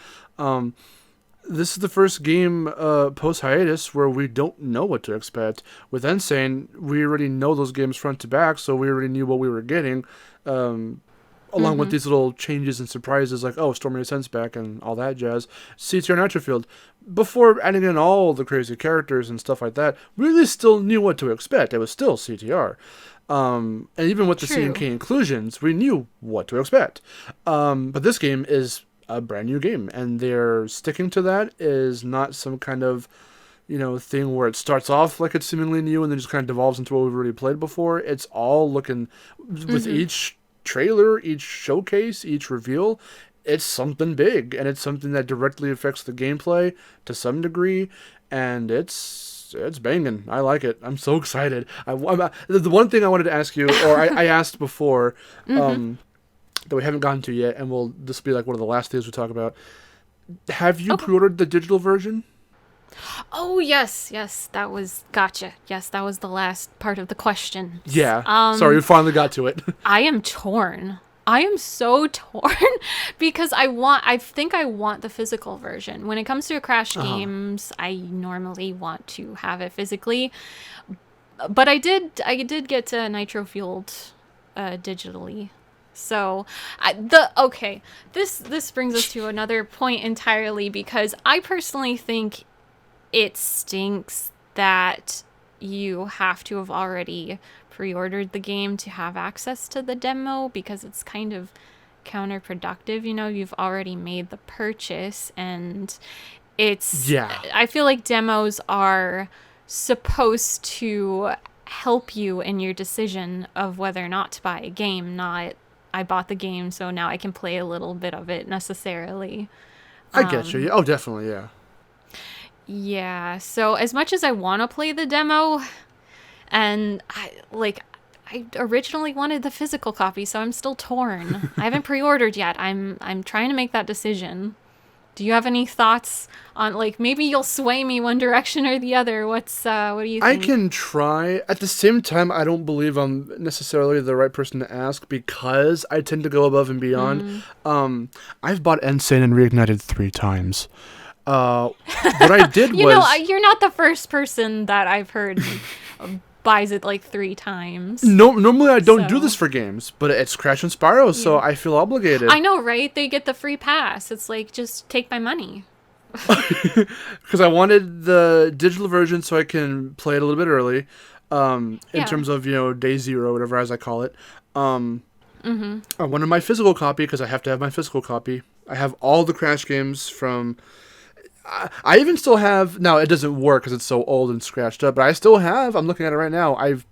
This is the first game post-hiatus where we don't know what to expect. With Insane, we already know those games front to back, so we already knew what we were getting, along with these little changes and surprises like, Stormy Ascent's back and all that jazz. CTR Nitrofield. Before adding in all the crazy characters and stuff like that, we really still knew what to expect. It was still CTR. And even with the CNK inclusions, we knew what to expect. But this game is a brand new game, and they're sticking to that. Is not some kind of, thing where it starts off like it's seemingly new and then just kind of devolves into what we've already played before. It's all looking, with each trailer, each showcase, each reveal, it's something big, and it's something that directly affects the gameplay to some degree, and it's banging. I like it. I'm so excited. The one thing I wanted to ask you, or I asked before, that we haven't gotten to yet, and this will be one of the last things we talk about. Have you pre-ordered the digital version? Oh, yes, that was, gotcha. Yes, that was the last part of the question. Yeah, sorry, we finally got to it. I am torn. I am so torn because I think I want the physical version. When it comes to Crash games, I normally want to have it physically. But I did get Nitro Fueled digitally. So, this brings us to another point entirely, because I personally think it stinks that you have to have already pre-ordered the game to have access to the demo, because it's kind of counterproductive. You've already made the purchase, and I feel like demos are supposed to help you in your decision of whether or not to buy a game, not I bought the game, so now I can play a little bit of it necessarily. I get you. Oh, definitely, yeah. Yeah, so as much as I want to play the demo, and I originally wanted the physical copy, so I'm still torn. I haven't pre-ordered yet. I'm trying to make that decision. Do you have any thoughts on, like, maybe you'll sway me one direction or the other? What do you think? I can try. At the same time, I don't believe I'm necessarily the right person to ask because I tend to go above and beyond. I've bought Insane and Reignited 3 times. What I did was... you're not the first person that I've heard buys it like 3 times. No, normally I don't do this for games, but it's Crash and Spyro, so I feel obligated. I know, right? They get the free pass. It's like, just take my money. Because I wanted the digital version so I can play it a little bit early, in terms of, day 0, whatever as I call it. I wanted my physical copy because I have to have my physical copy. I have all the Crash games from... I even still have... Now, it doesn't work because it's so old and scratched up, but I still have... I'm looking at it right now. I've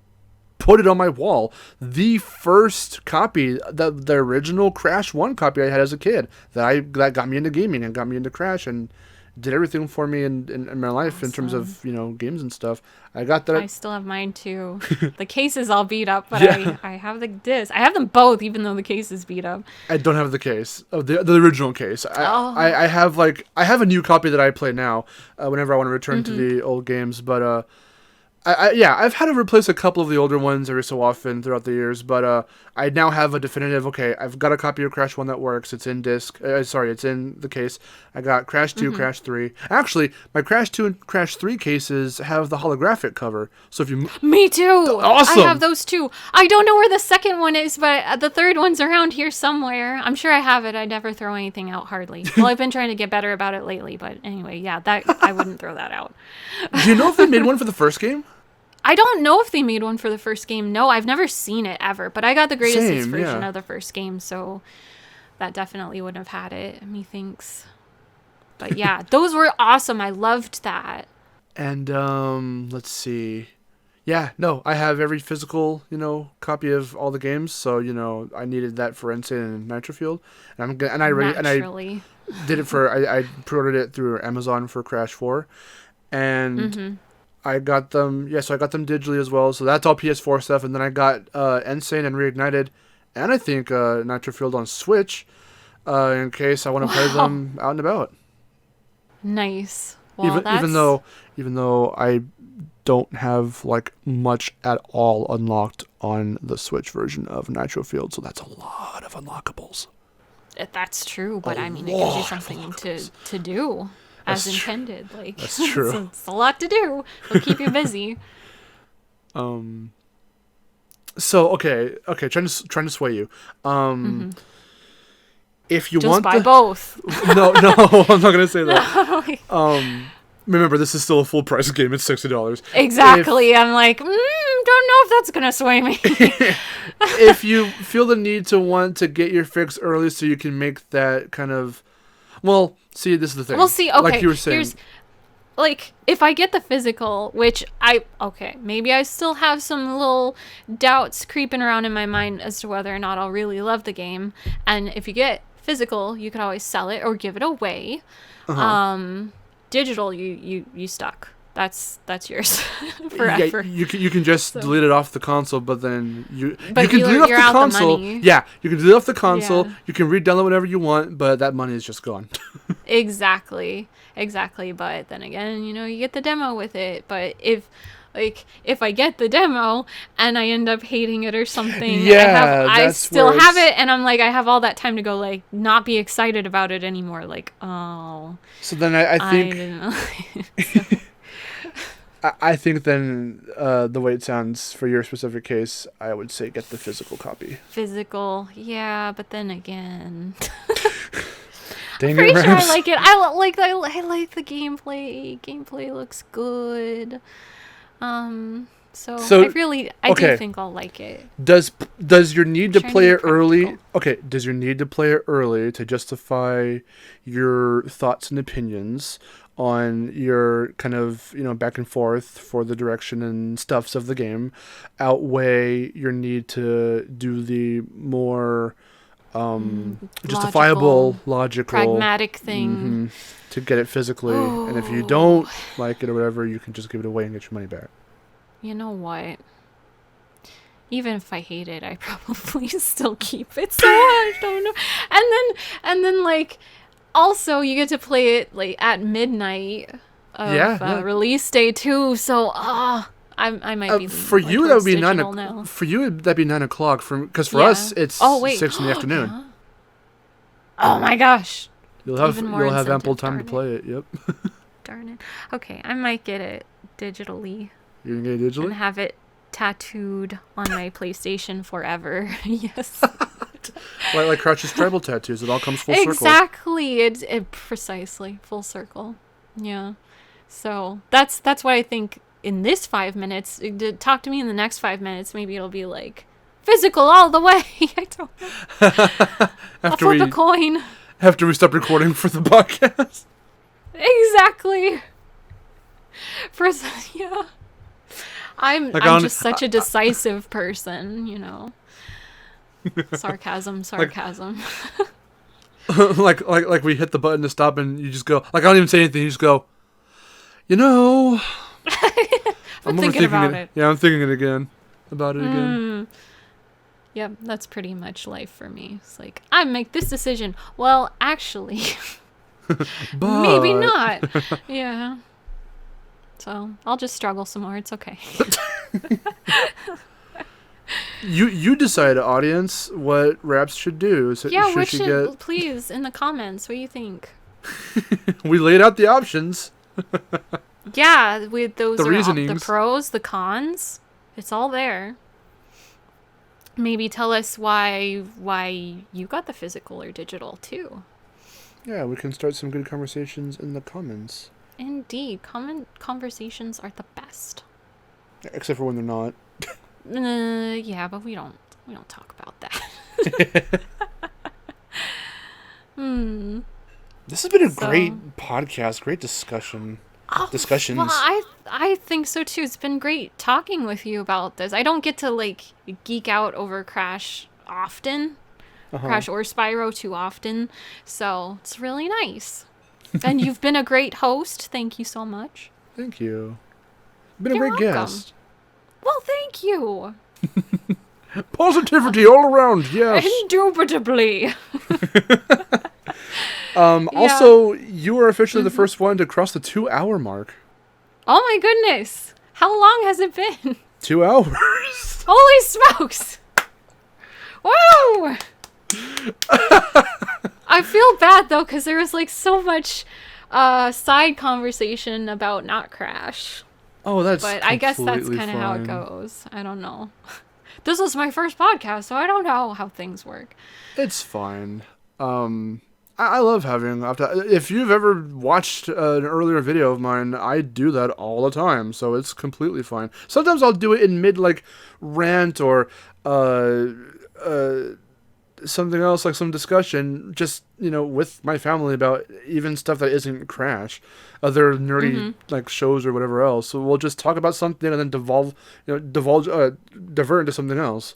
put it on my wall. The first copy, the original Crash 1 copy I had as a kid, that got me into gaming and got me into Crash and did everything for me in my life in terms of, games and stuff. I got that. I still have mine too. The case is all beat up, but I have the disc. I have them both, even though the case is beat up. I don't have the case of the original case. I have a new copy that I play now whenever I want to return to the old games, but I've had to replace a couple of the older ones every so often throughout the years, but I now have a definitive, I've got a copy of Crash 1 that works. It's in disc. It's in the case. I got Crash 2, Crash 3. Actually, my Crash 2 and Crash 3 cases have the holographic cover. So if you... Me too! Awesome! I have those too. I don't know where the second one is, but the third one's around here somewhere. I'm sure I have it. I never throw anything out, hardly. Well, I've been trying to get better about it lately, but anyway, that I wouldn't throw that out. Do you know if they made one for the first game? I don't know if they made one for the first game. No, I've never seen it ever. But I got the greatest hits version of the first game, so that definitely wouldn't have had it, methinks. But yeah, those were awesome. I loved that. And let's see. Yeah, no, I have every physical, copy of all the games. So I needed that for Insane and Nitro Fueled, and I did it for I pre-ordered it through Amazon for Crash 4, and. I got them, so I got them digitally as well. So that's all PS4 stuff. And then I got Insane and Reignited, and I think Nitro Fueled on Switch, in case I want to play them out and about. Nice. Well, even though I don't have much at all unlocked on the Switch version of Nitro Fueled, so that's a lot of unlockables. That's true, but it gives you something to do. As intended, that's true. It's a lot to do. It'll keep you busy. So okay, trying to sway you. If you just want buy both. No, I'm not gonna say that. Remember, this is still a full price game. It's $60. Exactly. I'm like, don't know if that's gonna sway me. If you feel the need to want to get your fix early, so you can make that kind of, well. See, this is the thing. Well, see, okay. Like you were saying. If I get the physical, which maybe I still have some little doubts creeping around in my mind as to whether or not I'll really love the game. And if you get physical, you could always sell it or give it away. Digital, you stuck. That's yours forever. Yeah, you can just delete it off the console, but then you can delete it off the console. The yeah, you can delete it off the console. Yeah. You can re-download whatever you want, but that money is just gone. Exactly. But then again, you get the demo with it. But if I get the demo and I end up hating it or something, I still have it, and I'm like, I have all that time to go not be excited about it anymore. So then I think. I didn't know. I think then the way it sounds for your specific case, I would say get the physical copy. Physical, yeah, but then again, I'm pretty sure I like it. I like the gameplay. Gameplay looks good. So I do think I'll like it. Does your need to play it early? Okay, does your need to play it early to justify your thoughts and opinions on your kind of back and forth for the direction and stuffs of the game outweigh your need to do the more justifiable, logical, pragmatic thing to get it physically? And if you don't like it or whatever, you can just give it away and get your money back. You know what? even if I hate it, I probably still keep it. So I don't know. And then like, also you get to play it like at midnight of release day too. So I might be for you that would be now. For you that'd be 9 o'clock. Because for us it's 6 in the afternoon. Yeah. Oh my gosh! You'll have ample time to play it. Yep. Darn it. Okay, I might get it digitally. You're gonna get it digitally and have it tattooed on my PlayStation forever. Yes. like Crouch's tribal tattoos. It all comes full circle. Exactly. It precisely full circle. Yeah. So that's what I think. In this 5 minutes, talk to me in the next 5 minutes. Maybe it'll be like physical all the way. I don't know. I'll flip a coin. After we stop recording for the podcast. Exactly. Yeah. I'm just such a decisive person, you know. Sarcasm. like we hit the button to stop and you just go, like, I don't even say anything, you just go, you know. I'm thinking about it. Yeah, I'm thinking again. Yep, that's pretty much life for me. It's like, I make this decision. Well, actually, maybe not. Yeah. So I'll just struggle some more. It's okay. You decide, audience, what Raps should do. So yeah, please, in the comments, what do you think? We laid out the options. Yeah, with those the are reasonings. The pros, the cons. It's all there. Maybe tell us why you got the physical or digital too. Yeah, we can start some good conversations in the comments. Indeed, conversations are the best. Except for when they're not. Yeah, but we don't talk about that. This has been a great podcast, great discussions. Well, I think so too. It's been great talking with you about this. I don't get to like geek out over Crash often, Crash or Spyro too often, so it's really nice. And you've been a great host. Thank you so much. Thank you. You've been a great guest. Well, thank you. Positivity all around, yes. Indubitably. Also, you were officially the first one to cross the 2-hour mark. Oh my goodness. How long has it been? 2 hours. Holy smokes. Woo! I feel bad though, because there was like so much side conversation about not Crash. Oh, But I guess that's kind of how it goes. I don't know. This was my first podcast, so I don't know how things work. It's fine. I love having... If you've ever watched an earlier video of mine, I do that all the time, so it's completely fine. Sometimes I'll do it in mid, like, rant or something else, like some discussion, just, you know, with my family about even stuff that isn't Crash, other nerdy, like, shows or whatever else. So we'll just talk about something and then divert into something else.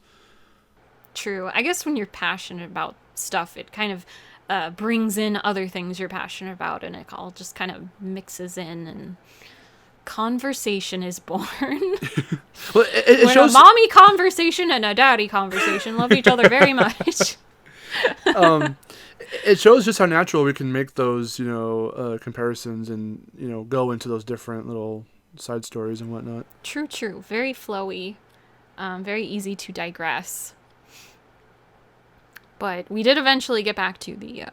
True. I guess when you're passionate about stuff, it kind of brings in other things you're passionate about, and it all just kind of mixes in, and conversation is born. Well, it when shows... a mommy conversation and a daddy conversation love each other very much. It shows just how natural we can make those, you know, comparisons and, you know, go into those different little side stories and whatnot. True. Very flowy. Very easy to digress. But we did eventually get back to the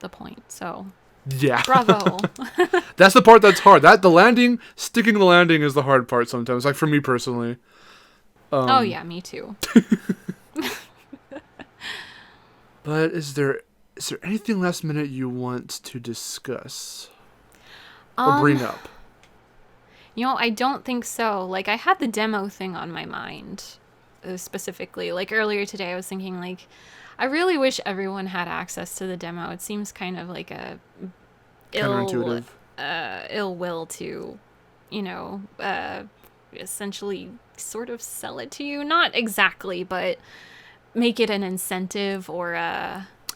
point, so yeah. Bravo. That's the part that's hard. Sticking the landing is the hard part sometimes, like for me personally. Oh yeah, me too. But is there anything last minute you want to discuss or bring up? You know, I don't think so. Like, I had the demo thing on my mind, specifically. Like, earlier today I was thinking, like, I really wish everyone had access to the demo. It seems kind of like a ill will to, you know, essentially sort of sell it to you. Not exactly, but make it an incentive or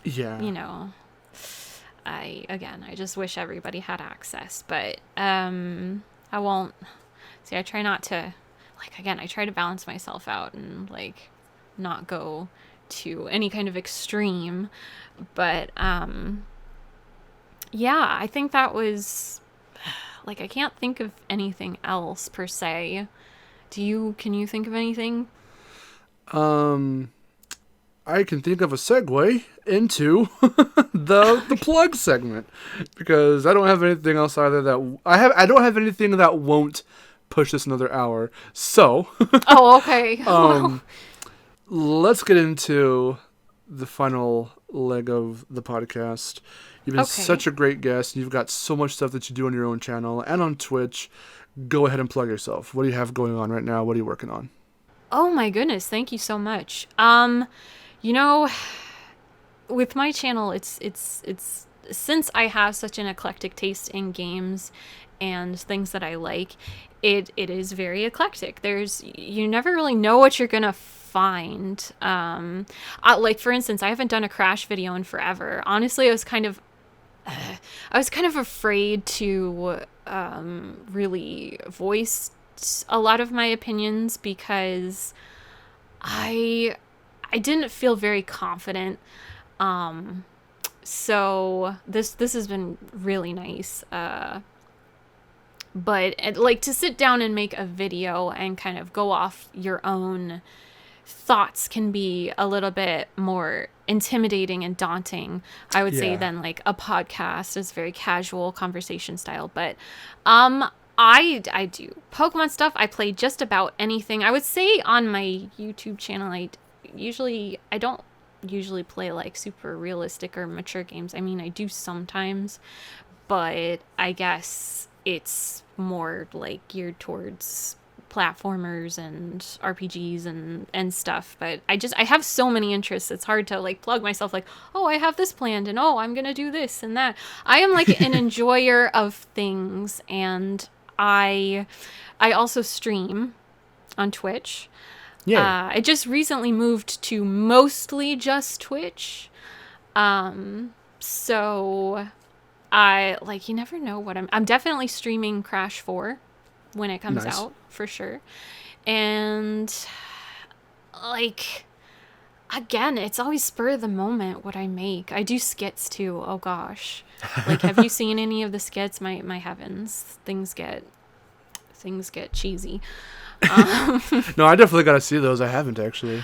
you know, I just wish everybody had access, but I won't. See, I try not to like, again, I try to balance myself out and like not go to any kind of extreme. But yeah, I think that was like, I can't think of anything else per se. Can you think of anything? I can think of a segue into the plug segment, because I don't have anything else either that I don't have anything that won't push this another hour. So, Oh, okay. Well, let's get into the final leg of the podcast. You've been okay. such a great guest. You've got so much stuff that you do on your own channel and on Twitch. Go ahead and plug yourself. What do you have going on right now? What are you working on? Oh my goodness, thank you so much. You know, with my channel, it's since I have such an eclectic taste in games and things that I like, it is very eclectic. You never really know what you're gonna find. Like for instance, I haven't done a Crash video in forever. Honestly, I was kind of afraid to really voice a lot of my opinions because I didn't feel very confident. So this has been really nice. But like to sit down and make a video and kind of go off your own thoughts can be a little bit more intimidating and daunting, I would say, Yeah. than like a podcast is very casual conversation style. But I do Pokemon stuff. I play just about anything. I would say on my YouTube channel, I don't usually play like super realistic or mature games. I mean, I do sometimes, but I guess it's more like geared towards platformers and RPGs and stuff. But I have so many interests, it's hard to like plug myself like, oh, I have this planned and oh, I'm gonna do this and that. I am like an enjoyer of things, and I also stream on Twitch. Yeah. I just recently moved to mostly just Twitch. So I like, you never know what I'm definitely streaming Crash 4 when it comes Nice. out for sure. And like, again, it's always spur of the moment what I make. I do skits too. Oh gosh. Like, have you seen any of the skits? My heavens, things get cheesy. No, I definitely got to see those. I haven't actually.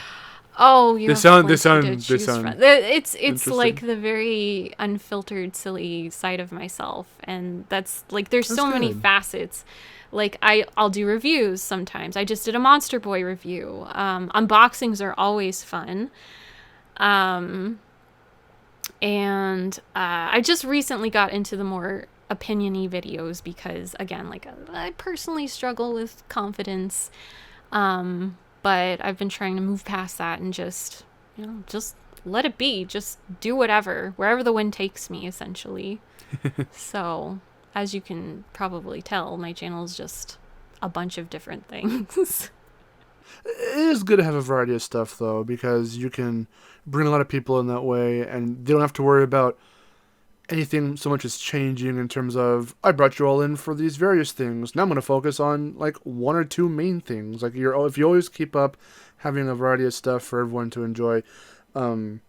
Oh, you They have sound- they plenty sound- to they choose sound from. It's interesting. like the very unfiltered, silly side of myself, and that's like there's so That's many good. facets. Like I'll do reviews sometimes. I just did a Monster Boy review. Unboxings are always fun. And I just recently got into the more opinion-y videos because, again, like I personally struggle with confidence. But I've been trying to move past that and just let it be. Just do whatever, wherever the wind takes me, essentially. So, as you can probably tell, my channel is just a bunch of different things. It is good to have a variety of stuff, though, because you can bring a lot of people in that way, and they don't have to worry about anything so much as changing in terms of, I brought you all in for these various things. Now I'm going to focus on, like, one or two main things. Like, if you always keep up having a variety of stuff for everyone to enjoy, then,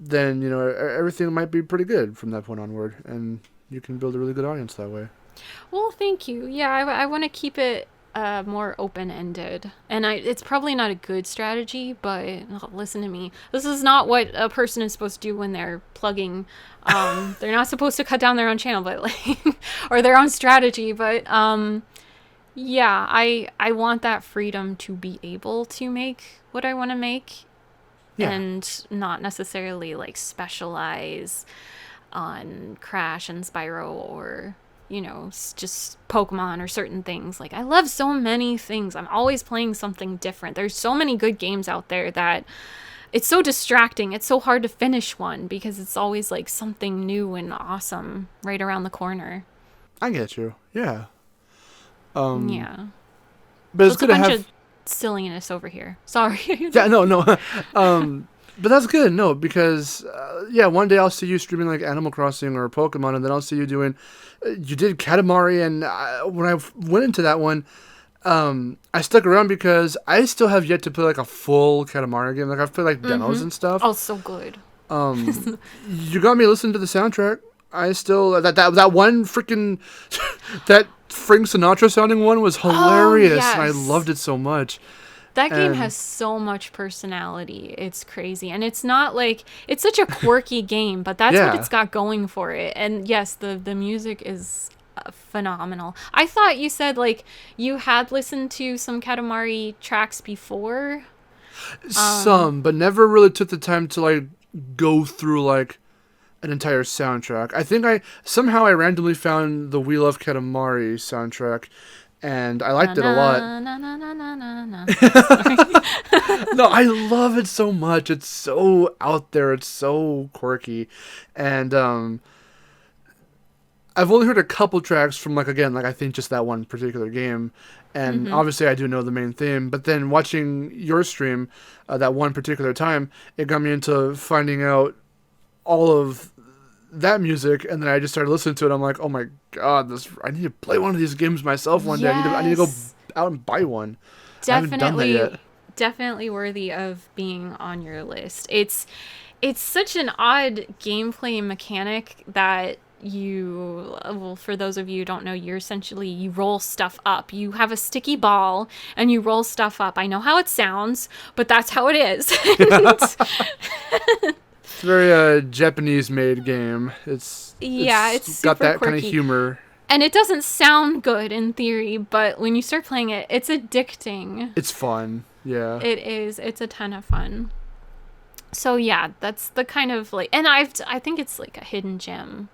everything might be pretty good from that point onward, and you can build a really good audience that way. Well, thank you. Yeah, I want to keep it more open-ended. And it's probably not a good strategy, but listen to me. This is not what a person is supposed to do when they're plugging. They're not supposed to cut down their own channel, but like, or their own strategy. But yeah, I want that freedom to be able to make what I want to make. Yeah. And not necessarily like specialize on Crash and Spyro or just Pokemon or certain things. Like, I love so many things. I'm always playing something different. There's so many good games out there that it's so distracting. It's so hard to finish one because it's always like something new and awesome right around the corner. I get you. Yeah. Yeah. But So it's it's a good to bunch have... of silliness over here. Sorry. Yeah, no. But that's good, no, because, one day I'll see you streaming, like, Animal Crossing or Pokemon, and then I'll see you doing... you did Katamari, and when I went into that one, I stuck around because I still have yet to play like a full Katamari game. Like I've played like demos and stuff. Oh, so good. You got me listening to the soundtrack. I still that one freaking that Frank Sinatra sounding one was hilarious, and I yes. loved it so much. That game And has so much personality. It's crazy. And it's not like, it's such a quirky game, but that's what yeah, it's got going for it. And yes, the music is phenomenal. I thought you said like you had listened to some Katamari tracks before. some, but never really took the time to like go through like an entire soundtrack. I think I randomly found the We Love Katamari soundtrack, and I Na liked it a lot. na na na na na na na. No, I love it so much. It's so out there. It's so quirky, and I've only heard a couple tracks from like again like I think just that one particular game, and obviously I do know the main theme. But then watching your stream that one particular time, it got me into finding out all of that music, and then I just started listening to it. I'm like, oh my god, this I need to play one of these games myself one day. I need to go Yes. out and buy one. I haven't done that Definitely yet. definitely worthy of being on your list. It's such an odd gameplay mechanic that well, for those of you who don't know, you roll stuff up. You have a sticky ball and you roll stuff up. I know how it sounds, but that's how it is. It's a very Japanese made game. Yeah, it's It's got super that kind of quirky. humor. And it doesn't sound good in theory, but when you start playing it, it's addicting. It's fun. Yeah. It is. It's a ton of fun. So yeah, that's the kind of like, and I think it's like a hidden gem,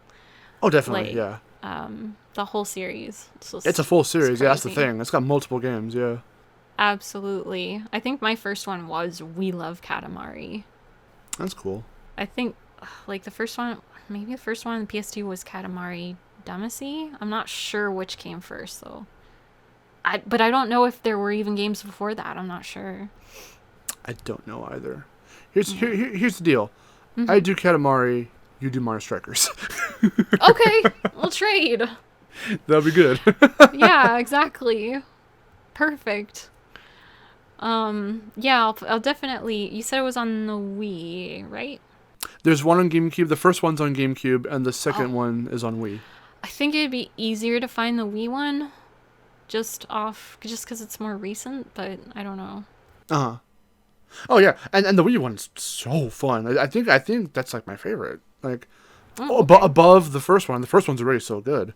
Oh, definitely. like Yeah. the whole series. It's a full series. Yeah, that's the crazy. thing. It's got multiple games. Yeah. Absolutely. I think my first one was We Love Katamari. That's cool. I think like the first one, maybe the first one on the PS2 was Katamari Damacy. I'm not sure which came first though. But I don't know if there were even games before that. I'm not sure. I don't know either. Here's the deal. I do Katamari. You do Mario Strikers. Okay, we'll trade. That'll be good. Yeah, exactly. Perfect. Yeah, I'll definitely. You said it was on the Wii, right? There's one on GameCube. The first one's on GameCube, and the second Oh. one is on Wii. I think it'd be easier to find the Wii one, just because it's more recent. But I don't know. Uh huh. Oh yeah, and the Wii one's so fun. I think that's like my favorite. Like Oh, okay. above the first one. The first one's already so good.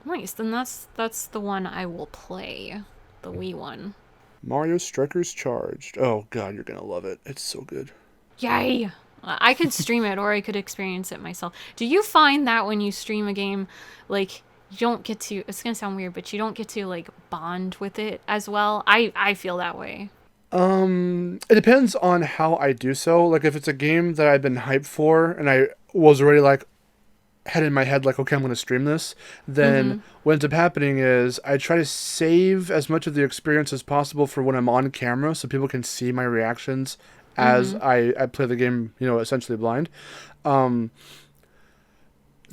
Nice. Then that's the one I will play, the Wii one. Mario Strikers Charged. Oh god, you're gonna love it. It's so good. Yay! I could stream it or I could experience it myself. Do you find that when you stream a game, like you don't get to? It's gonna sound weird, but you don't get to like bond with it as well. I feel that way. It depends on how I do so. Like if it's a game that I've been hyped for and I was already like had in my head like, okay, I'm gonna stream this, then what ends up happening is I try to save as much of the experience as possible for when I'm on camera so people can see my reactions as I play the game, essentially blind.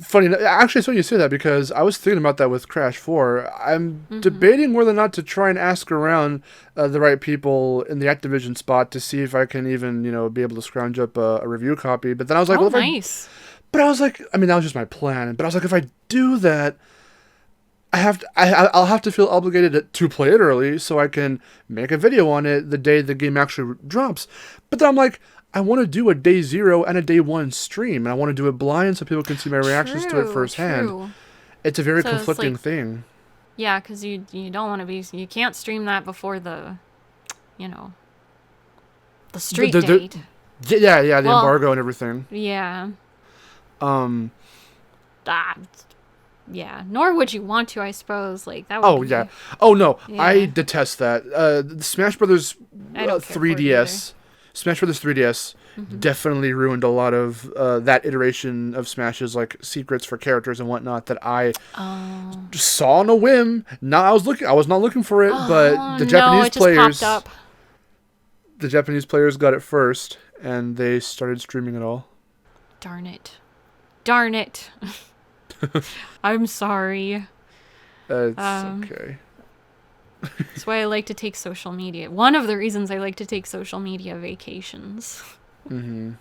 Funny, actually, it's funny you say that because I was thinking about that with Crash 4. I'm debating whether or not to try and ask around the right people in the Activision spot to see if I can even, be able to scrounge up a review copy. But then I was like, Oh, well, nice. but I was like, I mean, that was just my plan. But I was like, if I do that, I'll have to feel obligated to play it early so I can make a video on it the day the game actually drops. But then I'm like, I want to do a day 0 and a day 1 stream, and I want to do it blind so people can see my reactions to it True, firsthand. true. It's a very So it's conflicting like- thing. Yeah, because you don't want to be. You can't stream that before the, you know, the street the- date. Yeah, the Well- embargo and everything. Yeah. Um. Ah, yeah. Nor would you want to, I suppose. Like that would. Oh be- yeah. Oh no, Yeah. I detest that. The Smash Brothers I don't care for it 3DS. Smash Brothers 3DS definitely ruined a lot of that iteration of Smash's like secrets for characters and whatnot that I Oh. just saw on a whim. I was not looking for it, but Oh, the no, Japanese it just players, popped up. the Japanese players got it first, and they started streaming it all. Darn it. Darn it. I'm sorry. It's Um, okay. That's why I like to take social media. One of the reasons I like to take social media vacations. Mm-hmm.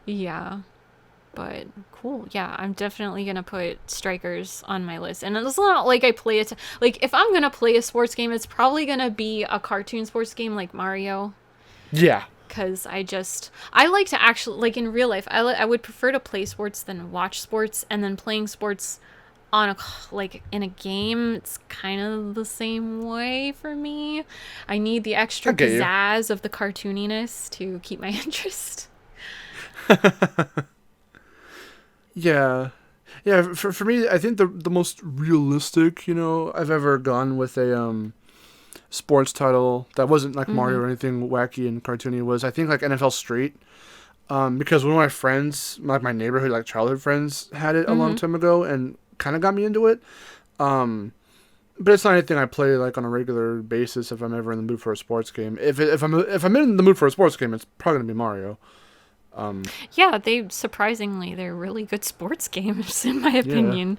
Yeah. But cool. Yeah, I'm definitely going to put Strikers on my list. And it's not like I play it. Like, if I'm going to play a sports game, it's probably going to be a cartoon sports game like Mario. Yeah. Because I like to actually, like in real life, I would prefer to play sports than watch sports. And then playing sports like in a game, it's kind of the same way for me. I need the extra pizzazz of the cartooniness to keep my interest. Yeah. Yeah, for me, I think the most realistic, I've ever gone with a sports title that wasn't like Mario or anything wacky and cartoony was, I think, like NFL Street. Because one of my friends, like my neighborhood, like childhood friends, had it a long time ago and kind of got me into it. But it's not anything I play like on a regular basis if I'm ever in the mood for a sports game. If I'm in the mood for a sports game, it's probably gonna be Mario. Yeah, they're really good sports games in my opinion.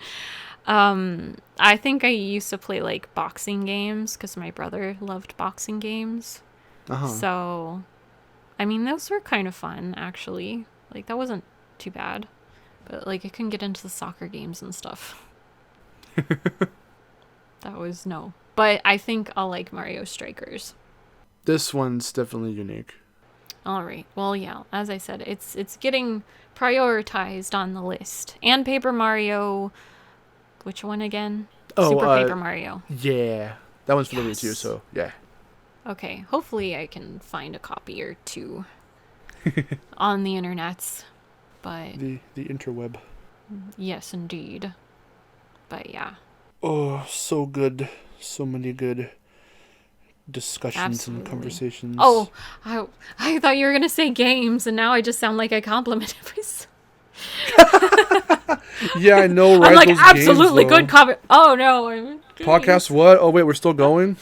I think I used to play like boxing games because my brother loved boxing games. So, I mean, those were kind of fun actually. Like that wasn't too bad, but like I couldn't get into the soccer games and stuff. That was no. But I think I'll like Mario Strikers. This one's definitely unique. All right. Well, yeah, as I said, it's getting prioritized on the list. And Paper Mario, which one again? Super Paper Mario. Yeah. That one's for the Wii too, so yeah. Okay. Hopefully I can find a copy or two on the internets. But the interweb. Yes, indeed. But yeah. Oh, so good. So many good discussions and conversations. Oh, I thought you were going to say games, and now I just sound like I complimented myself. Yeah, I know, right? I'm like, those absolutely games, good comment. Oh, no. Podcast what? Oh, wait, we're still going?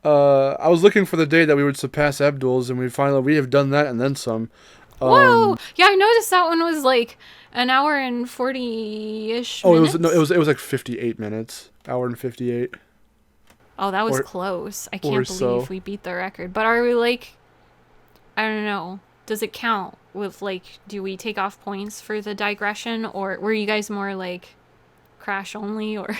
I was looking for the day that we would surpass Abdul's, and we have done that and then some. Whoa! Yeah, I noticed that one was like an hour and 40-ish minutes. It was like 58 minutes. Hour and 58. Oh, that was close. I can't believe we beat the record. But are we like, I don't know. Does it count with like, do we take off points for the digression, or were you guys more like crash only, or?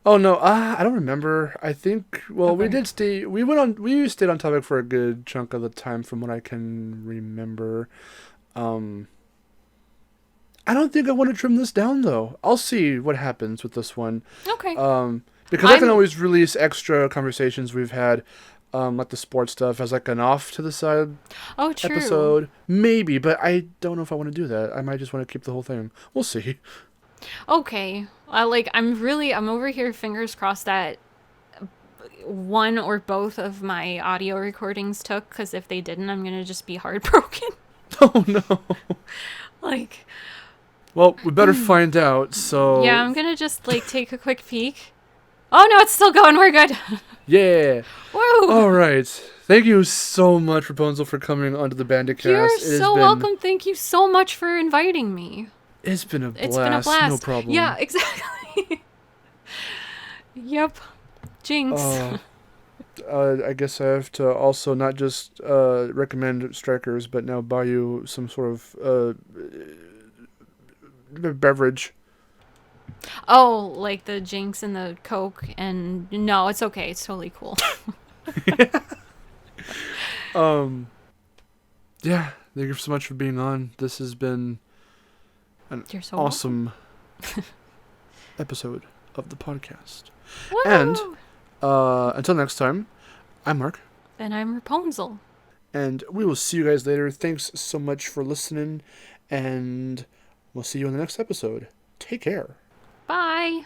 Oh no, I don't remember. I think okay. We stayed on topic for a good chunk of the time from what I can remember. I don't think I want to trim this down though. I'll see what happens with this one. Okay. Because I can always release extra conversations we've had, like the sports stuff as like an off to the side episode. Maybe, but I don't know if I want to do that. I might just want to keep the whole thing. We'll see. Okay. I'm over here fingers crossed that one or both of my audio recordings took, because if they didn't, I'm going to just be heartbroken. Oh no. Like. Well, we better find out, so. Yeah, I'm going to just like take a quick peek. Oh no, it's still going. We're good. Yeah. Woo. All right. Thank you so much, RaPWNzel, for coming onto the Bandicast. You're so welcome. Thank you so much for inviting me. It's been a blast. No problem. Yeah, exactly. Yep. Jinx. I guess I have to also not just recommend Strikers, but now buy you some sort of beverage. Oh, like the Jinx and the Coke, and no, it's okay. It's totally cool. Yeah, thank you so much for being on. This has been an awesome episode of the podcast. Woo! And until next time, I'm Mark. And I'm RaPWNzel. And we will see you guys later. Thanks so much for listening, and we'll see you in the next episode. Take care. Bye.